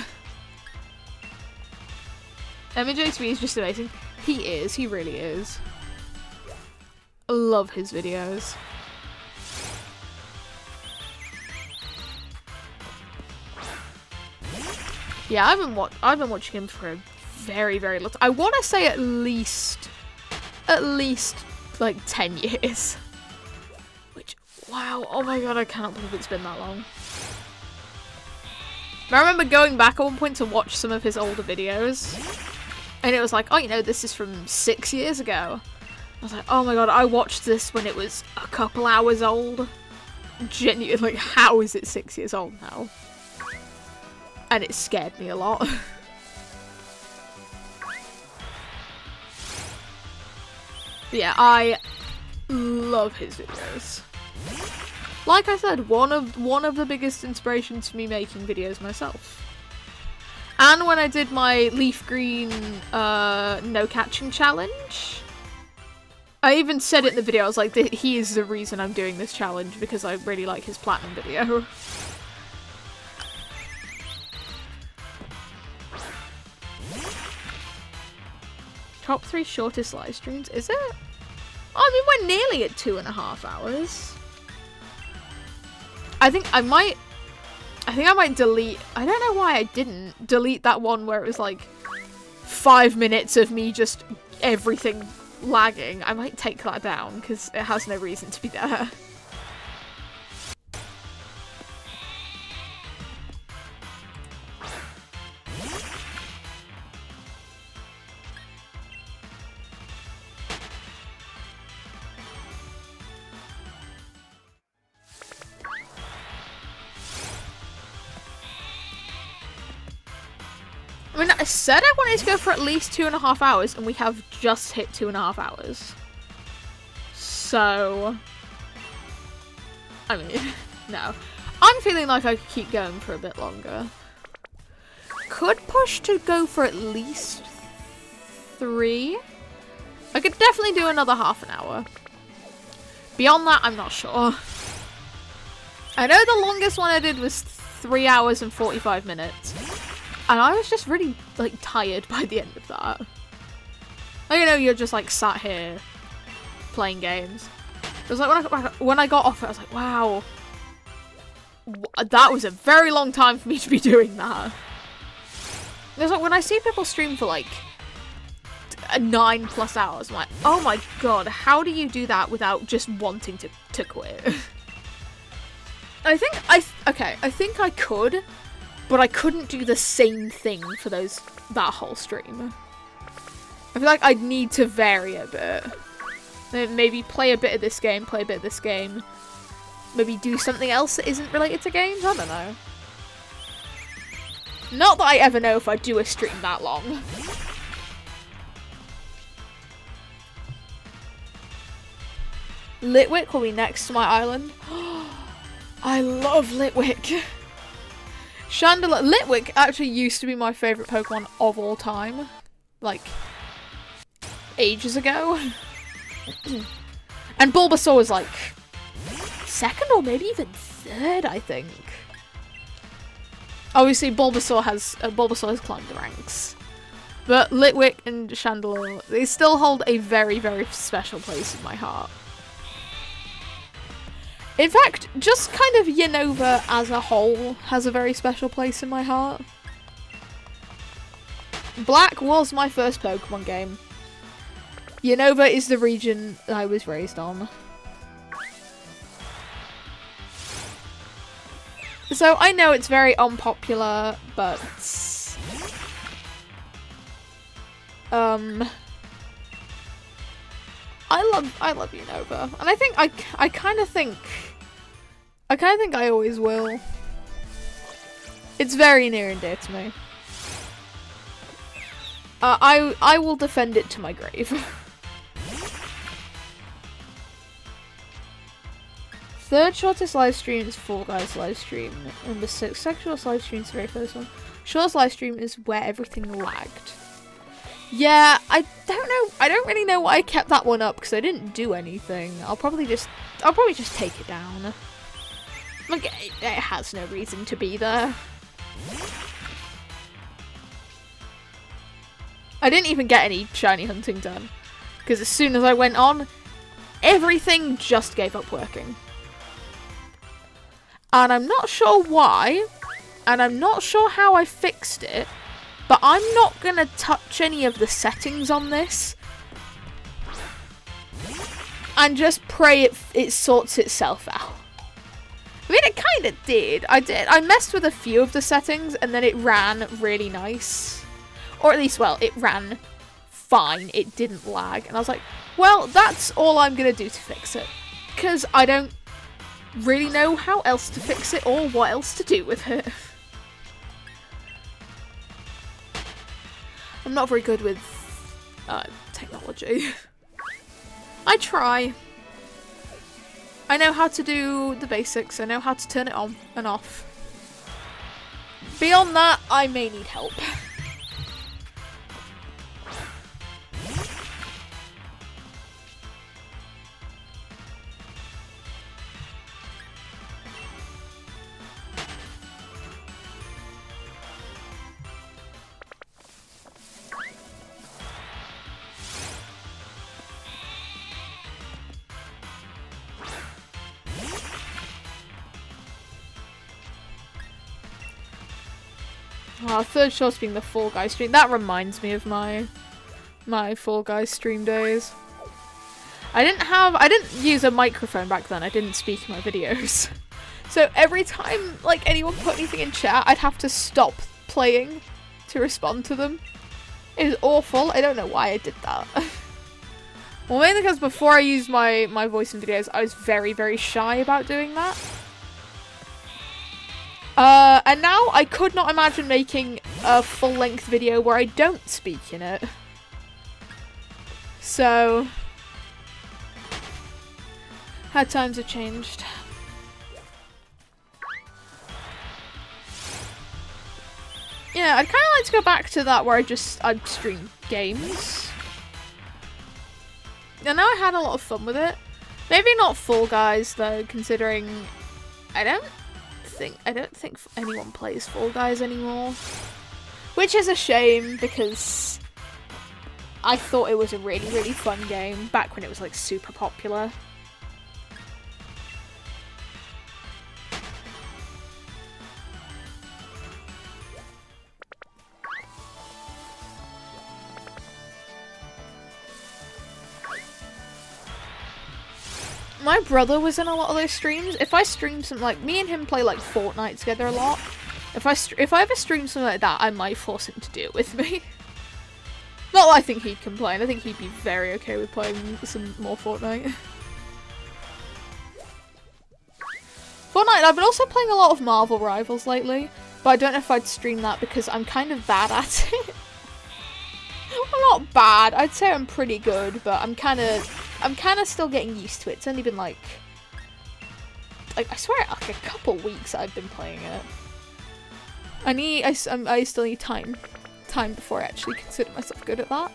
MJ3 is just amazing. He really is. I love his videos. Yeah, I've been watching him for a very, very long time. I want to say at least like 10 years. Which, wow, oh my god, I cannot believe it's been that long. I remember going back at one point to watch some of his older videos, and it was like, oh, you know, this is from 6 years ago. I was like, oh my god, I watched this when it was a couple hours old. Genuinely, like, how is it 6 years old now? And it scared me a lot. Yeah, I love his videos. Like I said, one of the biggest inspirations for me making videos myself. And when I did my leaf green no catching challenge, I even said it in the video, I was like, he is the reason I'm doing this challenge, because I really like his platinum video. Top 3 shortest live streams, is it? Oh, I mean, we're nearly at 2.5 hours. I think I might delete, I don't know why I didn't delete that one where it was like 5 minutes of me just everything lagging. I might take that down because it has no reason to be there. I mean, I said I wanted to go for at least 2.5 hours, and we have just hit 2.5 hours. So, I mean, no. I'm feeling like I could keep going for a bit longer. Could push to go for at least 3. I could definitely do another half an hour. Beyond that, I'm not sure. I know the longest one I did was 3 hours and 45 minutes. And I was just really, like, tired by the end of that. Like, you know, you're just, like, sat here playing games. It was like, when I got off it, I was like, wow. That was a very long time for me to be doing that. It was like, when I see people stream for, like, 9+ hours, I'm like, oh my god, how do you do that without just wanting to quit? I think I could, but I couldn't do the same thing for that whole stream. I feel like I'd need to vary a bit. Maybe play a bit of this game, play a bit of this game. Maybe do something else that isn't related to games, I don't know. Not that I ever know if I do a stream that long. Litwick will be next to my island. I love Litwick. Chandelier. Litwick actually used to be my favourite Pokemon of all time. Like, ages ago. And Bulbasaur was like, second or maybe even third, I think. Obviously, Bulbasaur has climbed the ranks. But Litwick and Chandelier, they still hold a very, very special place in my heart. In fact, just kind of Unova as a whole has a very special place in my heart. Black was my first Pokemon game. Unova is the region I was raised on. So I know it's very unpopular, but I love Unova, and I think I kind of think I always will. It's very near and dear to me. I will defend it to my grave. Third shortest live stream is Fall Guys live stream. Number 6, sexual live stream is the very first one. Shortest live stream is where everything lagged. Yeah, I don't know. I don't really know why I kept that one up because I didn't do anything. I'll probably just take it down. Like, it has no reason to be there. I didn't even get any shiny hunting done because as soon as I went on, everything just gave up working. And I'm not sure why, and I'm not sure how I fixed it, but I'm not going to touch any of the settings on this. And just pray it sorts itself out. I mean, it kind of did. I messed with a few of the settings, and then it ran really nice. Or at least, well, it ran fine. It didn't lag. And I was like, well, that's all I'm going to do to fix it. Because I don't really know how else to fix it or what else to do with it. I'm not very good with technology. I try. I know how to do the basics. I know how to turn it on and off. Beyond that, I may need help. Oh, third shot being the Fall Guys stream. That reminds me of my Fall Guys stream days. I didn't use a microphone back then. I didn't speak in my videos. So every time like anyone put anything in chat, I'd have to stop playing to respond to them. It was awful. I don't know why I did that. Well, mainly because before I used my voice in videos, I was very, very shy about doing that. And now I could not imagine making a full-length video where I don't speak in it. So, how times have changed. Yeah, I'd kind of like to go back to that where I'd stream games. I know I had a lot of fun with it. Maybe not Fall Guys though, considering I don't think anyone plays Fall Guys anymore. Which is a shame because I thought it was a really, really fun game back when it was like super popular. My brother was in a lot of those streams. If I stream something like me and him play like Fortnite together a lot. If I ever stream something like that, I might force him to do it with me. Not that I think he'd complain. I think he'd be very okay with playing some more Fortnite. I've been also playing a lot of Marvel Rivals lately, but I don't know if I'd stream that because I'm kind of bad at it. I'm not bad. I'd say I'm pretty good, but I'm kind of still getting used to it. It's only been like I swear, like a couple weeks I've been playing it. I still need time before I actually consider myself good at that.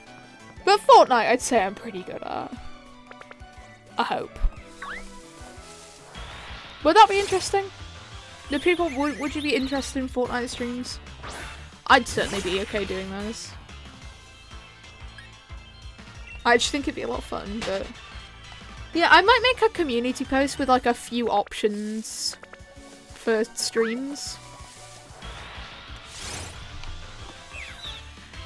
But Fortnite, I'd say I'm pretty good at. I hope. Would that be interesting? Do people would you be interested in Fortnite streams? I'd certainly be okay doing those. I just think it'd be a lot of fun, but yeah, I might make a community post with like a few options for streams.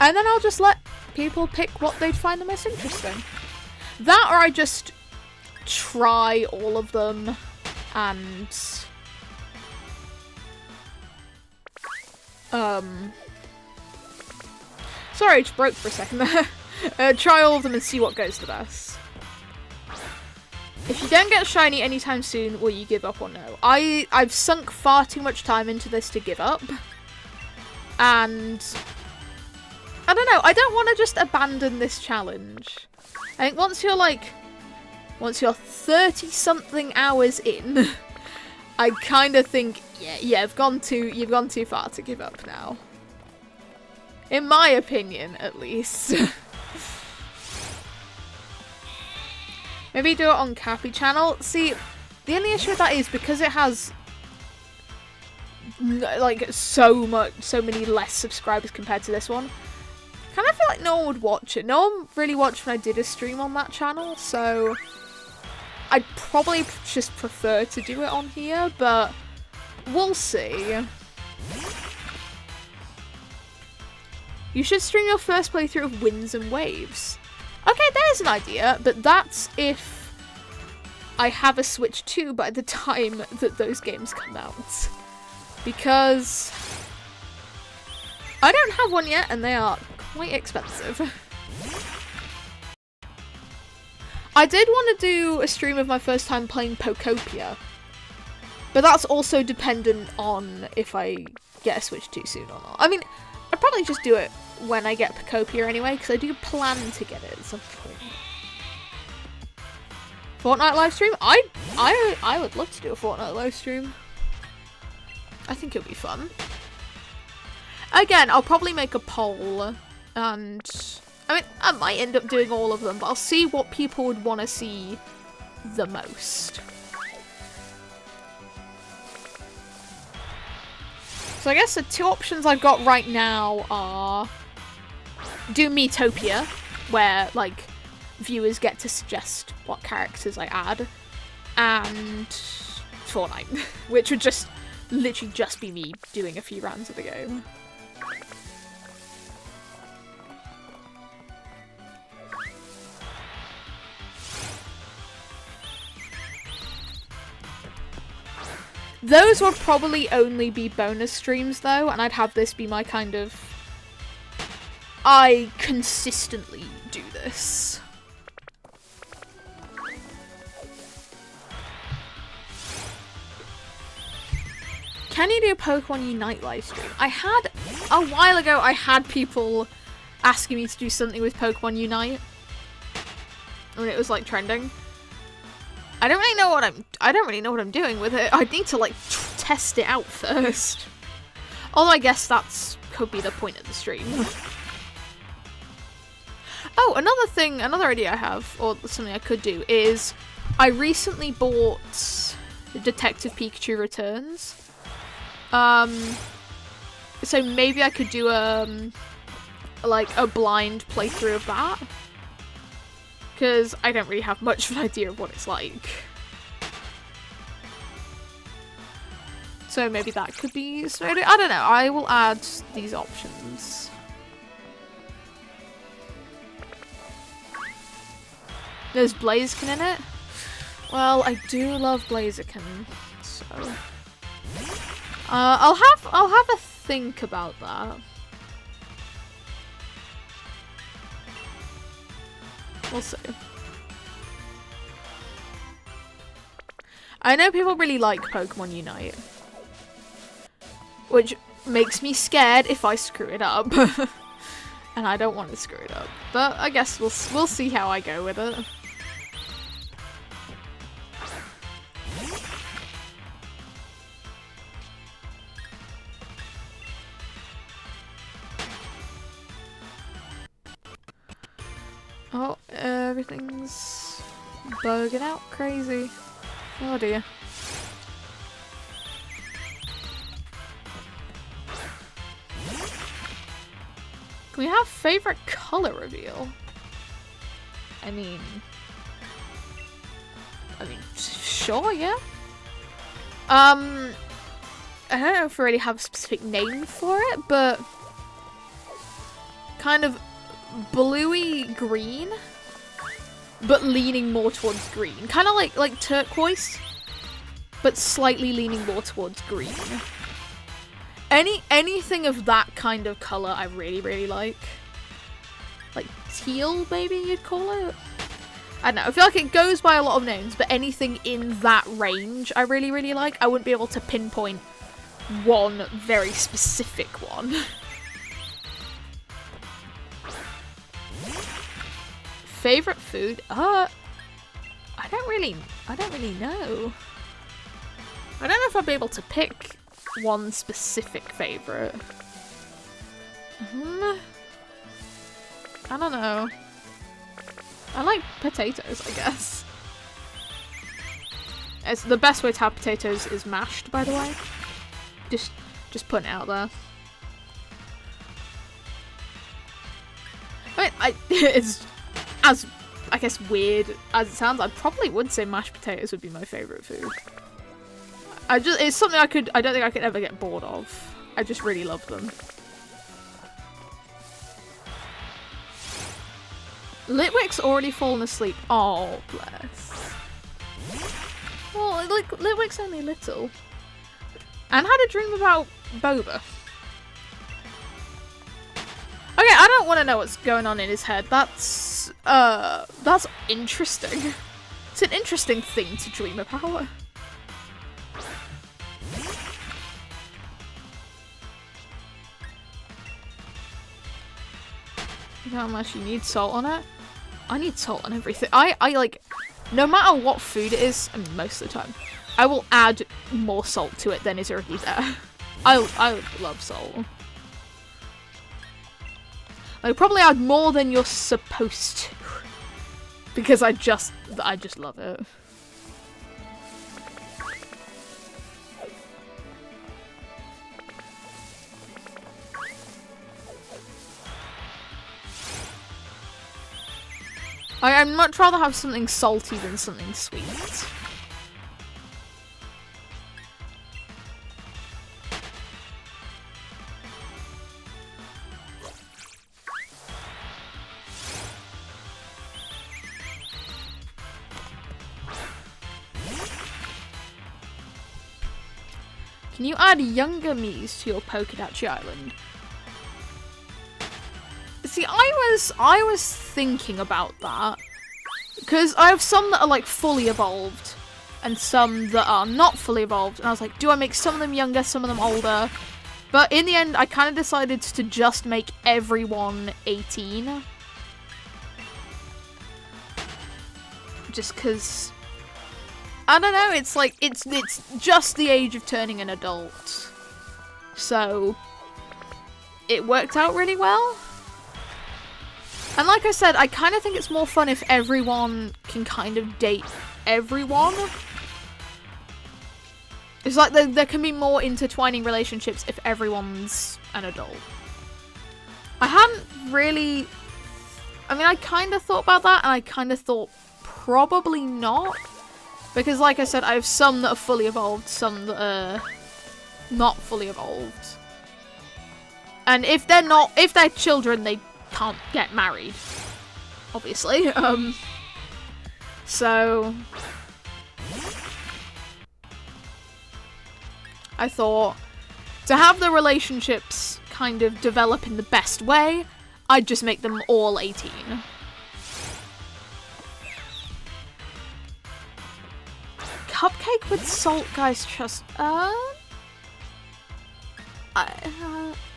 And then I'll just let people pick what they'd find the most interesting. That or I just try all of them and sorry, I just broke for a second there. Try all of them and see what goes the best. If you don't get shiny anytime soon, will you give up or no? I've sunk far too much time into this to give up. And I don't know, I don't want to just abandon this challenge. I think once you're 30 something hours in, I kind of think, yeah, you've gone too far to give up now. In my opinion, at least. Maybe do it on Cappy channel. See, the only issue with that is because it has like so many less subscribers compared to this one. Kind of feel like no one would watch it. No one really watched when I did a stream on that channel, so I'd probably just prefer to do it on here, but we'll see. You should stream your first playthrough of Winds and Waves. Okay, there's an idea, but that's if I have a Switch 2 by the time that those games come out. Because I don't have one yet, and they are quite expensive. I did want to do a stream of my first time playing Pokopia, but that's also dependent on if I get a Switch 2 soon or not. I mean, I'd probably just do it when I get Pokopia anyway, because I do plan to get it at some point. Fortnite live stream? I would love to do a Fortnite live stream. I think it would be fun. Again, I'll probably make a poll, and I mean, I might end up doing all of them, but I'll see what people would want to see the most. So I guess the two options I've got right now are do Miitopia, where like viewers get to suggest what characters I add, and Fortnite, which would just literally just be me doing a few rounds of the game. Those would probably only be bonus streams though, and I'd have this be my kind of, I consistently do this. Can you do a Pokemon Unite live stream? I had a while ago I had people asking me to do something with Pokemon Unite when it was like trending. I don't really know what I'm doing with it. I need to like test it out first. Although I guess could be the point of the stream. Oh, another idea I have, or something I could do, is I recently bought Detective Pikachu Returns. So maybe I could do like a blind playthrough of that. Because I don't really have much of an idea of what it's like. So maybe that could be started. I don't know. I will add these options. There's Blaziken in it. Well, I do love Blaziken, so I'll have a think about that. We'll see. I know people really like Pokemon Unite, which makes me scared if I screw it up. And I don't want to screw it up. But I guess we'll see how I go with it. Oh, everything's bugging out crazy. Oh dear. Can we have favorite color reveal? I mean, sure, yeah. I don't know if we already have a specific name for it, but kind of bluey green, but leaning more towards green. Kind of like turquoise, but slightly leaning more towards green. Anything of that kind of color I really, really like. Like teal, maybe you'd call it? I don't know, I feel like it goes by a lot of names, but anything in that range I really, really like. I wouldn't be able to pinpoint one very specific one. Favorite food? I don't really know. I don't know if I'll be able to pick one specific favorite. I don't know. I like potatoes, I guess. It's the best way to have potatoes is mashed, by the way. Just putting it out there. I mean, it's as, I guess, weird as it sounds, I probably would say mashed potatoes would be my favorite food. It's something I don't think I could ever get bored of. I just really love them. Litwick's already fallen asleep. Oh, bless. Well, Litwick's only little. And had a dream about Boba. Okay, I don't want to know what's going on in his head. That's interesting. It's an interesting thing to dream about. You know how much you need salt on it? I need salt on everything. I like, no matter what food it is, I mean, most of the time, I will add more salt to it than is already there. I love salt. I'd probably add more than you're supposed to. Because I just love it. I'd much rather have something salty than something sweet. Can you add younger Miis to your Pokedachi Island? See, I was thinking about that. Because I have some that are like fully evolved and some that are not fully evolved. And I was like, do I make some of them younger, some of them older? But in the end, I kind of decided to just make everyone 18. Just because, I don't know, it's like, it's just the age of turning an adult. So, it worked out really well. And like I said, I kind of think it's more fun if everyone can kind of date everyone. It's like there can be more intertwining relationships if everyone's an adult. I hadn't really... I mean, I kind of thought about that, and I kind of thought probably not. Because like I said, I have some that are fully evolved, some that are not fully evolved. And if they're children, they can't get married, obviously. So I thought to have the relationships kind of develop in the best way, I'd just make them all 18. Cupcake with salt, guys, trust.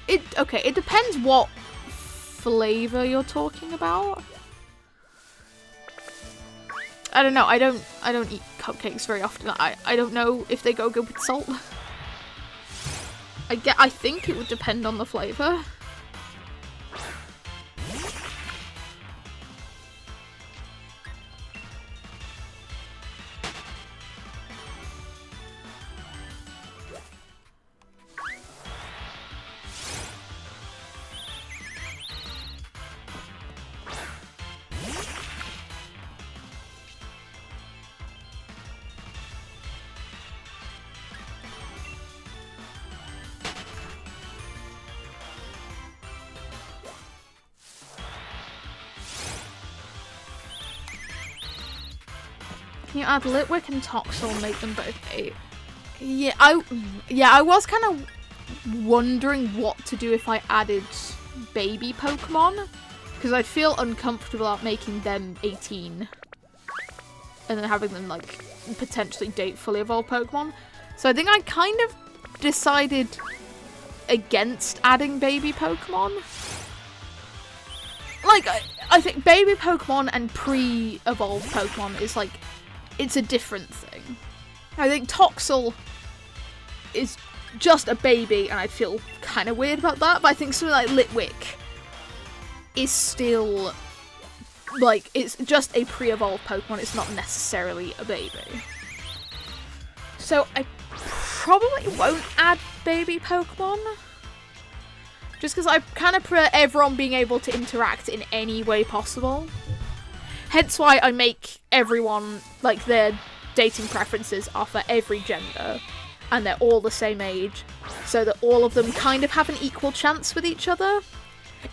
It depends what flavor you're talking about. I don't know. I don't eat cupcakes very often. I don't know if they go good with salt. I think it would depend on the flavor. Can you add Litwick and Toxel and make them both 8? Yeah, I was kind of wondering what to do if I added baby Pokemon, because I'd feel uncomfortable about making them 18 and then having them like potentially date fully evolved Pokemon. So I think I kind of decided against adding baby Pokemon. Like, I think baby Pokemon and pre-evolved Pokemon is like, it's a different thing. I think Toxel is just a baby, and I'd feel kind of weird about that, but I think something like Litwick is still, like, it's just a pre-evolved Pokemon, it's not necessarily a baby. So I probably won't add baby Pokemon, just because I kind of prefer everyone being able to interact in any way possible. Hence why I make everyone, like, their dating preferences are for every gender, and they're all the same age, so that all of them kind of have an equal chance with each other.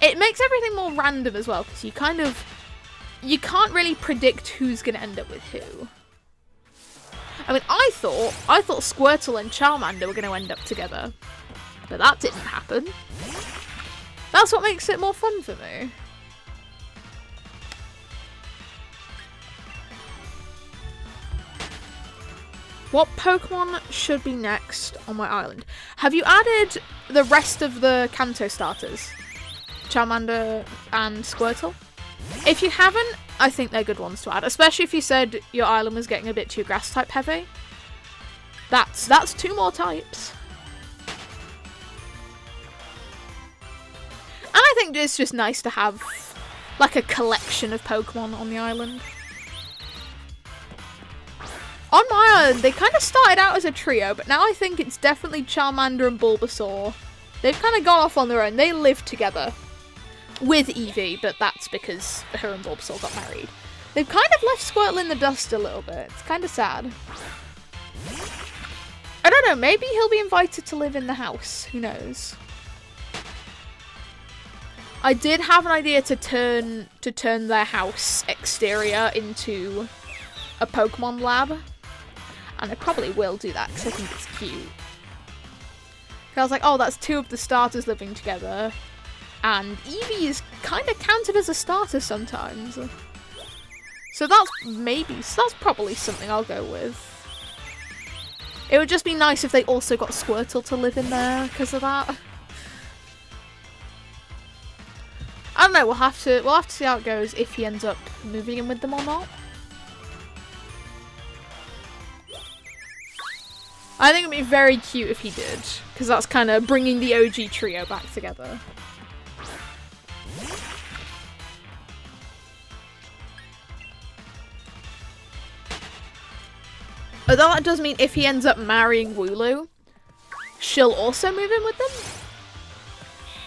It makes everything more random as well, because you can't really predict who's going to end up with who. I mean, I thought Squirtle and Charmander were going to end up together, but that didn't happen. That's what makes it more fun for me. What Pokemon should be next on my island? Have you added the rest of the Kanto starters? Charmander and Squirtle? If you haven't, I think they're good ones to add, especially if you said your island was getting a bit too grass type heavy. That's 2 more types. And I think it's just nice to have like a collection of Pokemon on the island. On my island, they kind of started out as a trio, but now I think it's definitely Charmander and Bulbasaur. They've kind of gone off on their own. They live together with Eevee, but that's because her and Bulbasaur got married. They've kind of left Squirtle in the dust a little bit. It's kind of sad. I don't know, maybe he'll be invited to live in the house. Who knows? I did have an idea to turn their house exterior into a Pokemon lab. And I probably will do that because I think it's cute. I was like, oh, that's 2 of the starters living together. And Eevee is kind of counted as a starter sometimes. So that's probably something I'll go with. It would just be nice if they also got Squirtle to live in there because of that. don't know. We'll have to see how it goes if he ends up moving in with them or not. I think it'd be very cute if he did, because that's kind of bringing the OG trio back together. Although that does mean if he ends up marrying Wooloo, she'll also move in with them.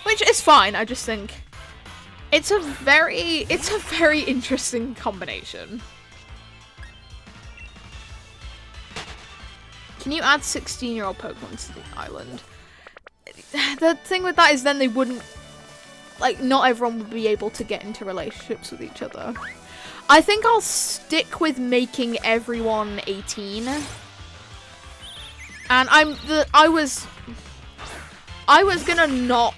Which is fine, I just think it's a very interesting combination. Can you add 16-year-old Pokemon to the island? The thing with that is then they wouldn't, like, not everyone would be able to get into relationships with each other. I think I'll stick with making everyone 18. And I was gonna not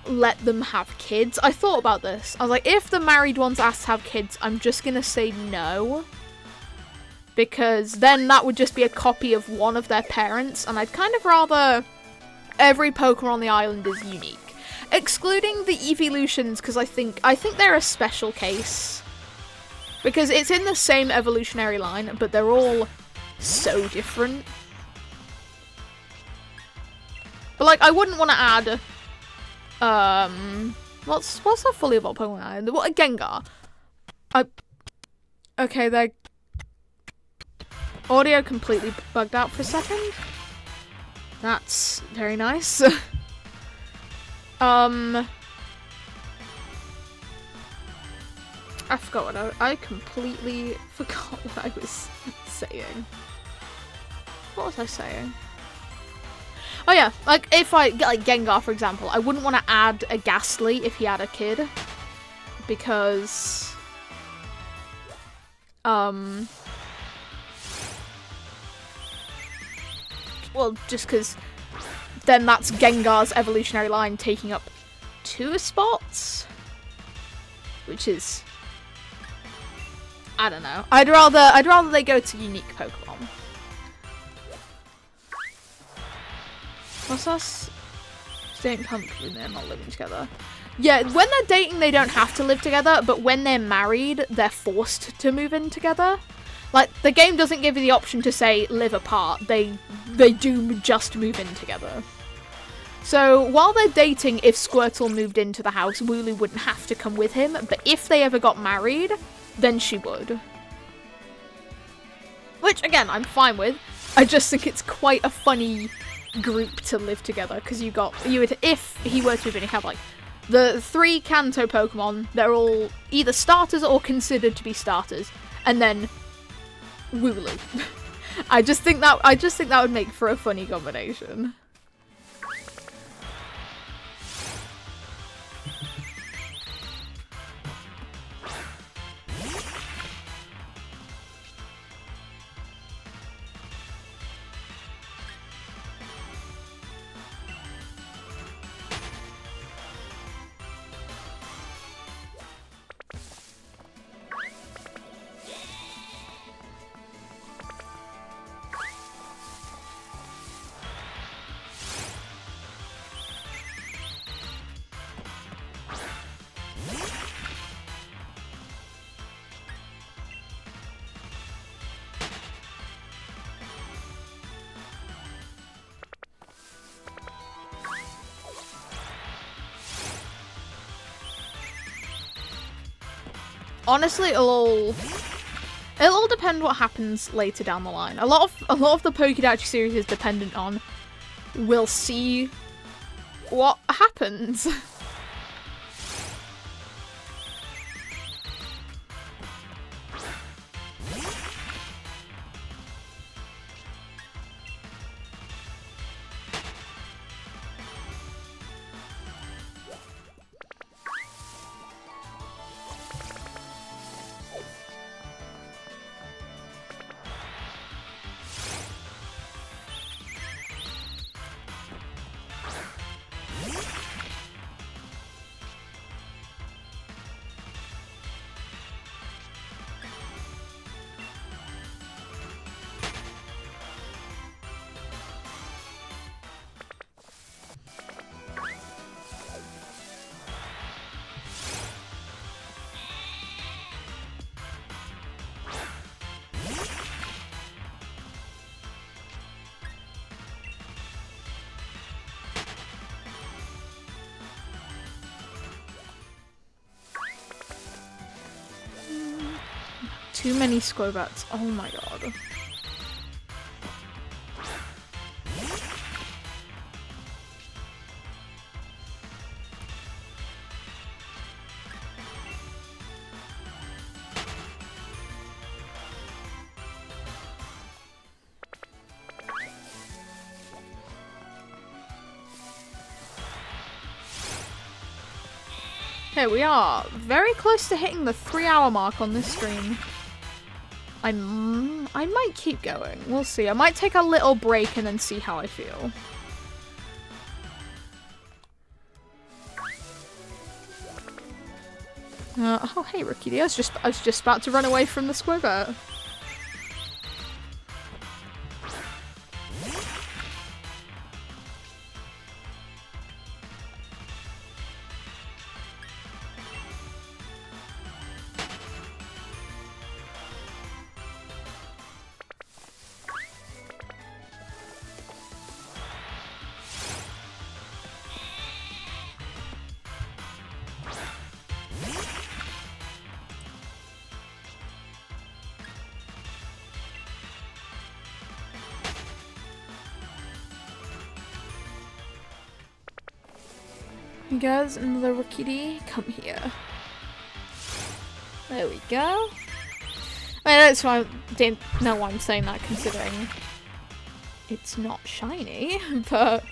let them have kids. I thought about this. I was like, if the married ones ask to have kids, I'm just gonna say no. Because then that would just be a copy of one of their parents, and I'd kind of rather every Pokemon on the island is unique. Excluding the evolutions, because I think they're a special case. Because it's in the same evolutionary line, but they're all so different. But like, I wouldn't want to add what's a fully evolved Pokemon island? What, a Gengar? Okay, they're audio completely bugged out for a second. That's very nice. I forgot what I completely forgot what I was saying. What was I saying? Oh yeah, like if I get like Gengar for example, I wouldn't want to add a Ghastly if he had a kid, because well, just because then that's Gengar's evolutionary line taking up 2 spots, which is, I don't know. I'd rather they go to unique Pokemon. What's us? Staying comfortable when they're not living together. Yeah, when they're dating, they don't have to live together, but when they're married, they're forced to move in together. Like, the game doesn't give you the option to say live apart. They do just move in together. So, while they're dating, if Squirtle moved into the house, Wooloo wouldn't have to come with him, but if they ever got married, then she would. Which, again, I'm fine with. I just think it's quite a funny group to live together, because if he were to move in, you have, like, the 3 Kanto Pokemon, they're all either starters or considered to be starters, and then Wooloo. I just think that would make for a funny combination. Honestly, it'll all depend what happens later down the line. A lot of the Pokédachi series is dependent on we'll see what happens. too many Squobats. Oh my god. Okay, we are very close to hitting the 3-hour mark on this stream. I might keep going. We'll see. I might take a little break and then see how I feel. Oh, hey, Rookie D. I was just about to run away from the Squirtle. You guys, another Rookie D, come here. There we go. I mean, that's why I didn't know why I'm saying that, considering it's not shiny, but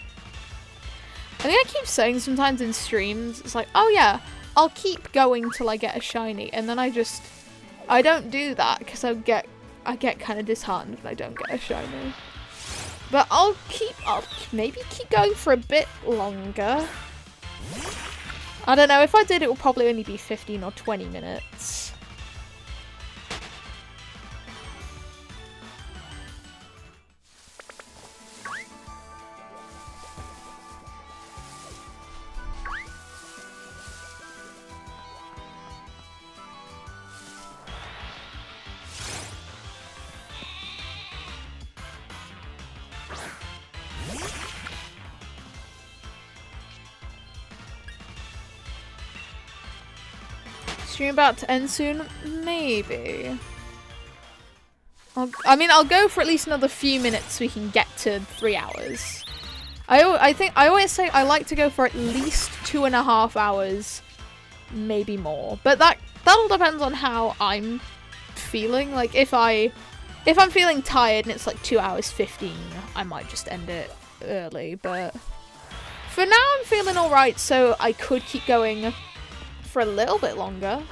I think I keep saying sometimes in streams, it's like, oh yeah, I'll keep going till I get a shiny, and then I don't do that, because I get kind of disheartened when I don't get a shiny. But I'll maybe keep going for a bit longer. I don't know, if I did it will probably only be 15 or 20 minutes. Stream about to end soon? Maybe. I'll go for at least another few minutes so we can get to 3 hours. I always say I like to go for at least 2.5 hours, maybe more. But that all depends on how I'm feeling. Like if I'm feeling tired and it's like 2 hours 15, I might just end it early. But for now I'm feeling alright, so I could keep going for a little bit longer.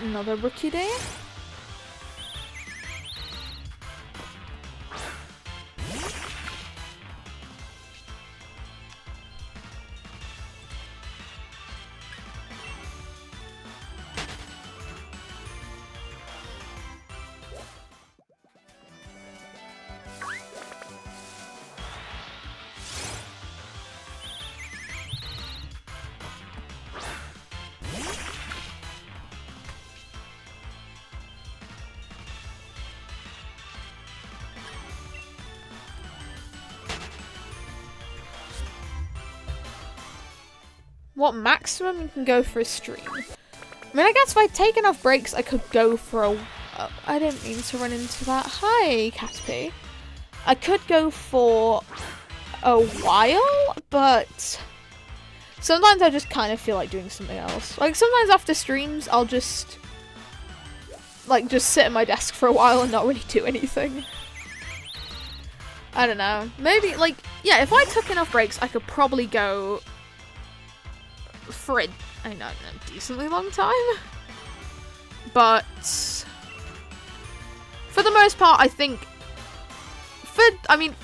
Another Rookie Day. What maximum you can go for a stream? I mean, I guess if I take enough breaks, I could go for a... I didn't mean to run into that. Hi, Caterpie. I could go for a while, but sometimes I just kind of feel like doing something else. Like, sometimes after streams, I'll just sit at my desk for a while and not really do anything. I don't know. Maybe, like, yeah, if I took enough breaks, I could probably go for a, I don't know, decently long time. But for the most part, I think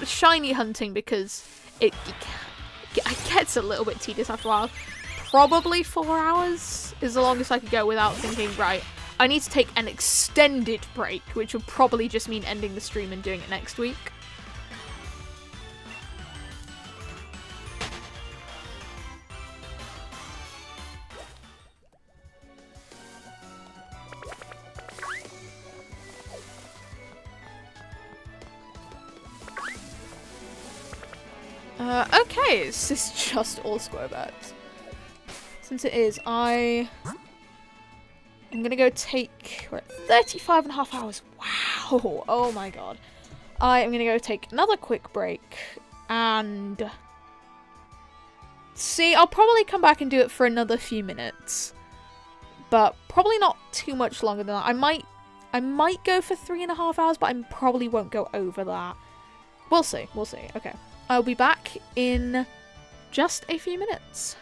shiny hunting, because it gets a little bit tedious after a while. probably 4 hours is the longest I could go without thinking, right, I need to take an extended break, which would probably just mean ending the stream and doing it next week. Okay, is this just all square bats? Since it is, I'm gonna go take, we're at 35 and a half hours. Wow, oh my god. I am gonna go take another quick break and see, I'll probably come back and do it for another few minutes, but probably not too much longer than that. I might go for 3.5 hours, but I probably won't go over that. We'll see, we'll see. Okay, I'll be back in just a few minutes.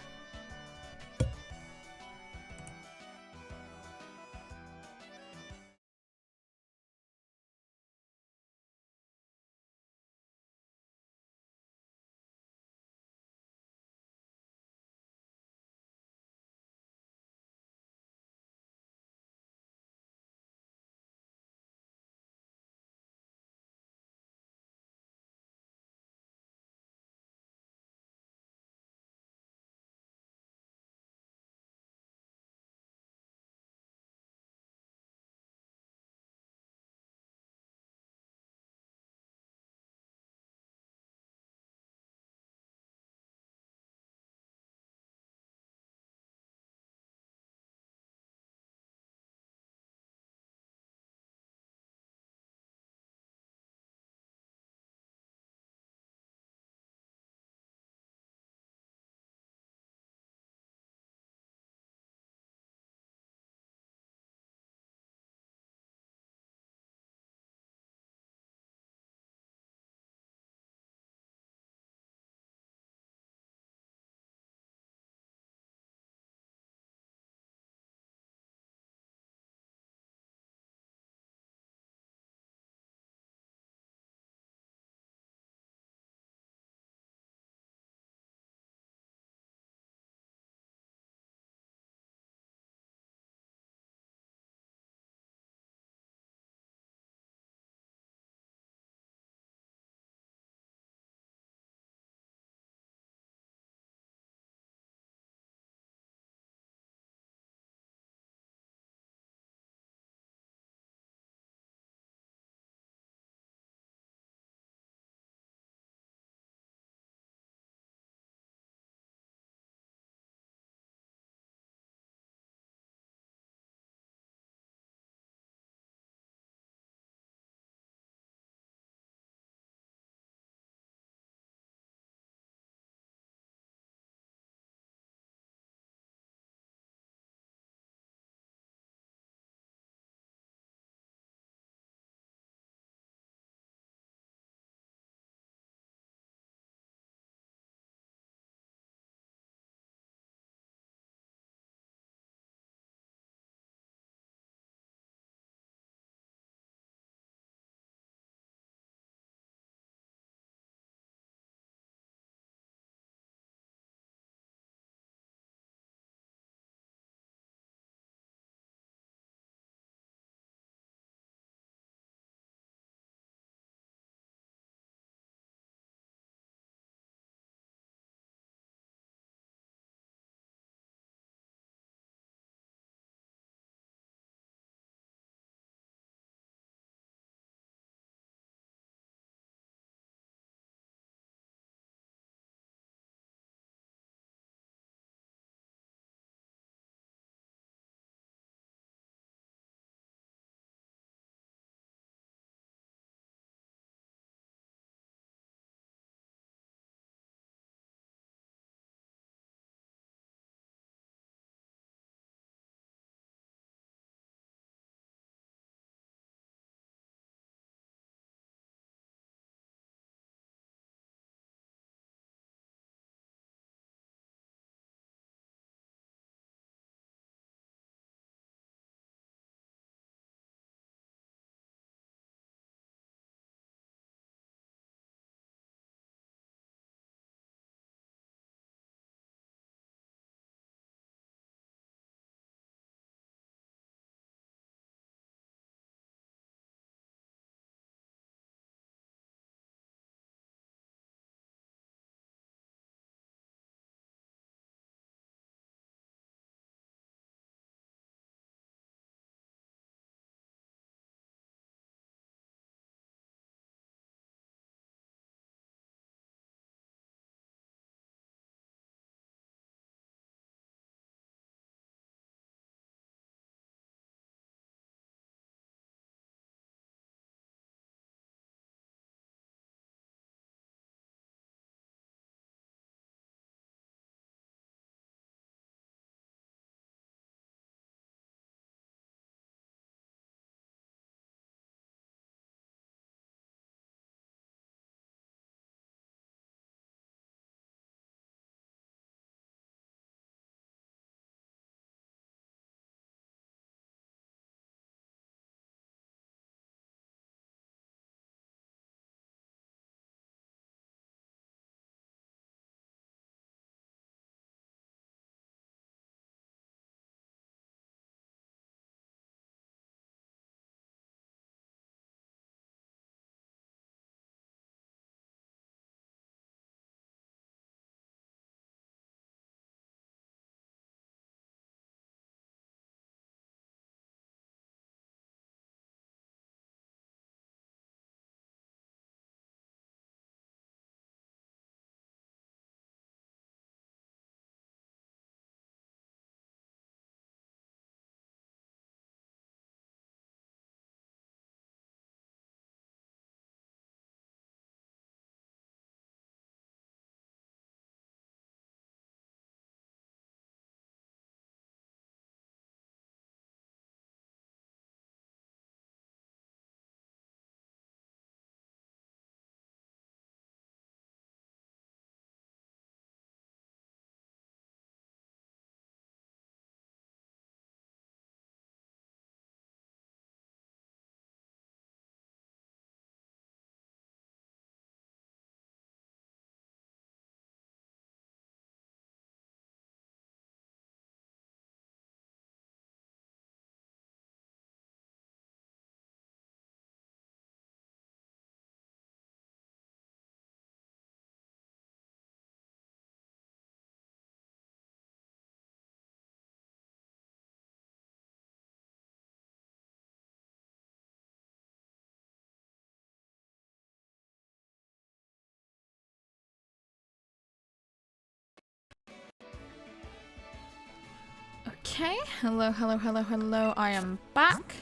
Okay, hello, I am back.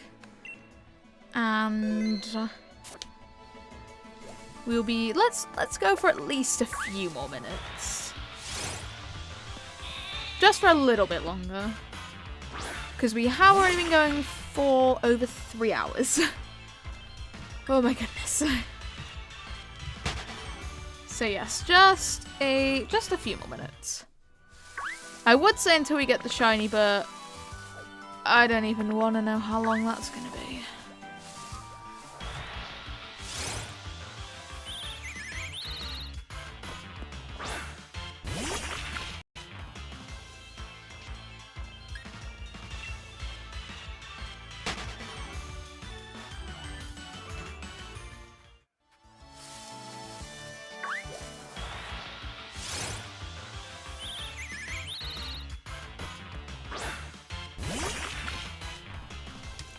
And we'll be, let's go for at least a few more minutes. Just for a little bit longer. Because we have already been going for over 3 hours. Oh my goodness. So yes, just a few more minutes. I would say until we get the shiny, but I don't even want to know how long that's going to be.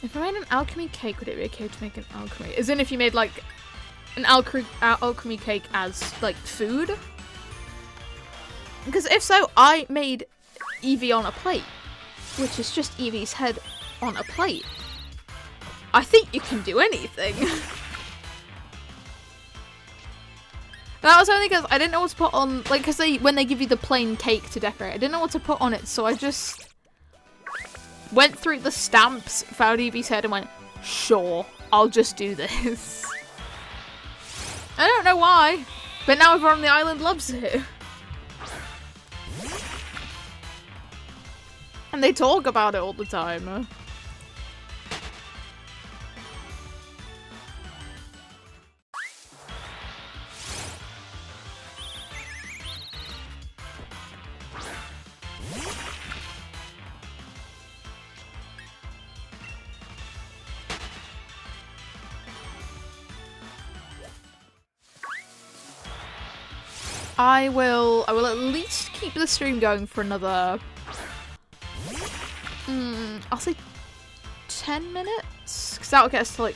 If I made an alchemy cake, would it be okay to make an alchemy? As in if you made like an alchemy cake as like food? Because if so, I made Eevee on a plate, which is just Eevee's head on a plate. I think you can do anything. That was only because I didn't know what to put on, like, because when they give you the plain cake to decorate, I didn't know what to put on it, so I just went through the stamps, found Eevee's head, and went, sure, I'll just do this. I don't know why, but now everyone on the island loves it. And they talk about it all the time. I will at least keep the stream going for another, I'll say 10 minutes? Because that'll get us to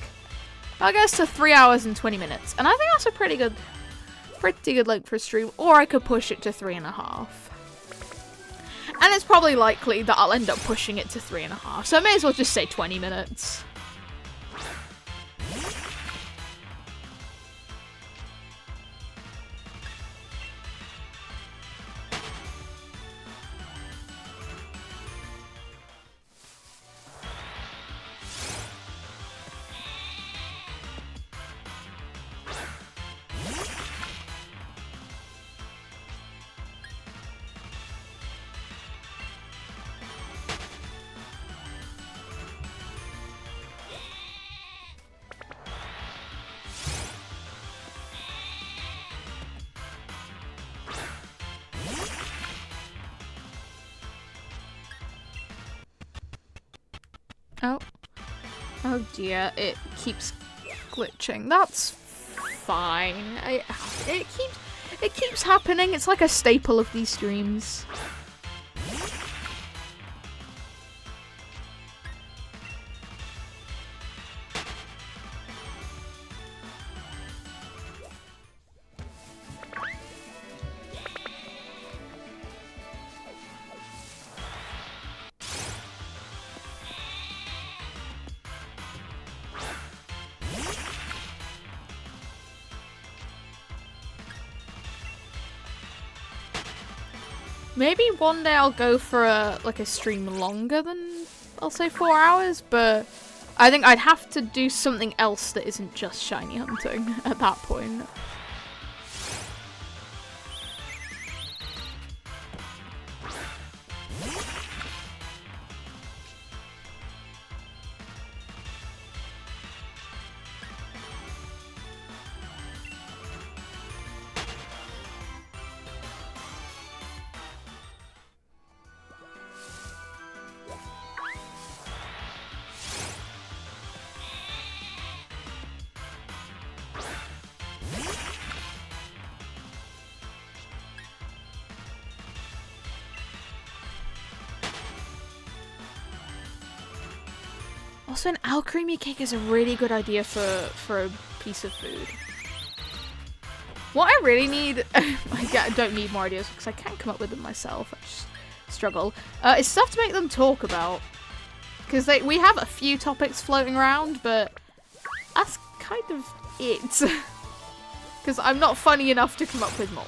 that'll get us to 3 hours and 20 minutes. And I think that's a pretty good length for a stream. Or I could push it to 3.5. And it's probably likely that I'll end up pushing it to 3.5. So I may as well just say 20 minutes. Oh dear, it keeps glitching. That's fine. It keeps happening. It's like a staple of these streams. Maybe one day I'll go for a stream longer than, I'll say 4 hours, but I think I'd have to do something else that isn't just shiny hunting at that point. Also, an alchemy cake is a really good idea for a piece of food. What I really need, I don't need more ideas because I can't come up with them myself. I just struggle. It's stuff to make them talk about. Because we have a few topics floating around, but that's kind of it. Because I'm not funny enough to come up with more.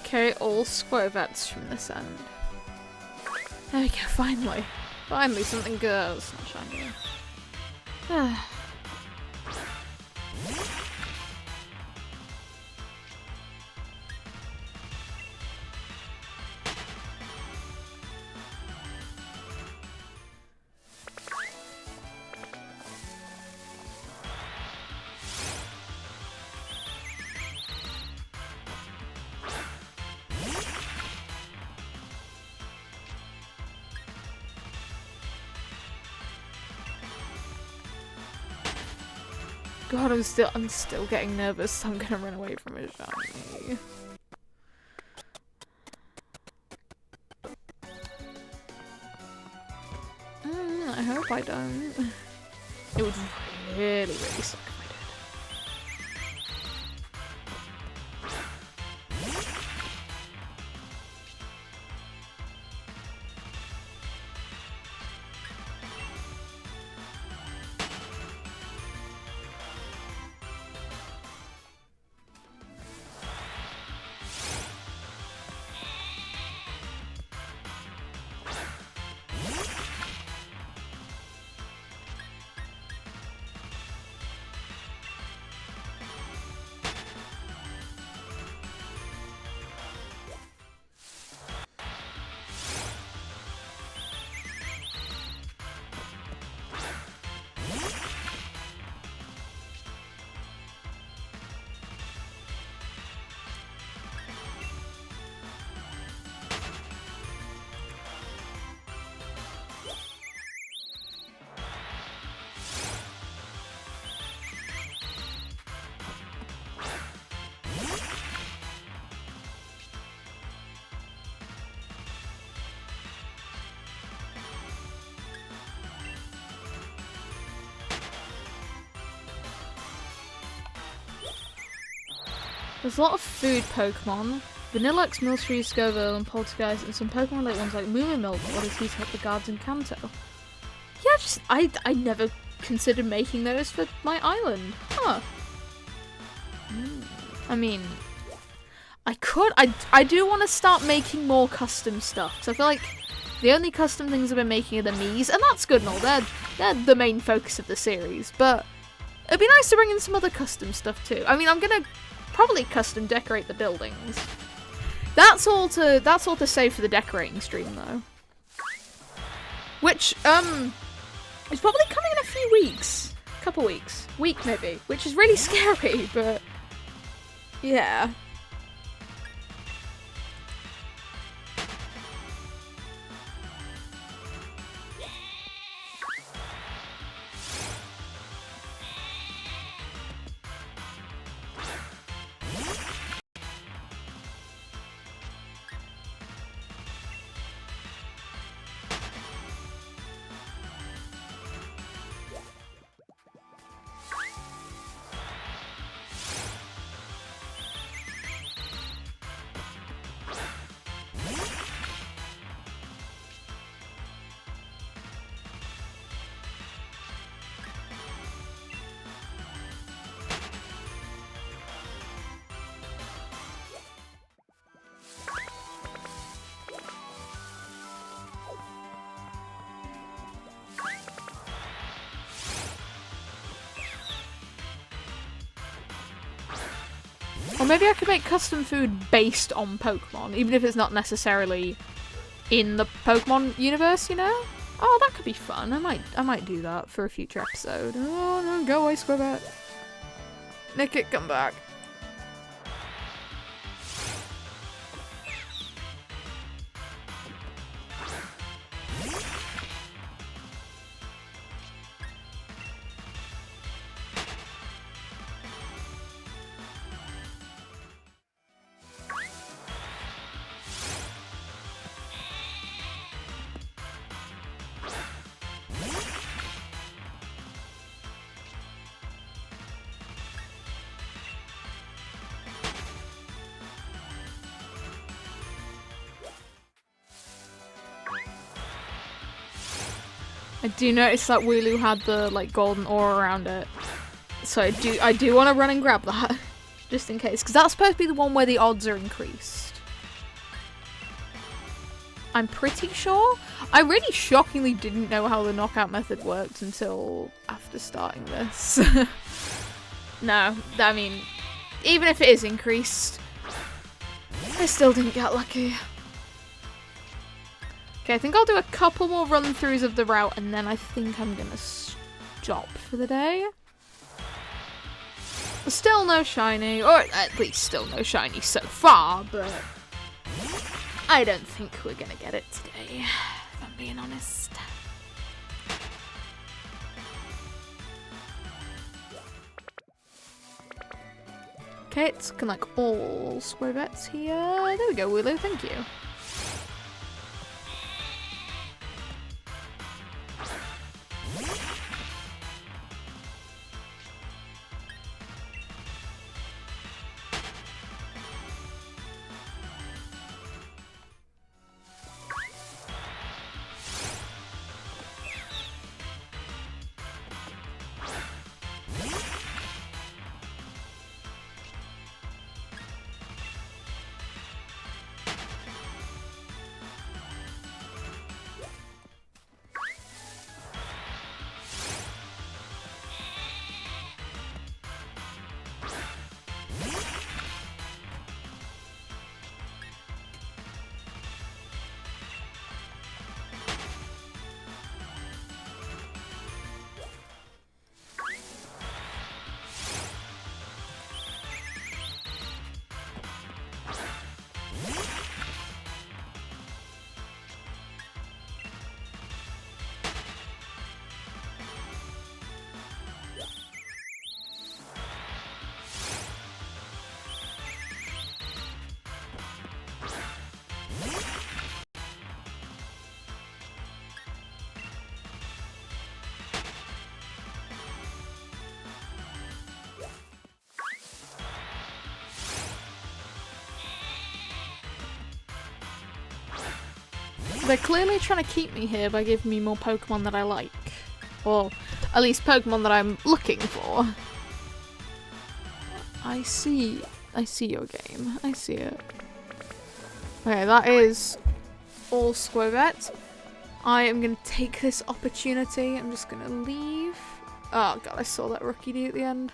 Okay, all square vets from this end. There we go, finally. Finally something goes. Not shiny. God, I'm still getting nervous. I'm gonna run away from a shiny. I hope I don't. It would really, really suck if I did. There's a lot of food Pokemon. Vanilluxe, Milcery, Scoville, and Poltergeist, and some Pokemon-related ones like Moo Milk, what is he to help the guards in Kanto? Yeah, I never considered making those for my island. Huh. I mean, I could. I do want to start making more custom stuff. So I feel like the only custom things I've been making are the Miis, and that's good and all. They're the main focus of the series, but it'd be nice to bring in some other custom stuff too. I mean, I'm gonna probably custom decorate the buildings. That's all to save for the decorating stream though. Which is probably coming in a few weeks. Couple weeks. Week maybe. Which is really scary, but yeah. Or maybe I could make custom food based on Pokemon, even if it's not necessarily in the Pokemon universe, you know? Oh, that could be fun. I might do that for a future episode. Oh no, go away, Squirbat. Nickit, come back. I do notice that Wooloo had the like golden ore around it. So I do want to run and grab that. Just in case. Because that's supposed to be the one where the odds are increased. I'm pretty sure. I really shockingly didn't know how the knockout method worked until after starting this. No, I mean, even if it is increased, I still didn't get lucky. Okay, I think I'll do a couple more run-throughs of the route and then I think I'm gonna stop for the day. Still no shiny, or at least still no shiny so far, but I don't think we're gonna get it today, if I'm being honest. Okay, it's looking like all square bets here. There we go, Wooloo, thank you. They're clearly trying to keep me here by giving me more Pokemon that I like. Or at least Pokemon that I'm looking for. I see your game. I see it. Okay, that is all square bet. I am going to take this opportunity. I'm just going to leave. Oh god, I saw that Rookie D at the end.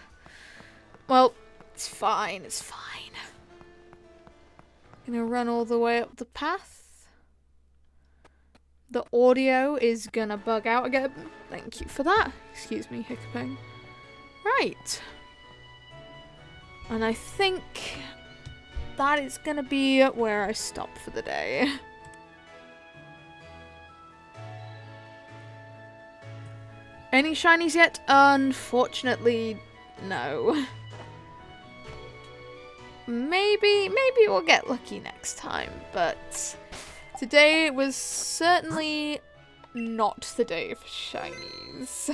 Well, it's fine. It's fine. I'm going to run all the way up the path. The audio is gonna bug out again. Thank you for that. Excuse me, hiccuping. Right. And I think that is gonna be where I stop for the day. Any shinies yet? Unfortunately, no. Maybe we'll get lucky next time, but today was certainly not the day for shinies.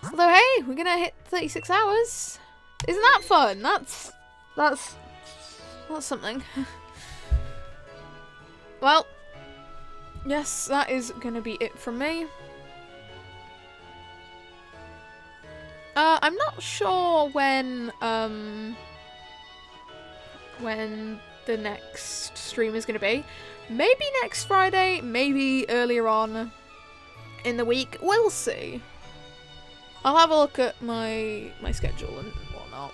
Although, hey, we're gonna hit 36 hours. Isn't that fun? That's something. Well, yes, that is gonna be it from me. I'm not sure when the next stream is going to be. Maybe next Friday, maybe earlier on in the week. We'll see. I'll have a look at my schedule and whatnot.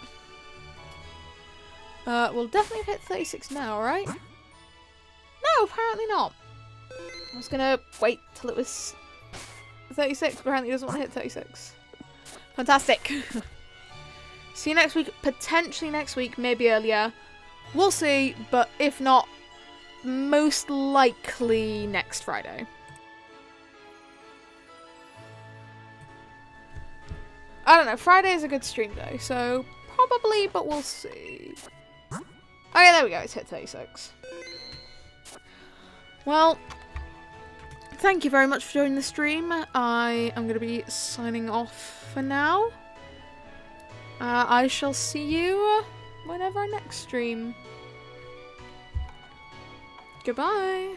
We'll definitely hit 36 now, right? No, apparently not. I was going to wait till it was 36, but apparently he doesn't want to hit 36. Fantastic. See you next week. Potentially next week, maybe earlier. We'll see, but if not, most likely next Friday. I don't know, Friday is a good stream day, so probably, but we'll see. Okay, there we go, it's hit 36. Well, thank you very much for joining the stream. I am going to be signing off for now. I shall see you whenever I next stream. Goodbye.